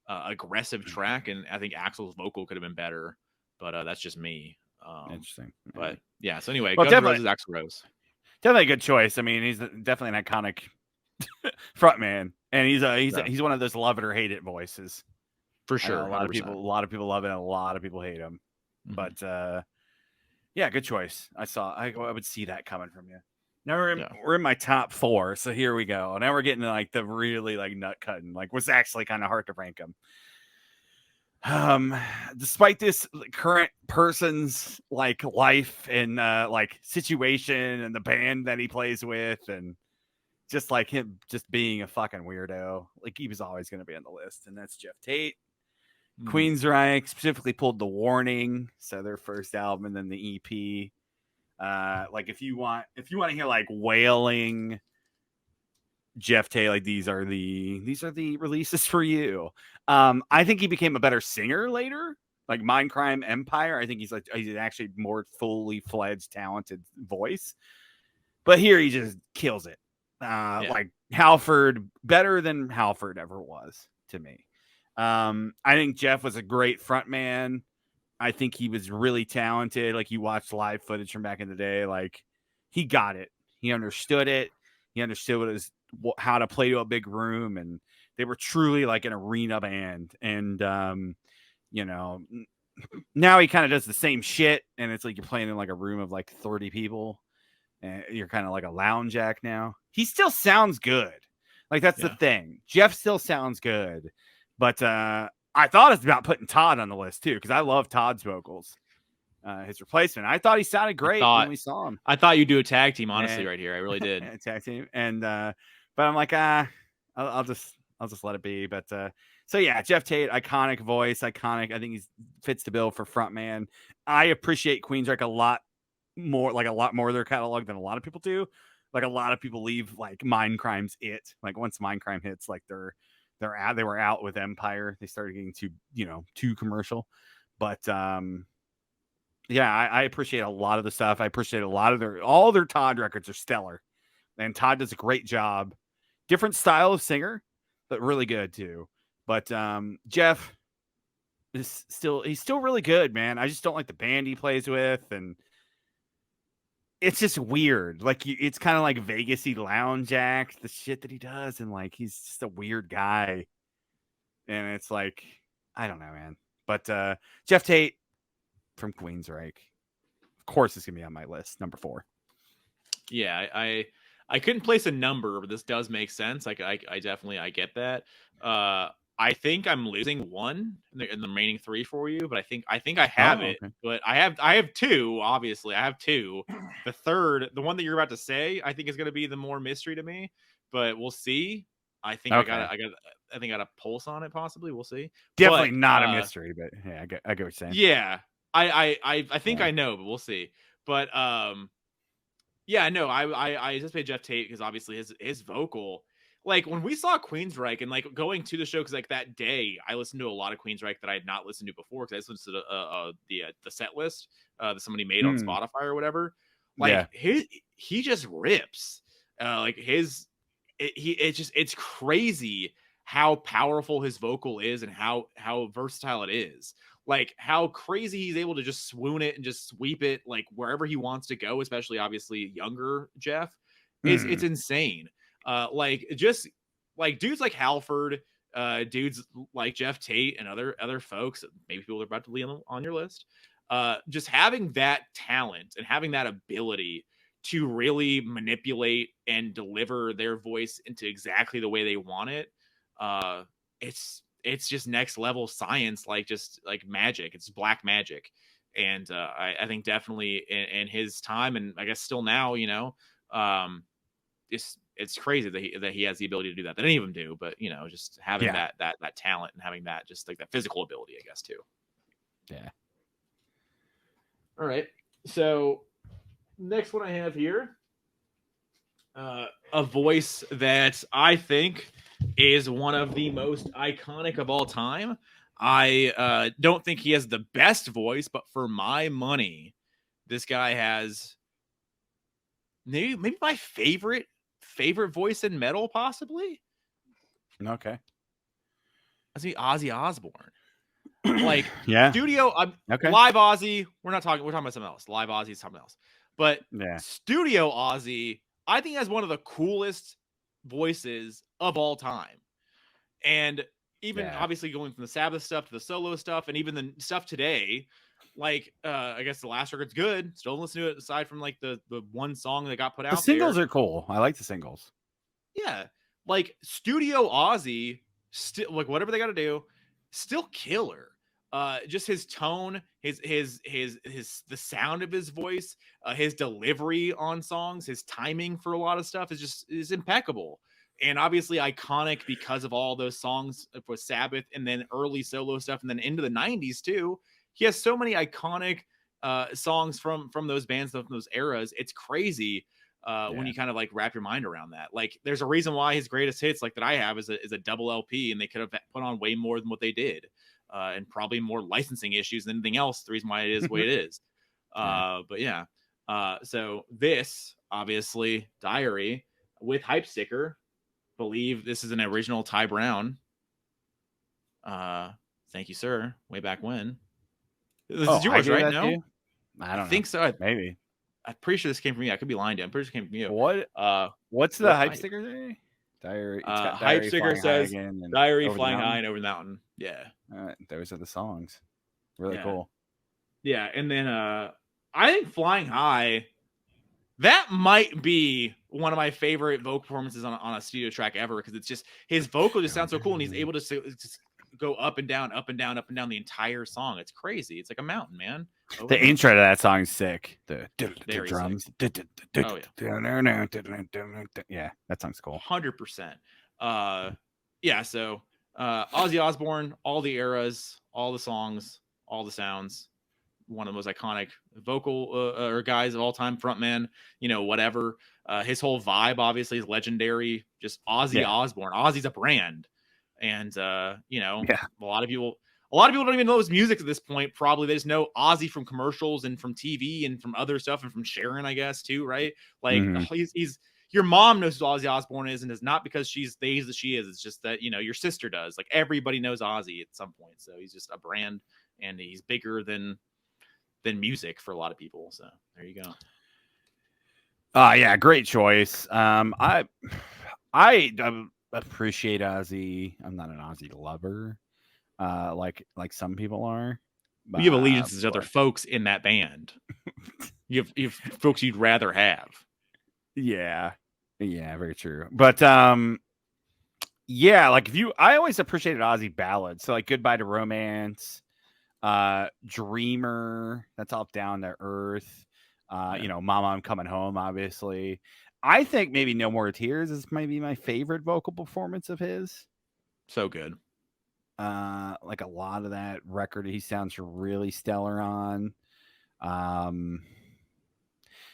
aggressive track, and I think Axl's vocal could have been better, but that's just me. Interesting. But yeah, so anyway, Well, Guns N' Roses, Axl Rose. Definitely a good choice. I mean, he's definitely an iconic frontman, and he's one of those love it or hate it voices. For sure. A lot of people love it, and a lot of people hate him. Mm-hmm. But yeah, good choice. I would see that coming from you. Now we're in my top 4, so here we go. Now we're getting to like the really like nut cutting, like what's actually kind of hard to rank them. Despite this current person's like life and like situation and the band that he plays with, and just like him just being a fucking weirdo, like he was always going to be on the list, and that's Jeff Tate. Queensryche specifically pulled The Warning, so their first album, and then the EP. Like if you want to hear like wailing Jeff Tate, like these are the releases for you. I think he became a better singer later, like Mindcrime Empire. I think he's actually more fully fledged talented voice, but here he just kills it. Like Halford, better than Halford ever was to me. I think Jeff was a great frontman. I think he was really talented. Like you watched live footage from back in the day, like he got it. He understood it. He understood how to play to a big room, and they were truly like an arena band. And you know, now he kind of does the same shit, and it's like you're playing in like a room of like 30 people, and you're kind of like a lounge act now. He still sounds good. Like that's the thing. Jeff still sounds good, but I thought it's about putting Todd on the list too, because I love Todd's vocals. His replacement, I thought he sounded great when we saw him. I thought you'd do a tag team, honestly, right here. I really did. A tag team, and but I'm like, I'll just let it be. But so yeah, Jeff Tate, iconic voice, iconic. I think he fits the bill for frontman. I appreciate Queensryche a lot more of their catalog than a lot of people do. Like a lot of people leave like Mindcrime's it. Like once Mindcrime hits, like they were out with Empire. They started getting too commercial. But yeah, I appreciate a lot of the stuff. I appreciate a lot of all their Todd records are stellar. And Todd does a great job. Different style of singer, but really good too. But Jeff is still really good, man. I just don't like the band he plays with, and it's just weird. Like it's kind of like Vegas-y lounge act, the shit that he does, and like he's just a weird guy. And it's like, I don't know, man. But Jeff Tate from Queensryche, of course, is gonna be on my list, number 4. Yeah, I couldn't place a number, but this does make sense. Like I definitely get that. I think I'm losing one in the remaining 3 for you, but I think I have it. Okay. But I have 2. Obviously, I have 2. The third, the one that you're about to say, I think is going to be the more mystery to me. But we'll see. I think I got a pulse on it. Possibly, we'll see. Definitely not a mystery, but yeah, I get what you're saying. Yeah, I think I know, but we'll see. But yeah, no, I just made Jeff Tate because obviously his vocal. Like when we saw Queensryche and like going to the show, because like that day I listened to a lot of Queensryche that I had not listened to before, because I listened to the set list that somebody made on Spotify or whatever. Like he just rips. It's crazy how powerful his vocal is and how versatile it is. Like how crazy he's able to just swoon it and just sweep it like wherever he wants to go, especially obviously younger Jeff. It's insane. Like just like dudes like Halford, dudes like Jeff Tate and other folks, maybe people are about to leave on your list. Just having that talent and having that ability to really manipulate and deliver their voice into exactly the way they want it. It's just next level science, like just like magic. It's black magic. And I think definitely in his time, and I guess still now, it's crazy that he has the ability to do that any of them do, but just having that talent and having that just like that physical ability, I guess, too. Yeah. All right. So next one I have here, a voice that I think is one of the most iconic of all time. I don't think he has the best voice, but for my money, this guy has maybe my favorite voice in metal, possibly. Okay. I see Ozzy Osbourne. Like Yeah. studio, Okay. live Ozzy. We're talking about something else. Live Ozzy is something else. But Yeah. studio Ozzy, I think has one of the coolest voices of all time. And even obviously going from the Sabbath stuff to the solo stuff, and even the stuff today, like I guess the last record's good. Still listen to it aside from like the one song that got put out. The singles are cool. I like the singles. Yeah, like studio Ozzy, still like whatever they got to do, still killer. Just his tone, the sound of his voice, his delivery on songs, his timing for a lot of stuff is impeccable. And obviously iconic because of all those songs for Sabbath and then early solo stuff and then into the 90s too. He has so many iconic songs from those bands, from those eras. It's crazy when you kind of like wrap your mind around that. Like there's a reason why his greatest hits like that I have is a double LP, and they could have put on way more than what they did. And probably more licensing issues than anything else. The reason why it is the way it is. But yeah. So this obviously Diary with hype sticker. Believe this is an original Ty Brown. Thank you, sir. Way back when. This is yours, right? No, I don't think so. Maybe. I'm pretty sure this came from you. I could be lying to you. I'm pretty sure it came from you. What? What's the hype sticker say? Diary. Hype sticker says Diary flying high and over the mountain. Yeah. Those are the songs. Really cool. Yeah, and then I think Flying High, that might be one of my favorite vocal performances on a studio track ever, because it's just his vocal just sounds so cool, and he's able to just go up and down, up and down, up and down the entire song. It's crazy. It's like a mountain, man. The intro to that song is sick. The drums. Yeah, that song's cool. 100%. Yeah, so Ozzy Osbourne, all the eras, all the songs, all the sounds. One of the most iconic vocal or guys of all time, frontman, whatever. His whole vibe obviously is legendary. Just Ozzy Osbourne. Ozzy's a brand. And a lot of people don't even know his music at this point. Probably they just know Ozzy from commercials and from TV and from other stuff and from Sharon, I guess, too, right? Like he's your mom knows who Ozzy Osbourne is, and it's not because she's the age that she is. It's just that your sister does. Like everybody knows Ozzy at some point. So he's just a brand, and he's bigger than music for a lot of people. So there you go. Yeah, great choice. I appreciate Ozzy. I'm not an Ozzy lover, like some people are. But you have allegiances to other folks in that band. you have folks you'd rather have. Yeah, very true. But yeah, like I always appreciated Ozzy ballads. So like Goodbye to Romance, Dreamer, that's all Down to Earth. Mama, I'm Coming Home, obviously. I think maybe No More Tears is maybe my favorite vocal performance of his. So good. Like a lot of that record, he sounds really stellar on.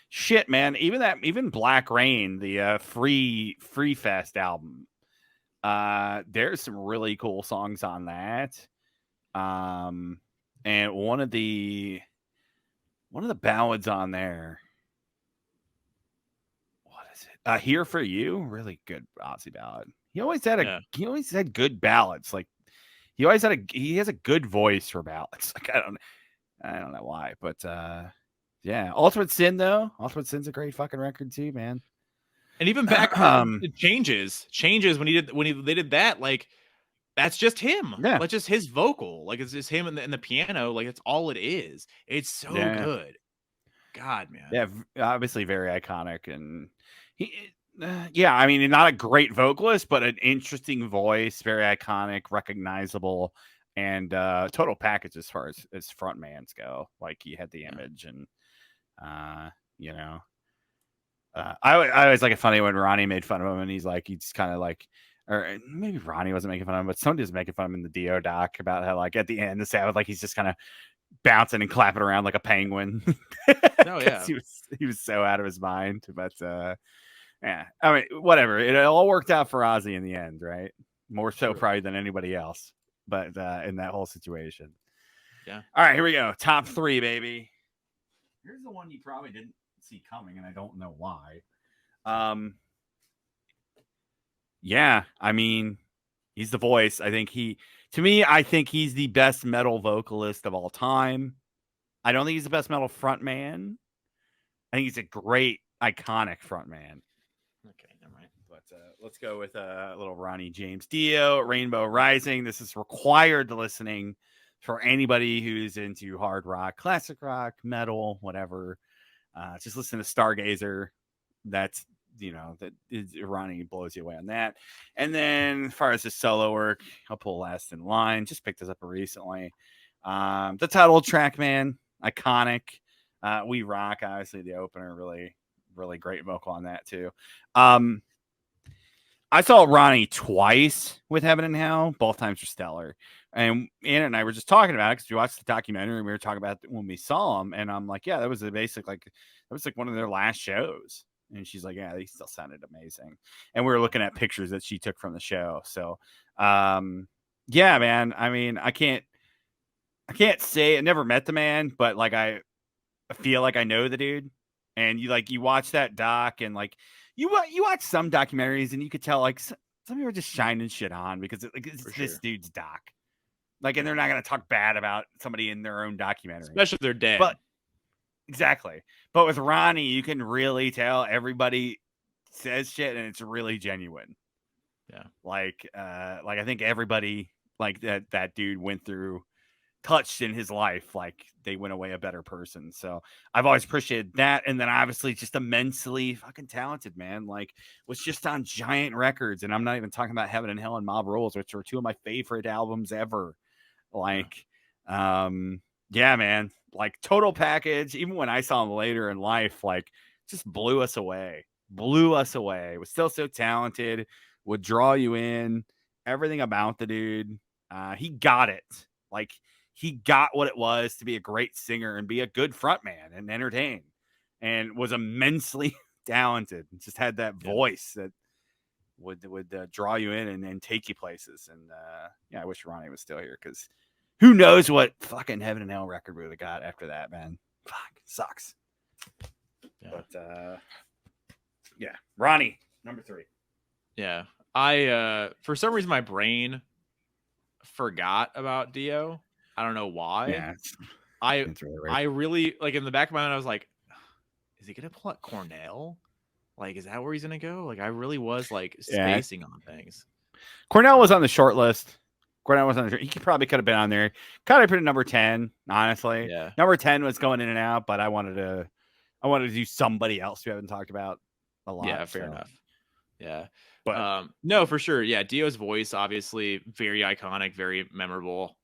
Shit, man. Even Black Rain, the Free Fest album. There's some really cool songs on that. And one of the ballads on there. What is it? Here for You, really good Ozzy ballad. He always had good ballads. Like he has a good voice for ballads. Like I don't know why, but yeah. Ultimate Sin though. Ultimate Sin's a great fucking record too, man. And even back changes when they did that, like that's just him. Yeah. Like just his vocal. Like it's just him and the piano. Like it's all it is. It's so good. God, man. Yeah, obviously very iconic, and I mean, not a great vocalist, but an interesting voice, very iconic, recognizable, and total package as far as frontmans go. Like he had the image, and I always like it funny when Ronnie made fun of him, and he's kind of like, or maybe Ronnie wasn't making fun of him, but somebody was making fun of him in the Dio doc about how like at the end the Sabbath, like he's just kind of bouncing and clapping around like a penguin. Oh yeah, he was so out of his mind. But yeah, I mean, whatever. It all worked out for Ozzy in the end, right? More so probably than anybody else. but in that whole situation. Yeah. All right, here we go. Top 3, baby. Here's the one you probably didn't see coming, and I don't know why. Yeah, I mean, he's the voice. I think he's the best metal vocalist of all time. I don't think he's the best metal frontman. I think he's a great, iconic frontman. Okay, never mind. But let's go with a little Ronnie James Dio, Rainbow Rising. This is required listening for anybody who's into hard rock, classic rock, metal, whatever. Just listen to Stargazer. That's, Ronnie blows you away on that. And then as far as his solo work, I'll pull Last in Line. Just picked this up recently. The title track, man, iconic. We Rock, obviously the opener, really, really great vocal on that too. I saw Ronnie twice with Heaven and Hell. Both times were stellar. And Anna and I were just talking about it because we watched the documentary and we were talking about it when we saw him. And I'm like, yeah, that was one of their last shows. And she's like, yeah, they still sounded amazing. And we were looking at pictures that she took from the show. So, yeah, man. I mean, I can't say I never met the man, but like I feel like I know the dude. And you watch that doc and like you watch some documentaries and you could tell like some people are just shining shit on because it's this dude's doc. Like, and they're not going to talk bad about somebody in their own documentary, especially if they're dead. But exactly. But with Ronnie, you can really tell everybody says shit and it's really genuine. Yeah. Like I think everybody like that dude went through, touched in his life, like they went away a better person. So I've always appreciated that. And then obviously just immensely fucking talented, man. Like was just on giant records. And I'm not even talking about Heaven and Hell and Mob Rules, which are two of my favorite albums ever. Like, yeah, man, like total package. Even when I saw him later in life, like just blew us away, was still so talented, would draw you in, everything about the dude. He got it. Like he got what it was to be a great singer and be a good frontman and entertain, and was immensely talented. Just had that voice that would draw you in and take you places. And yeah, I wish Ronnie was still here because who knows what fucking Heaven and Hell record we would have got after that, man. Fuck, sucks. Yeah. But yeah, Ronnie, number 3. Yeah, I for some reason my brain forgot about Dio. I don't know why. Yeah, it's really weird. I really like in the back of my mind I was like, is he gonna pull out Cornell? Like, is that where he's gonna go? Like, I really was like spacing on things. Cornell was on the short list. He probably could have been on there. Kind of put it number 10, honestly. Yeah. Number 10 was going in and out, but I wanted to do somebody else we haven't talked about a lot. Yeah, fair enough. Yeah. But no, for sure. Yeah, Dio's voice, obviously, very iconic, very memorable.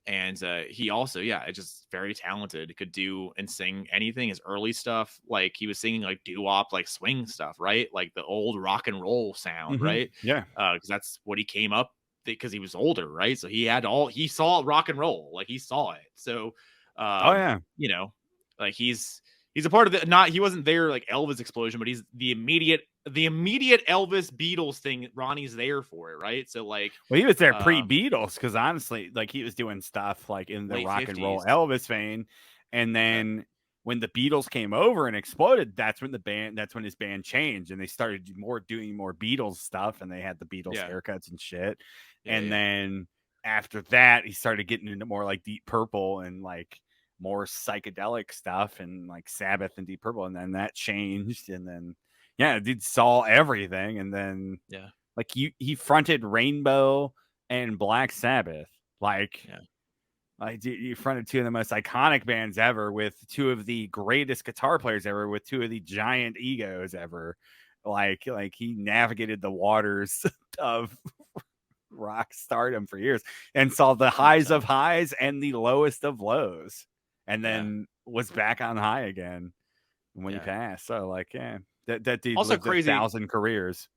And he also, just very talented. Could do and sing anything. His early stuff, like he was singing like doo-wop, like swing stuff, right? Like the old rock and roll sound, right? Yeah. Because that's what he came up because he was older, right? So he saw rock and roll, like he saw it. So, like he's a part of the, he wasn't there like Elvis explosion, but he's the immediate Elvis Beatles thing. Ronnie's there for it, right? So like, well, he was there pre-Beatles because honestly, like he was doing stuff like in the rock 50s. And roll Elvis vein, and then when the Beatles came over and exploded, that's when his band changed and they started doing more Beatles stuff, and they had the Beatles haircuts and shit. Then after that, he started getting into more like Deep Purple and like more psychedelic stuff and like Sabbath and Deep Purple, and then that changed, and then dude saw everything, and then like he fronted Rainbow and Black Sabbath, like dude, you fronted two of the most iconic bands ever with two of the greatest guitar players ever with two of the giant egos ever, like he navigated the waters of rock stardom for years and saw the highs of highs and the lowest of lows, and then was back on high again when he passed. So like, that dude also lived crazy 1,000 careers.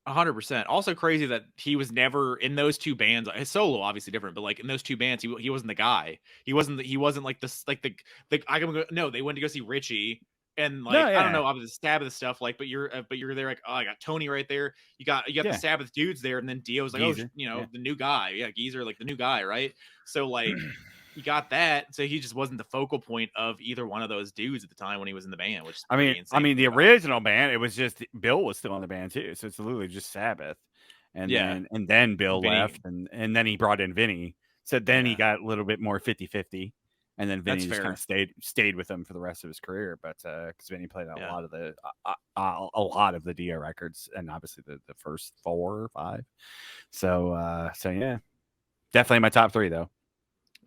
100%. Also crazy that he was never in those two bands. His solo obviously different, but like in those two bands, he wasn't the guy. He wasn't like this, like the they went to go see Richie And No, like, I don't yeah, know, obviously Sabbath stuff, like, but you're there like, oh, I got Tony right there. You got the yeah. Sabbath dudes there, and then Dio's like, oh, Geezer. Yeah. the new guy, yeah, Geezer, like the new guy, right? So like, you got that. So he just wasn't the focal point of either one of those dudes at the time when he was in the band, which is pretty I insane to mean, think the about. original band, it was just Bill was still in the band too, so it's literally just Sabbath, Yeah, and then Bill Vinny. left, and then he brought in Vinny. So then he Yeah, got a little bit more 50-50, and then that's Vinny just kind of fair. stayed with him for the rest of his career. But because Vinny played on Yeah, a lot of the Dio records, and obviously the first 4 or 5. So yeah, definitely my top 3 though.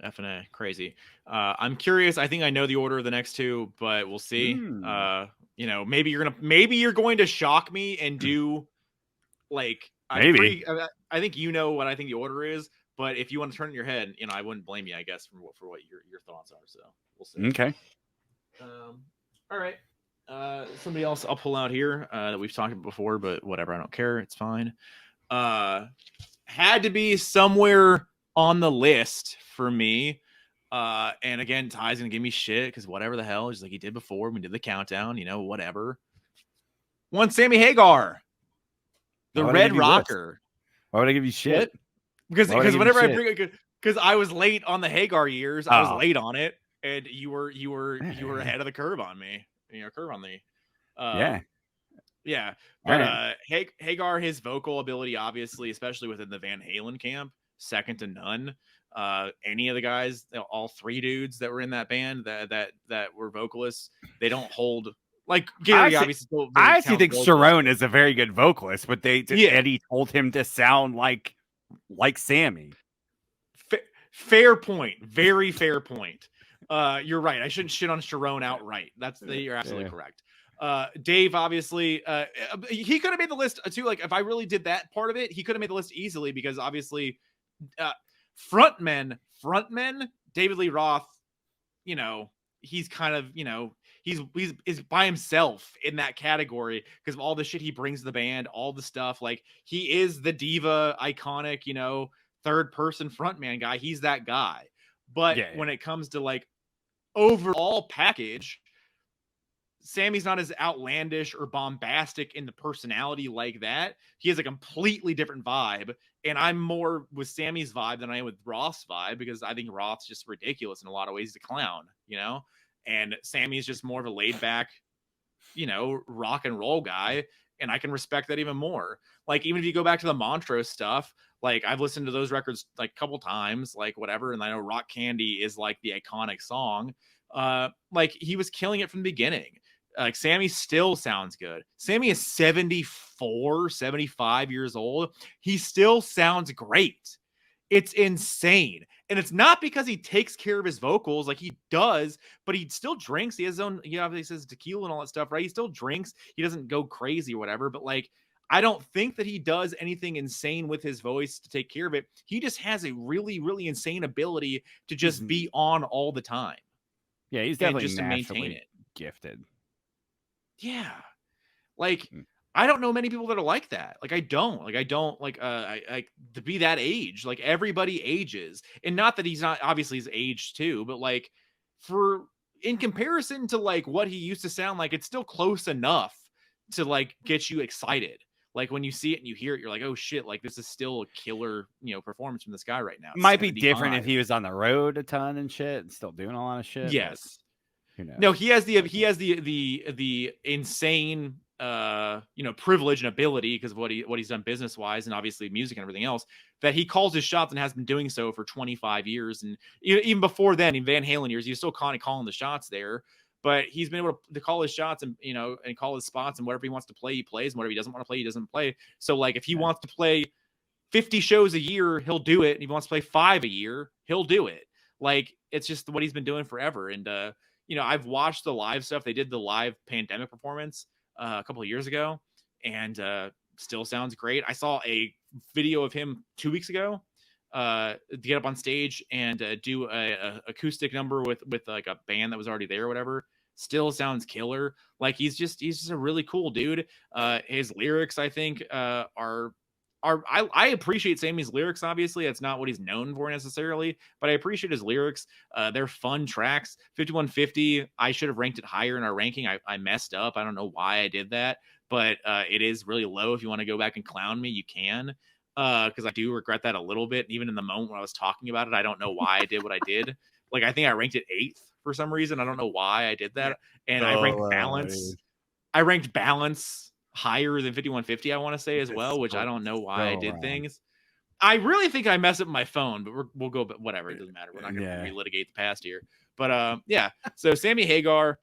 FNA, crazy. I'm curious. I think I know the order of the next two, but we'll see. Hmm. Maybe you're going to shock me and do like Maybe. I think you know what I think the order is, but if you want to turn it in your head, I wouldn't blame you, I guess, for what your thoughts are. So we'll see. Okay. All right. Somebody else I'll pull out here that we've talked about before, but whatever, I don't care. It's fine. Had to be somewhere on the list for me. And again, Ty's gonna give me shit because whatever the hell, just like he did before when we did the countdown, whatever. One Sammy Hagar, the Why would I Red give you this? Rocker. Why would I give you shit? What? Because Why would I give you whenever I shit? bring it, because I was late on the Hagar years, I was Oh, late on it, and you were yeah. ahead of the curve on me. Curve on me. Yeah. Yeah, All but right. Hagar, his vocal ability, obviously, especially within the Van Halen camp, second to none. Any of the guys, all 3 dudes that were in that band that were vocalists, they don't hold like Gary. Obviously, still I very actually think talented vocalist. Sharon is a very good vocalist, but Yeah, Eddie told him to sound like Sammy. fair point. Very fair point. You're right. I shouldn't shit on Sharon outright. You're absolutely correct. Dave, obviously, he could have made the list too. Like, if I really did that part of it, he could have made the list easily because obviously, frontmen, David Lee Roth, he's kind of, he's by himself in that category because of all the shit he brings to the band, all the stuff. Like, he is the diva, iconic, third person frontman guy. He's that guy. But Yeah. when it comes to like overall package, Sammy's not as outlandish or bombastic in the personality like that. He has a completely different vibe. And I'm more with Sammy's vibe than I am with Roth's vibe because I think Roth's just ridiculous in a lot of ways. He's a clown, and Sammy's just more of a laid back, rock and roll guy. And I can respect that even more. Like, even if you go back to the Montrose stuff, like I've listened to those records like a couple times, like whatever. And I know Rock Candy is like the iconic song. Like he was killing it from the beginning. Like Sammy still sounds good. Sammy is 74, 75 years old. He still sounds great. It's insane. And it's not because he takes care of his vocals like he does, but he still drinks. He has his own, obviously says tequila and all that stuff, right? He still drinks. He doesn't go crazy or whatever, but like, I don't think that he does anything insane with his voice to take care of it. He just has a really, really insane ability to just be on all the time. Yeah, he's And definitely just to maintain naturally it. gifted. Yeah. Like, I don't know many people that are like that. Like, I don't I to be that age, like everybody ages. And not that he's not, obviously he's aged too, but like in comparison to like what he used to sound like, it's still close enough to like get you excited. Like when you see it and you hear it, you're like, oh shit, like this is still a killer, performance from this guy right now. Might be different if 75. he was on the road a ton and shit and still doing a lot of shit. Yes. But who knows? No, he has the insane privilege and ability because of what he's done business wise and obviously music and everything else, that he calls his shots and has been doing so for 25 years. And even before then, in Van Halen years, he was still kind of calling the shots there. But he's been able to call his shots and and call his spots, and whatever he wants to play, he plays, and whatever he doesn't want to play, he doesn't play. So like if he wants to play 50 shows a year, he'll do it. And if he wants to play 5 a year, he'll do it. Like it's just what he's been doing forever. And I've watched the live stuff. They did the live Pandemic performance a couple of years ago, and still sounds great. I saw a video of him 2 weeks ago get up on stage and do a acoustic number with like a band that was already there or whatever. Still sounds killer. Like he's just a really cool dude. His lyrics, I think, are I appreciate Sammy's lyrics. Obviously, that's not what he's known for necessarily, but I appreciate his lyrics. They're fun tracks. 5150, I should have ranked it higher in our ranking. I messed up. I don't know why I did that, but it is really low. If you want to go back and clown me, you can, because I do regret that a little bit. Even in the moment when I was talking about it, I don't know why I did what I did. Like, I think I ranked it 8th for some reason. I don't know why I did that. And I ranked balance. I ranked balance higher than 5150, I want to say as well, which I don't know why I did things. I really think I messed up my phone, but we'll go, but whatever, it doesn't matter. We're not going to relitigate the past here. But yeah, so Sammy Hagar,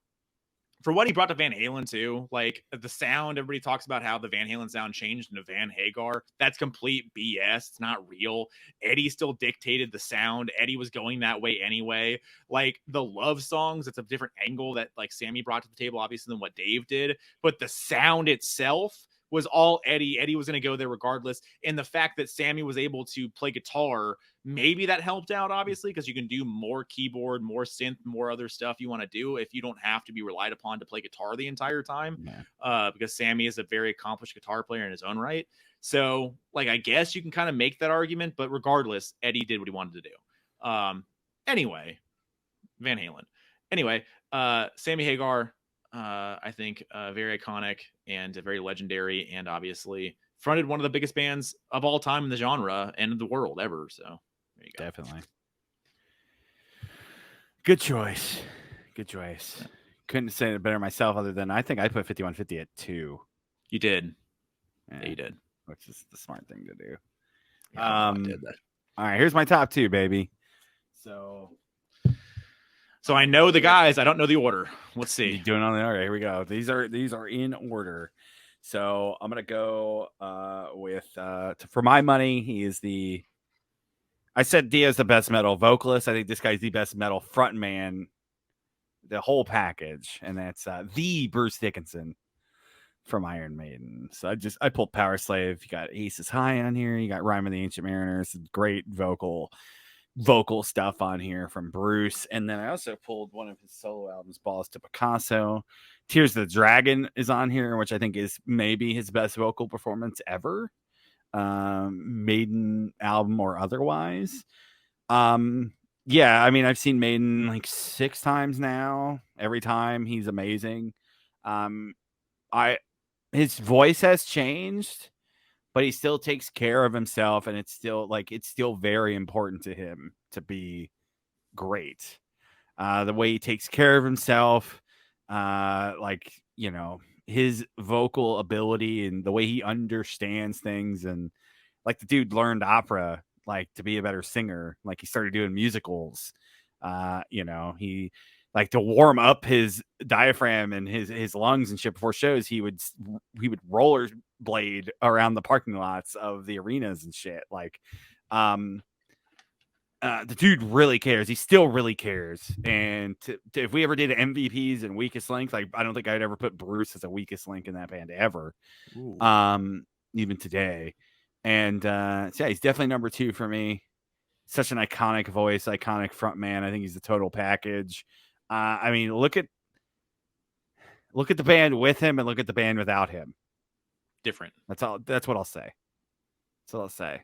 for what he brought to Van Halen too, like the sound, everybody talks about how the Van Halen sound changed into Van Hagar. That's complete BS. It's not real. Eddie still dictated the sound. Eddie was going that way anyway. Like the love songs, it's a different angle that like Sammy brought to the table, obviously, than what Dave did. But the sound itself was all Eddie. Eddie was going to go there regardless. And the fact that Sammy was able to play guitar, maybe that helped out, obviously, because you can do more keyboard, more synth, more other stuff you want to do if you don't have to be relied upon to play guitar the entire time. Because Sammy is a very accomplished guitar player in his own right. So, like, I guess you can kind of make that argument, but regardless, Eddie did what he wanted to do. Anyway, Van Halen. Anyway, Sammy Hagar, I think very iconic and very legendary, and obviously fronted one of the biggest bands of all time in the genre and in the world ever. So there you go. Definitely. Good choice. Good choice. Yeah. Couldn't say it better myself, other than I think I put 5150 at 2. You did. Yeah, you did. Which is the smart thing to do. Yeah, I did that. All right, here's my top 2, baby. So I know the guys. I don't know the order. Let's see. You're doing on the order. Here we go. These are in order. So I'm gonna go with for my money. He is the. I said Dia's the best metal vocalist. I think this guy's the best metal frontman. The whole package, and that's the Bruce Dickinson from Iron Maiden. So I pulled Power Slave. You got Aces High on here. You got Rime of the Ancient Mariners. Great vocal stuff on here from Bruce. And then I also pulled one of his solo albums, Balls to Picasso. Tears of the Dragon is on here, which I think is maybe his best vocal performance ever. Maiden album or otherwise. Yeah, I mean, I've seen Maiden like 6 times now. Every time he's amazing. His voice has changed, but he still takes care of himself, and it's still very important to him to be great. The way he takes care of himself, his vocal ability and the way he understands things, and like the dude learned opera, like to be a better singer. Like he started doing musicals. He like to warm up his diaphragm and his lungs and shit before shows. He would rollerblade around the parking lots of the arenas and shit. Like, the dude really cares. He still really cares. And if we ever did MVPs and weakest link, like I don't think I'd ever put Bruce as a weakest link in that band ever. Even today. And so yeah, he's definitely number 2 for me. Such an iconic voice, iconic front man. I think he's the total package. I mean, look at the band with him and look at the band without him. Different. That's what I'll say. That's all I'll say.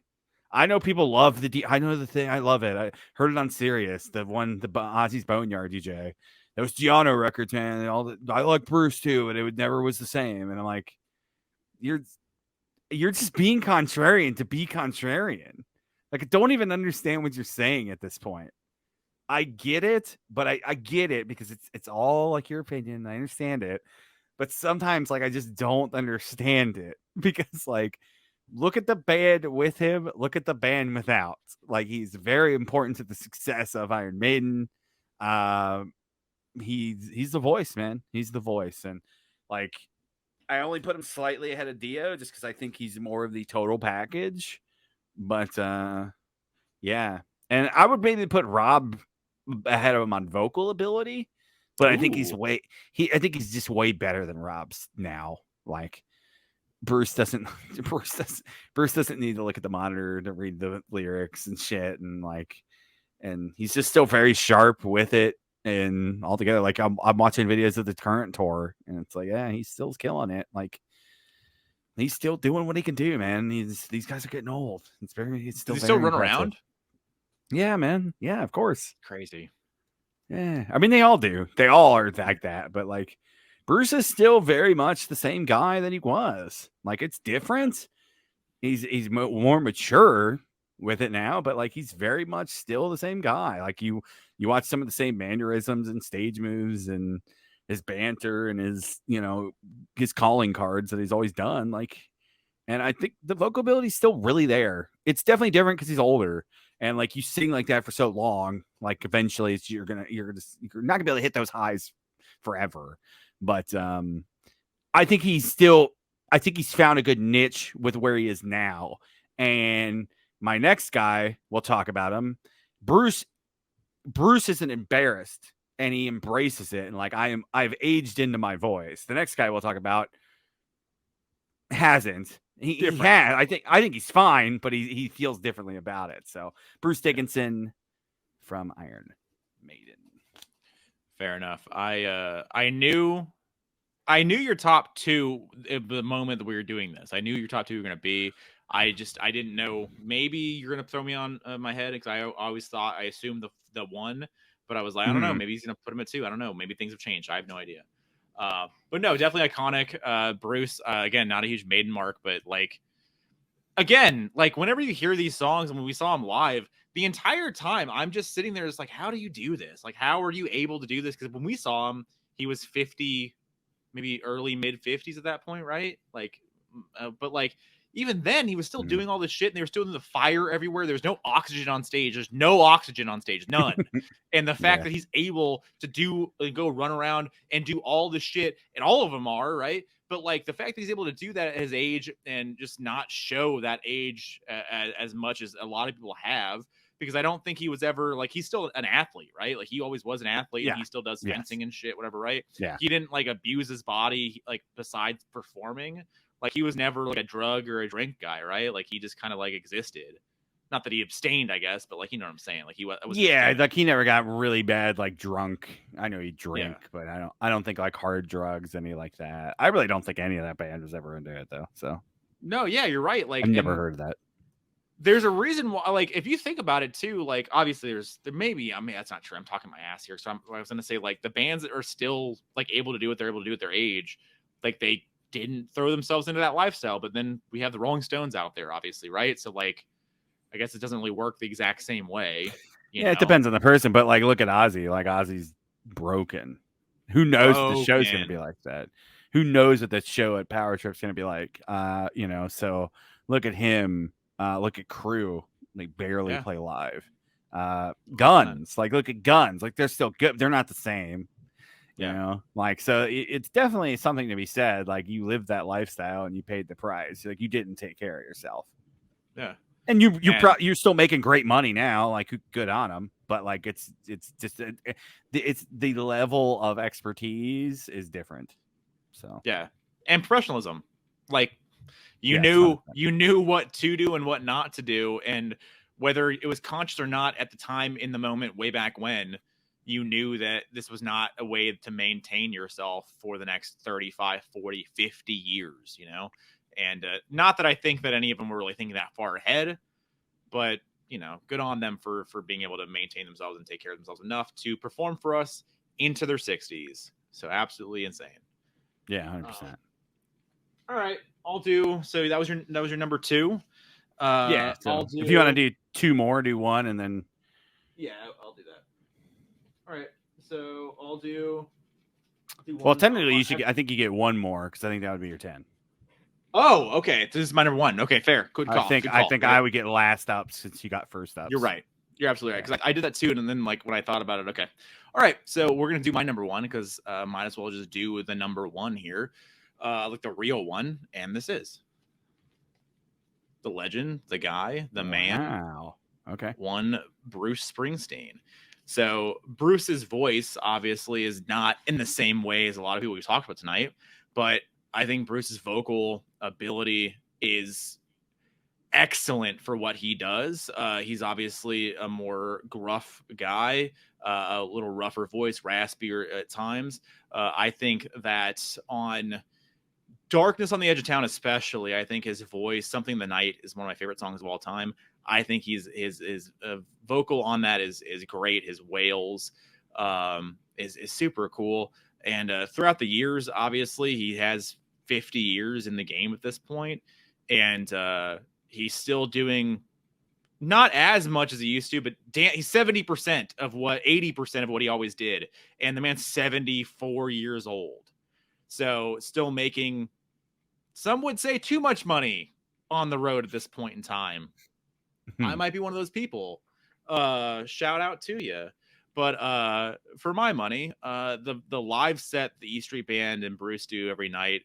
I know people love I know the thing. I love it. I heard it on Sirius. The Ozzy's Boneyard DJ. Those Giano records, man. I like Bruce too, but it never was the same. And I'm like, you're just being contrarian to be contrarian. Like, I don't even understand what you're saying at this point. I get it, but I get it because it's all like your opinion. I understand it, but sometimes like I just don't understand it because like look at the band with him, look at the band without. Like he's very important to the success of Iron Maiden. He's the voice, man. He's the voice, and like I only put him slightly ahead of Dio just because I think he's more of the total package. But yeah, and I would maybe put Rob ahead of him on vocal ability, but I think he's just way better than Rob's now. Like Bruce doesn't need to look at the monitor to read the lyrics and shit, and he's just still very sharp with it and altogether. Like I'm watching videos of the current tour, and it's like, yeah, he's still killing it. Like He's still doing what he can do, man. These guys are getting old. It's still Does he very still run impressive. around? Yeah, man. Yeah, of course. Crazy. Yeah, I mean they all do. They all are like that. But like Bruce is still very much the same guy that he was. Like it's different. He's more mature with it now, but like he's very much still the same guy. Like you watch some of the same mannerisms and stage moves and his banter and his calling cards that he's always done. Like, and I think the vocal ability is still really there. It's definitely different because he's older. And like you sing like that for so long, like eventually you're not gonna be able to hit those highs forever. But I think he's found a good niche with where he is now. And my next guy, we'll talk about him. Bruce isn't embarrassed and he embraces it. And like I've aged into my voice. The next guy we'll talk about hasn't. He has. I think he's fine, but he feels differently about it. So Bruce Dickinson from Iron Maiden. Fair enough. I knew your top two at the moment that we were doing this. I knew your top two were going to be. I didn't know. Maybe you're going to throw me on my head because I always thought I assumed the one, but I was like, I don't know. Maybe he's going to put him at two. I don't know. Maybe things have changed. I have no idea. But no, definitely iconic. Bruce, again, not a huge Maiden mark, but like, again, like whenever you hear these songs and when we saw him live, the entire time I'm just sitting there, just like, how do you do this? Like, how are you able to do this? Because when we saw him, he was 50, maybe early mid 50s at that point, right? Like, but like even then, he was still doing all this shit, and they were still doing the fire everywhere. There's no oxygen on stage. There's no oxygen on stage, none. And the fact that he's able to go run around and do all this shit, and all of them are right. But like the fact that he's able to do that at his age and just not show that age as much as a lot of people have. Because I don't think he was ever like, he's still an athlete, right? Like he always was an athlete and he still does fencing and shit, whatever, right? Yeah. He didn't like abuse his body, like besides performing. Like he was never like a drug or a drink guy, right? Like he just kind of like existed. Not that he abstained, I guess, but like, you know what I'm saying? Like he was. Like he never got really bad, like drunk. I know he drank, but I don't think like hard drugs, any like that. I really don't think any of that band was ever into it though. So no, yeah, you're right. Like I've never heard of that. There's a reason why, like, if you think about it too, like, obviously there may be, I mean, that's not true. I'm talking my ass here. So I was going to say, like, the bands that are still like able to do what they're able to do at their age, like they didn't throw themselves into that lifestyle. But then we have the Rolling Stones out there, obviously, right? So like, I guess it doesn't really work the exact same way. You know? It depends on the person. But like, look at Ozzy. Like Ozzy's broken. Who knows if the show's going to be like that? Who knows what the show at Power Trip's going to be like? So look at him. Look at Crew. They barely play live. Guns. Like, look at Guns. Like, they're still good. They're not the same. You know? Like, so it's definitely something to be said. Like, you lived that lifestyle and you paid the price. Like, you didn't take care of yourself. Yeah. And you're still making great money now. Like, good on them. But like, it's just it's the level of expertise is different. So yeah, and professionalism. Like you knew what to do and what not to do, and whether it was conscious or not at the time in the moment way back when, you knew that this was not a way to maintain yourself for the next 35, 40, 50 years, you know? And not that I think that any of them were really thinking that far ahead, but, you know, good on them for being able to maintain themselves and take care of themselves enough to perform for us into their 60s. So absolutely insane. Yeah, 100%. All right, I'll do. So that was your number two. Yeah, so if you want to do two more, do one, and then. Yeah, I'll do that. All right, so I'll do well, technically, you should. I think you get one more because I think that would be your 10. Oh, okay. This is my number one. Okay, fair. Good call. I think I would get last up since you got first up. You're right. You're absolutely right. Because I did that too, and then like when I thought about it, okay. All right, so we're gonna do my number one because might as well just do the number one here, like the real one, and this is the legend, the guy, the man. Wow. Okay. One Bruce Springsteen. So Bruce's voice obviously is not in the same way as a lot of people we've talked about tonight, but I think Bruce's vocal ability is excellent for what he does. He's obviously a more gruff guy, a little rougher voice, raspier at times. I think that on Darkness on the Edge of Town, especially, I think his voice, Something in the Night, is one of my favorite songs of all time. I think his vocal on that is great. His wails is super cool. And throughout the years, obviously, he has 50 years in the game at this point, and he's still doing not as much as he used to, but he's 70% of what 80% of what he always did, and the man's 74 years old, so still making, some would say, too much money on the road at this point in time. I might be one of those people. Shout out to you. But for my money, the live set the E Street Band and Bruce do every night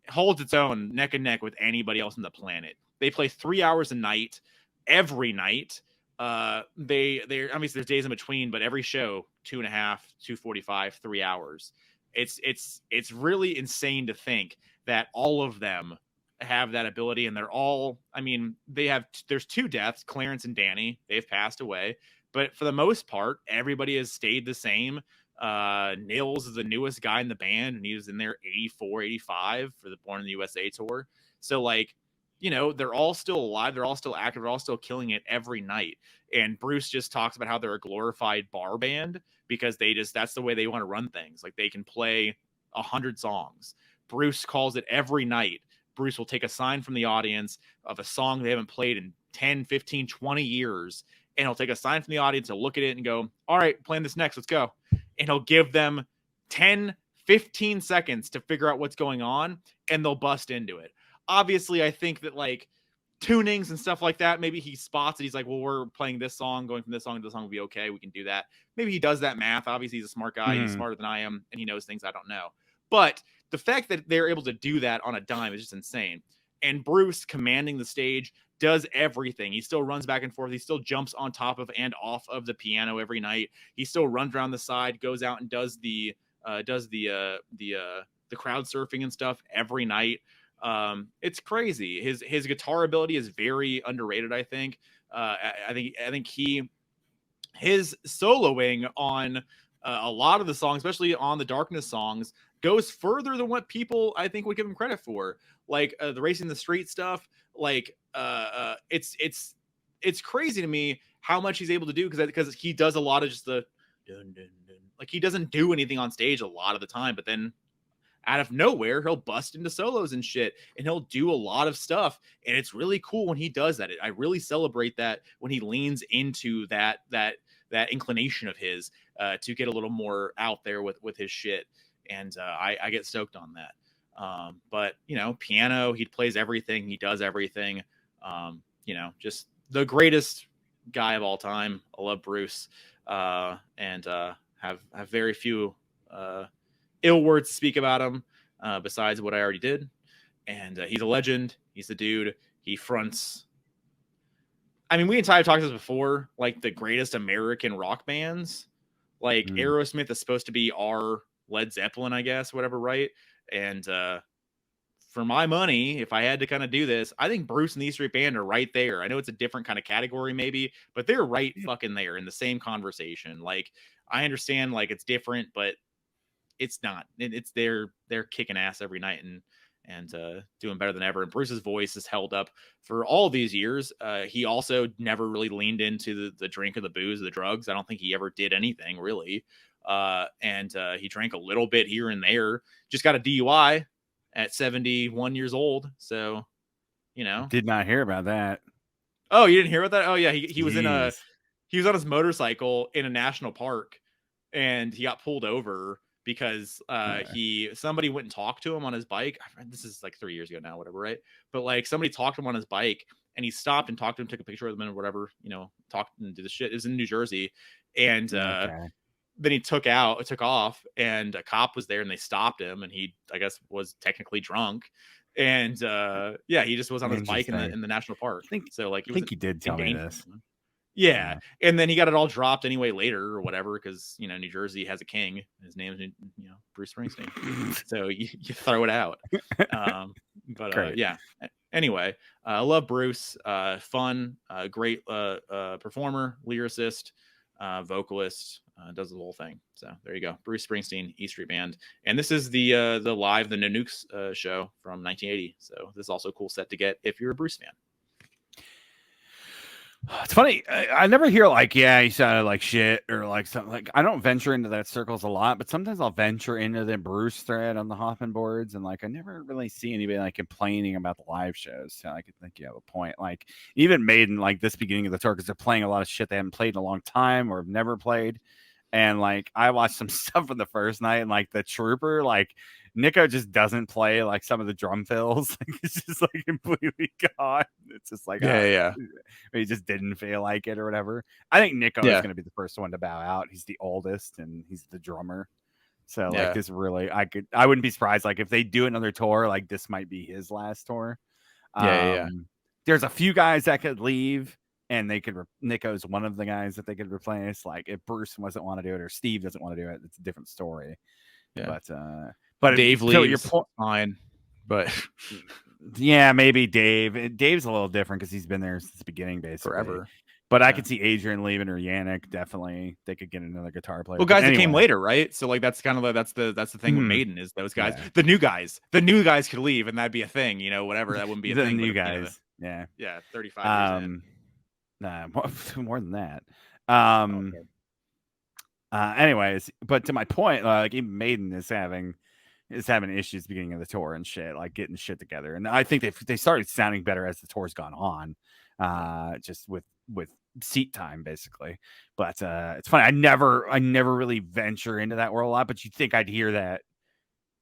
holds its own neck and neck with anybody else on the planet. They play 3 hours a night, every night. They obviously there's days in between, but every show 2.5, 2:45, 3 hours. It's really insane to think that all of them have that ability, and they're all, I mean, there's 2 deaths, Clarence and Danny. They've passed away, but for the most part, everybody has stayed the same. Nils is the newest guy in the band, and he was in there 84, 85 for the Born in the USA tour. So, like, you know, they're all still alive, they're all still active, they're all still killing it every night. And Bruce just talks about how they're a glorified bar band because that's the way they want to run things. Like, they can play 100 songs. Bruce calls it every night. Bruce will take a sign from the audience of a song they haven't played in 10, 15, 20 years, and he'll take a sign from the audience, he'll look at it and go, all right, playing this next, let's go. And he'll give them 10, 15 seconds to figure out what's going on, and they'll bust into it. Obviously, I think that, like, tunings and stuff like that, maybe he spots it. He's like, well, we're playing this song, going from this song to this song will be okay. We can do that. Maybe he does that math. Obviously, he's a smart guy. He's smarter than I am, and he knows things I don't know. But the fact that they're able to do that on a dime is just insane. And Bruce, commanding the stage, does everything. He still runs back and forth. He still jumps on top of and off of the piano every night. He still runs around the side, goes out and does the crowd surfing and stuff every night. It's crazy. His guitar ability is very underrated, I think. I think his soloing on a lot of the songs, especially on the Darkness songs, goes further than what people, I think, would give him credit for. Like the Racing the Street stuff, like it's crazy to me how much he's able to do, because he does a lot of just the dun, dun, dun. Like, he doesn't do anything on stage a lot of the time, but then out of nowhere, he'll bust into solos and shit, and he'll do a lot of stuff, and it's really cool when he does that. I really celebrate that when he leans into that inclination of his to get a little more out there with his shit, and I get stoked on that. But, you know, piano, he plays everything, he does everything. You know, just the greatest guy of all time. I love Bruce, and have very few ill words to speak about him besides what I already did. And he's a legend. He's the dude. He fronts. I mean, we and Ty have talked about this before, like the greatest American rock bands. Like Aerosmith is supposed to be our Led Zeppelin, I guess, whatever, right? And for my money, if I had to kind of do this, I think Bruce and the E Street Band are right there. I know it's a different kind of category maybe, but they're right fucking there in the same conversation. Like, I understand, like, it's different, but it's not. It's they're kicking ass every night and doing better than ever. And Bruce's voice is held up for all these years. He also never really leaned into the drink or the booze or the drugs. I don't think he ever did anything really. And he drank a little bit here and there. Just got a DUI at 71 years old. So, you know, did not hear about that. Oh, you didn't hear about that? Oh yeah, he was he was on his motorcycle in a national park, and he got pulled over because somebody went and talked to him on his bike. This is like 3 years ago now, whatever, right? But like, somebody talked to him on his bike, and he stopped and talked to him, took a picture of him or whatever, you know, talked and did the shit. It was in New Jersey, and then he took off, and a cop was there, and they stopped him, and he, I guess, was technically drunk, and he just was on his bike in the national park. I think he did tell me this. Yeah, and then he got it all dropped anyway later or whatever, because, you know, New Jersey has a king. His name is, you know, Bruce Springsteen. So you throw it out. Anyway, I love Bruce. Fun, great performer, lyricist. vocalist, does the whole thing. So there you go, Bruce Springsteen, E Street Band, and this is the live the Nanook's show from 1980. So this is also a cool set to get if you're a Bruce fan. It's funny. I never hear like, yeah, he sounded like shit or like something. Like I don't venture into that circles a lot, but sometimes I'll venture into the Bruce thread on the Hoffman boards, and like I never really see anybody like complaining about the live shows. So I could think you have a point. Like even Maiden, like this beginning of the tour, because they're playing a lot of shit they haven't played in a long time or have never played. And like I watched some stuff from the first night, and like the Trooper, like Nico just doesn't play like some of the drum fills. Like, it's just like completely gone. It's just like Yeah. he just didn't feel like it or whatever. I think Nico is going to be the first one to bow out. He's the oldest and he's the drummer. So like this really, I wouldn't be surprised. Like if they do another tour, like this might be his last tour. There's a few guys that could leave. And they could, Nico's one of the guys that they could replace. Like if Bruce doesn't want to do it or Steve doesn't want to do it, it's a different story. Yeah. But Dave leaves, fine. But yeah, maybe Dave. Dave's a little different because he's been there since the beginning, basically. Forever. But I could see Adrian leaving or Yannick. Definitely, they could get another guitar player. Well, guys that came later, right? So like that's kind of that's the thing with Maiden is those guys, the new guys could leave and that'd be a thing, whatever. That wouldn't be a thing. The new guys, 35 years in. Nah, more than that. Anyways, but to my point, like even Maiden is having issues beginning of the tour and shit, like getting shit together. And I think they started sounding better as the tour's gone on, just with seat time basically. But it's funny. I never really venture into that world a lot. But you think I'd hear that?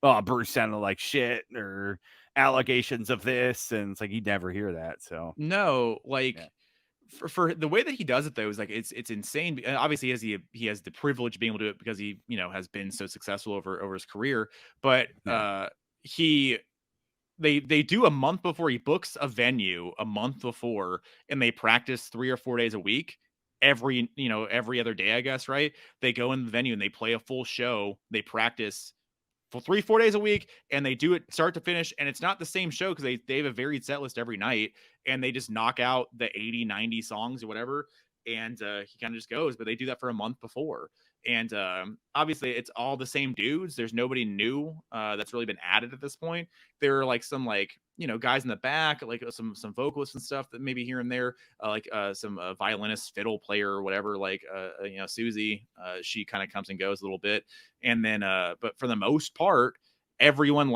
Oh, Bruce sounded like shit or allegations of this, and it's like you'd never hear that. So no, like. Yeah. For the way that he does it though is like it's insane. Obviously, he has the privilege of being able to do it because he has been so successful over his career. But they do a month before he books a venue a month before, and they practice 3 or 4 days a week. Every other day, I guess, right? They go in the venue and they play a full show. They practice for 3-4 days a week, and they do it start to finish, and it's not the same show because they have a varied set list every night, and they just knock out the 80-90 songs or whatever, and he kind of just goes. But they do that for a month before, and obviously it's all the same dudes. There's nobody new that's really been added at this point. There are like some guys in the back, like some vocalists and stuff that maybe here and there, some violinist, fiddle player or whatever, Susie, she kind of comes and goes a little bit. And then, but for the most part, everyone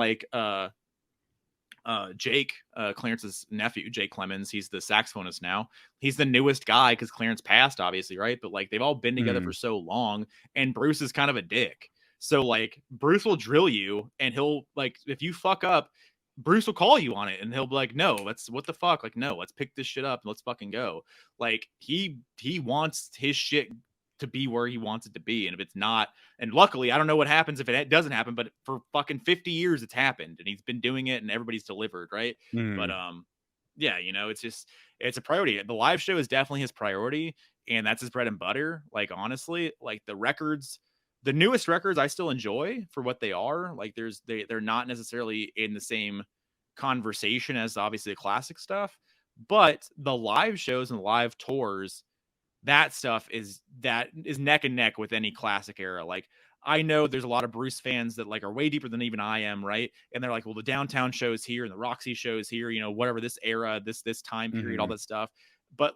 Jake, Clarence's nephew, Jake Clemens, he's the saxophonist now. He's the newest guy because Clarence passed, obviously, right? But like they've all been together for so long, and Bruce is kind of a dick. So like Bruce will drill you, and he'll if you fuck up, Bruce will call you on it, and he'll be like, no, what the fuck? Like, no, let's pick this shit up and let's fucking go. Like he wants his shit to be where he wants it to be. And if it's not, and luckily, I don't know what happens if it doesn't happen, but for fucking 50 years it's happened, and he's been doing it and everybody's delivered, right? But it's a priority. The live show is definitely his priority, and that's his bread and butter. Like, honestly, like the newest records I still enjoy for what they are. Like they're not necessarily in the same conversation as obviously the classic stuff, but the live shows and live tours, that stuff is neck and neck with any classic era. Like I know there's a lot of Bruce fans that are way deeper than even I am, right? And they're like, well, the Downtown show's here and the Roxy show's here, whatever, this era, this time period, all that stuff. But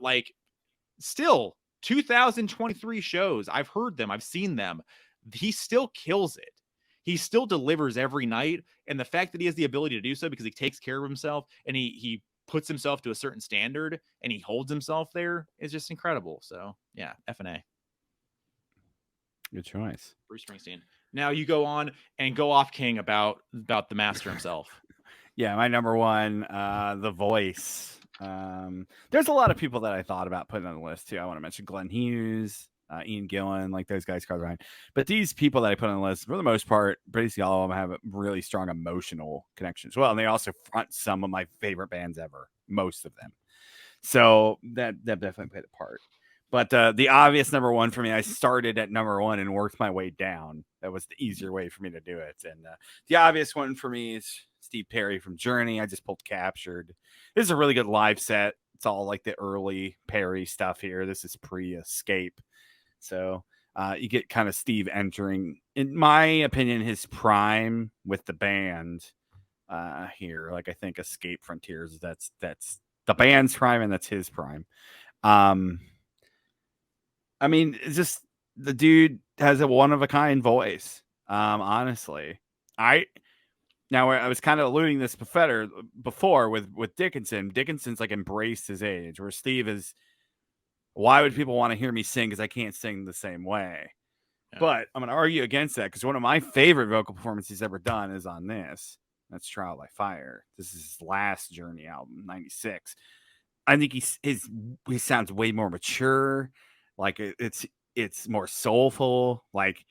still 2023 shows, I've heard them, I've seen them. He still kills it. He still delivers every night. And the fact that he has the ability to do so because he takes care of himself and he puts himself to a certain standard and he holds himself there is just incredible. So yeah, F&A. Good choice. Bruce Springsteen. Now you go on and go off king about the master himself. Yeah, my number one, The Voice. There's a lot of people that I thought about putting on the list too. I want to mention Glenn Hughes, Ian Gillan, those guys cars behind. But these people that I put on the list, for the most part, basically all of them have a really strong emotional connection as well. And they also front some of my favorite bands ever, most of them. So that definitely played a part. But the obvious number one for me, I started at number one and worked my way down. That was the easier way for me to do it. And the obvious one for me is Steve Perry from Journey. I just pulled Captured. This is a really good live set. It's all like the early Perry stuff here. This is pre-Escape. So you get kind of Steve entering, in my opinion, his prime with the band here. Like I think Escape Frontiers, that's the band's prime and that's his prime. I mean, it's just the dude has a one of a kind voice. Honestly, I was kind of alluding this before with Dickinson. Dickinson's like embraced his age, where Steve is. Why would people want to hear me sing? Because I can't sing the same way. Yeah. But I'm going to argue against that because one of my favorite vocal performances he's ever done is on this. That's Trial by Fire. This is his last Journey album, '96. I think he sounds way more mature. Like it's more soulful. Like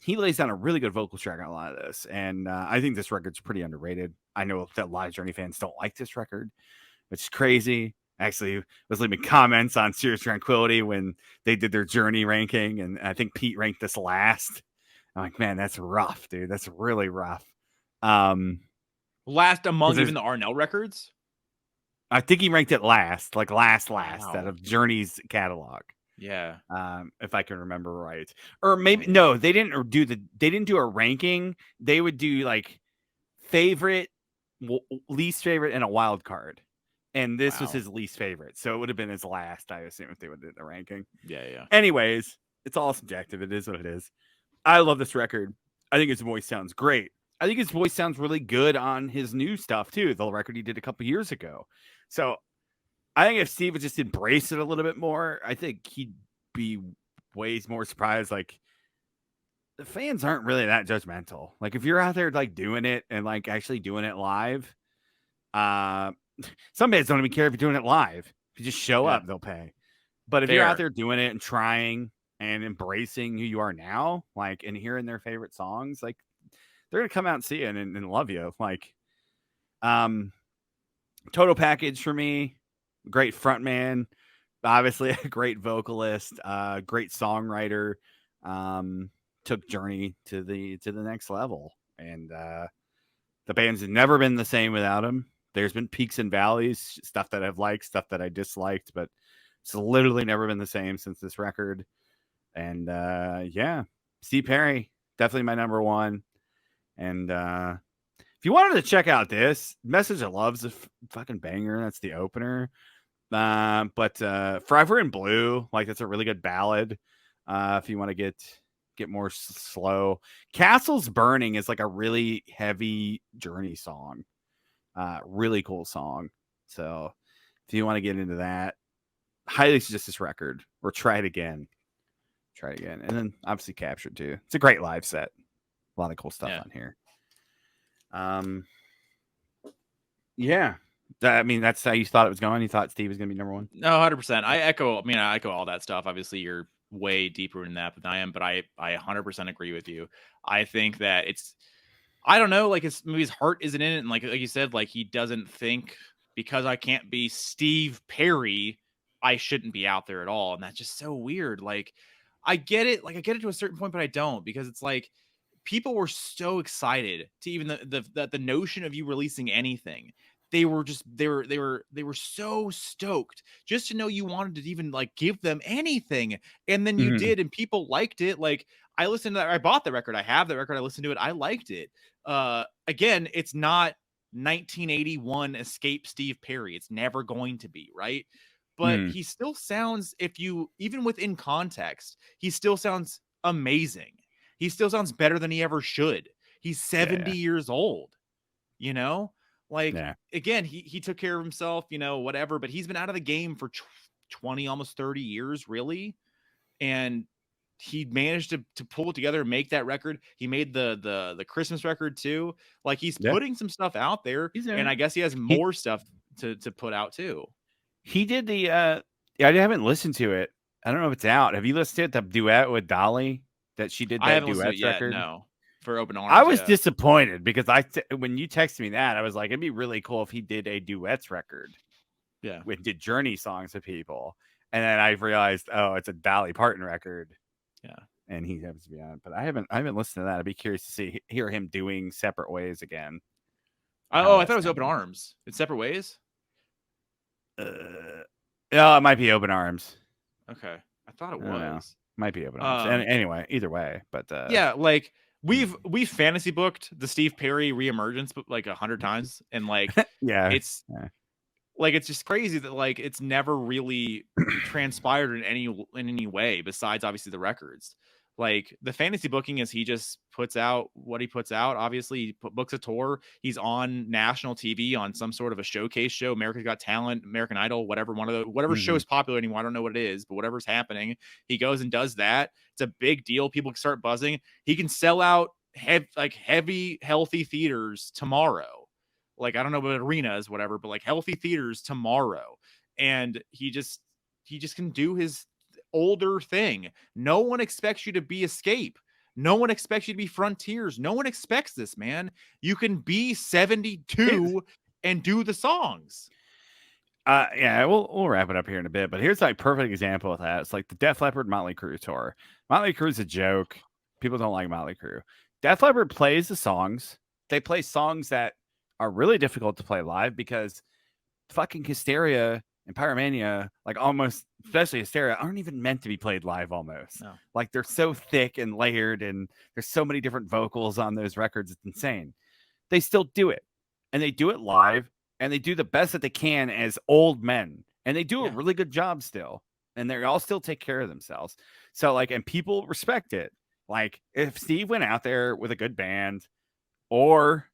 he lays down a really good vocal track on a lot of this, and I think this record's pretty underrated. I know that a lot of Journey fans don't like this record, which is crazy. Actually, was leaving comments on Serious Tranquility when they did their Journey ranking, and I think Pete ranked this last. I'm like, man, that's rough, dude. That's really rough. Last among even the Arnell records? I think he ranked it last, like last out of Journey's catalog. Yeah. If I can remember right. Or maybe no, they didn't do a ranking. They would do like favorite, least favorite, and a wild card. And this was his least favorite. So it would have been his last, I assume, if they would do the ranking. Yeah. Anyways, it's all subjective. It is what it is. I love this record. I think his voice sounds great. I think his voice sounds really good on his new stuff, too. The record he did a couple years ago. So I think if Steve would just embrace it a little bit more, I think he'd be way more surprised. Like, the fans aren't really that judgmental. Like, if you're out there, like, doing it and, like, actually doing it live, some bands don't even care if you're doing it live. If you just show up, they'll pay. But if you're out there doing it and trying and embracing who you are now, like, and hearing their favorite songs, like, they're going to come out and see it and love you. Like, total package for me. Great frontman, obviously a great vocalist, great songwriter. Took Journey to the next level, and the band's never been the same without him. There's been peaks and valleys, stuff that I've liked, stuff that I disliked, but it's literally never been the same since this record. And Steve Perry, definitely my number one. And if you wanted to check out this, Message of Love's a fucking banger. That's the opener. But Forever in Blue, like that's a really good ballad. If you want to get more slow. Castles Burning is like a really heavy Journey song. Really cool song. So if you want to get into that, highly suggest this record or try it again. And then obviously Captured too. It's a great live set. A lot of cool stuff on here. I mean, that's how you thought it was going. You thought Steve was going to be number one? No, 100%. I echo all that stuff. Obviously, you're way deeper in that than I am, but I 100% agree with you. I think that I don't know, like maybe his heart isn't in it. And like you said, like he doesn't think because I can't be Steve Perry, I shouldn't be out there at all. And that's just so weird. Like I get it to a certain point, but I don't, because it's like people were so excited to even the notion of you releasing anything. They were so stoked just to know you wanted to even like give them anything. And then you did, and people liked it. Like I listened to that. I bought the record. I have the record. I listened to it. I liked it. Again, it's not 1981 Escape Steve Perry. It's never going to be, right? But he still sounds, even within context, he still sounds amazing. He still sounds better than he ever should. He's 70 years old, you know? Like, again, he took care of himself, you know, whatever, but he's been out of the game for 20, almost 30 years, really. And he managed to pull it together and make that record. He made the Christmas record too. Like he's putting some stuff out there, and I guess he has more stuff to put out too. He did I haven't listened to it. I don't know if it's out. Have you listened to it, the duet with Dolly that she did? That duet record? No. For Open Arms. I was disappointed because when you texted me that, I was like, it'd be really cool if he did a duets record. Yeah. Did Journey songs with people. And then I realized, oh, it's a Dolly Parton record. Yeah. And he happens to be on it. But I haven't listened to that. I'd be curious to hear him doing Separate Ways again. I thought it was Open Arms. It's Separate Ways? Yeah, it might be Open Arms. Okay. I thought it was. Might be able to understand. Anyway, either way, but yeah, like we've fantasy booked the Steve Perry reemergence like 100 times, and like yeah, it's like it's just crazy that like it's never really transpired in any way besides obviously the records. Like the fantasy booking is he just puts out what he puts out. Obviously, he books a tour. He's on national TV on some sort of a showcase show, America's Got Talent, American Idol, whatever whatever show is popular anymore. I don't know what it is, but whatever's happening, he goes and does that. It's a big deal. People start buzzing. He can sell out heavy, healthy theaters tomorrow. Like I don't know about arenas, whatever, but like healthy theaters tomorrow, and he just can do his older thing. No one expects you to be Escape. No one expects you to be Frontiers. No one expects this, man. You can be 72 and do the songs. Yeah, we'll wrap it up here in a bit, but here's like perfect example of that. It's like the Def Leppard Motley Crue tour. Motley Crue's a joke. People don't like Motley Crue. Def Leppard plays the songs. They play songs that are really difficult to play live because fucking Hysteria and Pyromania, like almost, especially Hysteria, aren't even meant to be played live almost. No. Like they're so thick and layered and there's so many different vocals on those records. It's insane. They still do it. And they do it live and they do the best that they can as old men. And they do a really good job still. And they all still take care of themselves. So like, and people respect it. Like if Steve went out there with a good band, or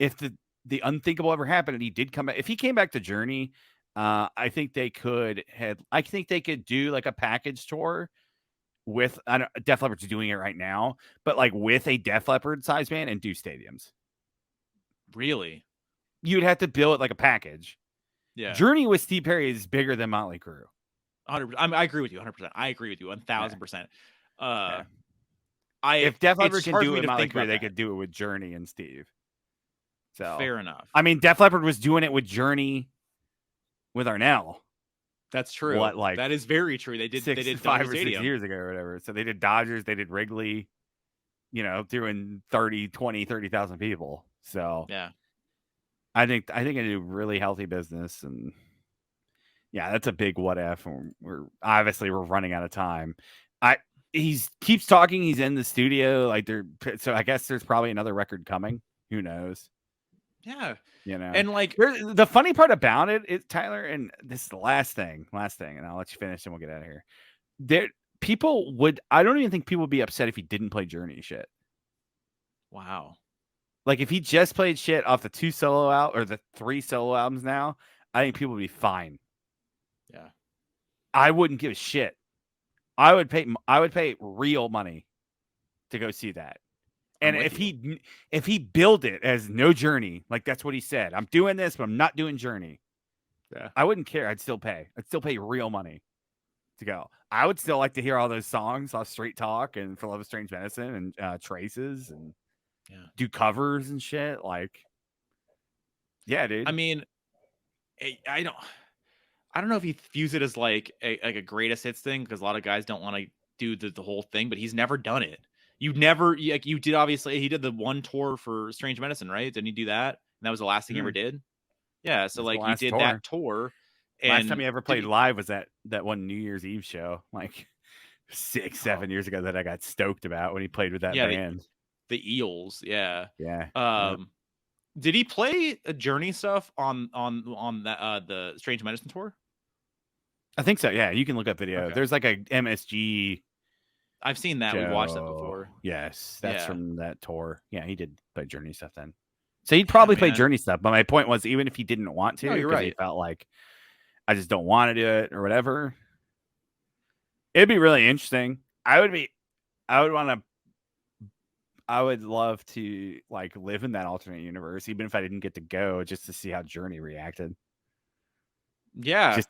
if the unthinkable ever happened and he did come back, if he came back to Journey, I think they could do like a package tour with Def Leppard's doing it right now, but like with a Def Leppard size band and do stadiums. Really? You'd have to bill it like a package. Yeah. Journey with Steve Perry is bigger than Motley Crue. 100%. I agree with you 100%. I agree with you 1000%. If Def Leppard can do it with Motley Crue, they could do it with Journey and Steve. So fair enough. I mean, Def Leppard was doing it with Journey with Arnell. That's true. That is very true. They did 5 or 6 years ago or whatever. So they did Dodgers, they did Wrigley, doing 30,000 people. So yeah, I think I do really healthy business, and yeah, that's a big what if. We're running out of time. He keeps talking. He's in the studio, so I guess there's probably another record coming. Who knows? Yeah, and like the funny part about it is, Tyler, and this is the last thing, and I'll let you finish, and we'll get out of here. I don't even think people would be upset if he didn't play Journey shit. Wow. Like if he just played shit off the 2 solo out or the 3 solo albums now, I think people would be fine. Yeah. I wouldn't give a shit. I would pay real money to go see that. And if he billed it as no Journey, like that's what he said, I'm doing this, but I'm not doing Journey. Yeah. I wouldn't care. I'd still pay real money to go. I would still like to hear all those songs off Straight Talk and For Love of Strange Medicine and Traces and do covers and shit. Like, yeah, dude. I mean, I don't know if he views it as like a greatest hits thing, because a lot of guys don't want to do the whole thing, but he's never done it. You did, obviously. He did the one tour for Strange Medicine, right? Didn't he do that? And that was the last thing he ever did. Yeah, so like you did that tour. And last time he ever played live was that one New Year's Eve show, like 7 years ago, that I got stoked about when he played with that band. The Eels, yeah. Yeah. Did he play Journey stuff on that the Strange Medicine tour? I think so. Yeah, you can look up video. Okay. There's like a MSG. I've seen that. We watched that before. Yes, that's from that tour. Yeah, he did play Journey stuff then. So he'd probably play Journey stuff. But my point was, even if he didn't want to, you're right. He felt like, I just don't want to do it or whatever. It'd be really interesting. I would love to like live in that alternate universe, even if I didn't get to go, just to see how Journey reacted. Yeah,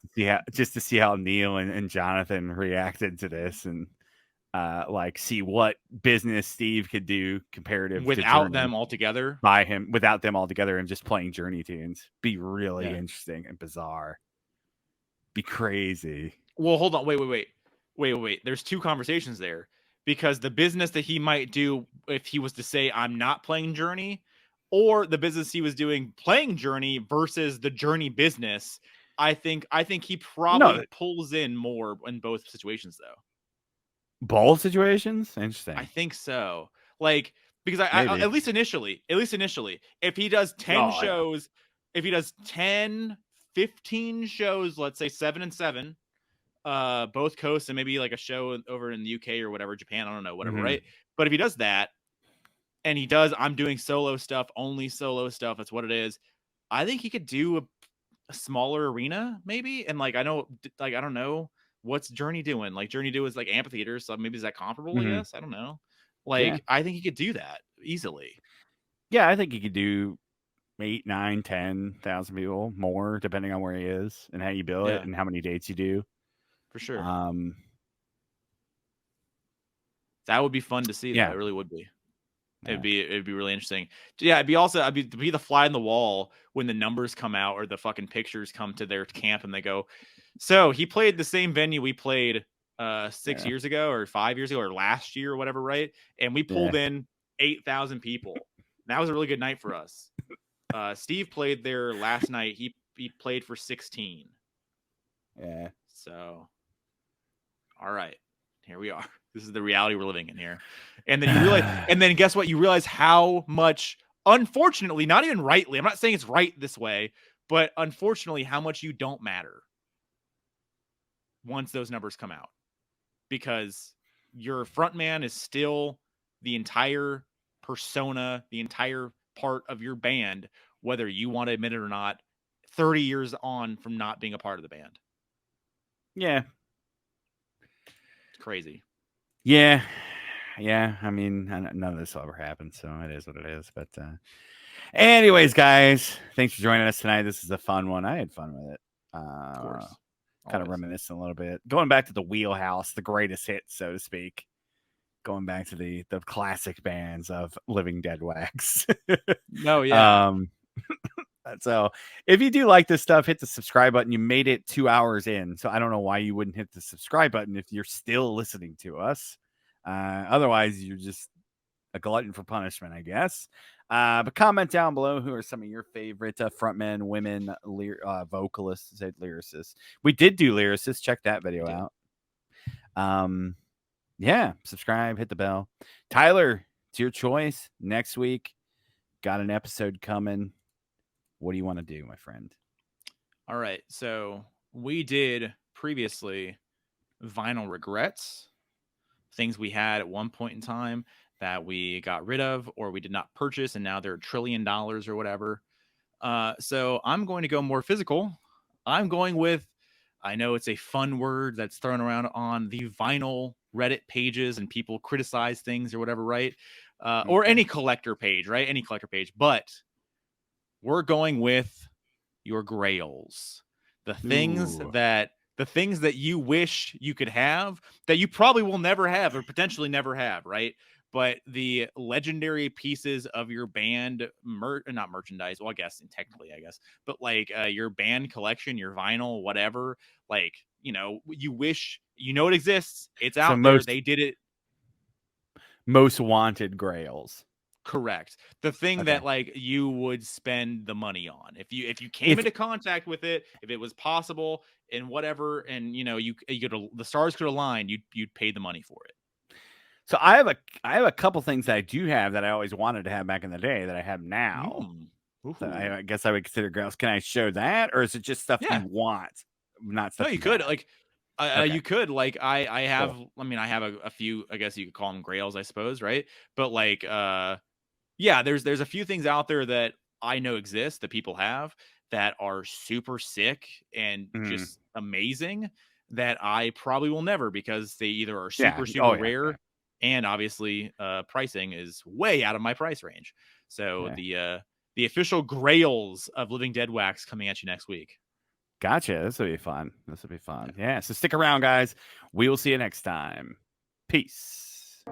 just to see how Neil and Jonathan reacted to this, and like see what business Steve could do comparative without them all together. Without them all together and just playing Journey tunes. Be really interesting and bizarre. Be crazy. Well, hold on. Wait. There's 2 conversations there, because the business that he might do if he was to say, I'm not playing Journey, or the business he was doing playing Journey versus the Journey business. I think he probably pulls in more in both situations, though. Both situations? Interesting. I think so. Like, because I Maybe. at least initially, if he does 10 Oh, yeah. shows, if he does 10, 15 shows, let's say 7 and 7, both coasts, and maybe like a show over in the UK or whatever, Japan, I don't know, whatever, Mhm. right? But if he does that, and he does, I'm doing solo stuff, only solo stuff, that's what it is. I think he could do a smaller arena, maybe. And like, I don't know what's Journey doing. Like, Journey do is like amphitheaters, so maybe is that comparable? I Mhm. guess I don't know. Yeah. Like, I think he could do that easily. Yeah, I think you could do 8, 9, 10,000 people, more, depending on where he is and how you bill it Yeah, and how many dates you do. for sure. Um, That would be fun to see, though. yeah. It really would be. Yeah. It'd be really interesting. Yeah, I'd be the fly in the wall when the numbers come out or the fucking pictures come to their camp and they go, so he played the same venue we played 6 Yeah. years ago or 5 years ago or last year or whatever, right? And we Yeah. pulled in 8,000 people. That was a really good night for us. Steve played there last night. He played for 16. Yeah. So, all right, here we are. This is the reality we're living in here. And then you realize, and then guess what? You realize how much, unfortunately, not even rightly, I'm not saying it's right this way, but unfortunately, how much you don't matter once those numbers come out, because your frontman is still the entire persona, the entire part of your band, whether you want to admit it or not, 30 years on from not being a part of the band. Yeah. It's crazy. Yeah. Yeah. I mean, none of this will ever happen, so it is what it is. But anyways, guys, thanks for joining us tonight. This is a fun one. I had fun with it. Of course. Kind of reminiscing a little bit. Going back to the wheelhouse, the greatest hits, so to speak. Going back to the classic bands of Living Deadwax. No, yeah. So if you do like this stuff, hit the subscribe button. You made it 2 hours in, so I don't know why you wouldn't hit the subscribe button if you're still listening to us. Otherwise, you're just a glutton for punishment, I guess. But comment down below who are some of your favorite frontmen, women, vocalists, lyricists. We did do lyricists. Check that video out. Yeah, subscribe, hit the bell. Tyler, it's your choice. Next week, got an episode coming. What do you want to do, my friend? All right. So we did previously vinyl regrets, things we had at one point in time that we got rid of or we did not purchase, and now they're $1 trillion or whatever. So I'm going to go more physical. I'm going with, I know it's a fun word that's thrown around on the vinyl Reddit pages and people criticize things or whatever, right? Or any collector page, right? Any collector page. But we're going with your grails. The things that you wish you could have that you probably will never have or potentially never have, right? But the legendary pieces of your band, not merchandise, well, I guess, and technically, but like your band collection, your vinyl, whatever, like, you wish, it exists. It's out there. They did it. Most wanted grails. Correct. The thing that like you would spend the money on if you came into contact with it, if it was possible and whatever, and you could, the stars could align, you'd pay the money for it. So I have a couple things that I do have that I always wanted to have back in the day that I have now. So I guess I would consider grails. Can I show that, or is it just stuff you want, not stuff? No, you could like. You could like I have. Cool. I mean, I have a few. I guess you could call them grails, I suppose, right? But like, yeah, there's a few things out there that I know exist that people have that are super sick and just amazing that I probably will never, because they either are super rare and obviously pricing is way out of my price range. So the official grails of Living Deadwax coming at you next week. Gotcha. This will be fun. Yeah. So stick around, guys. We will see you next time. Peace.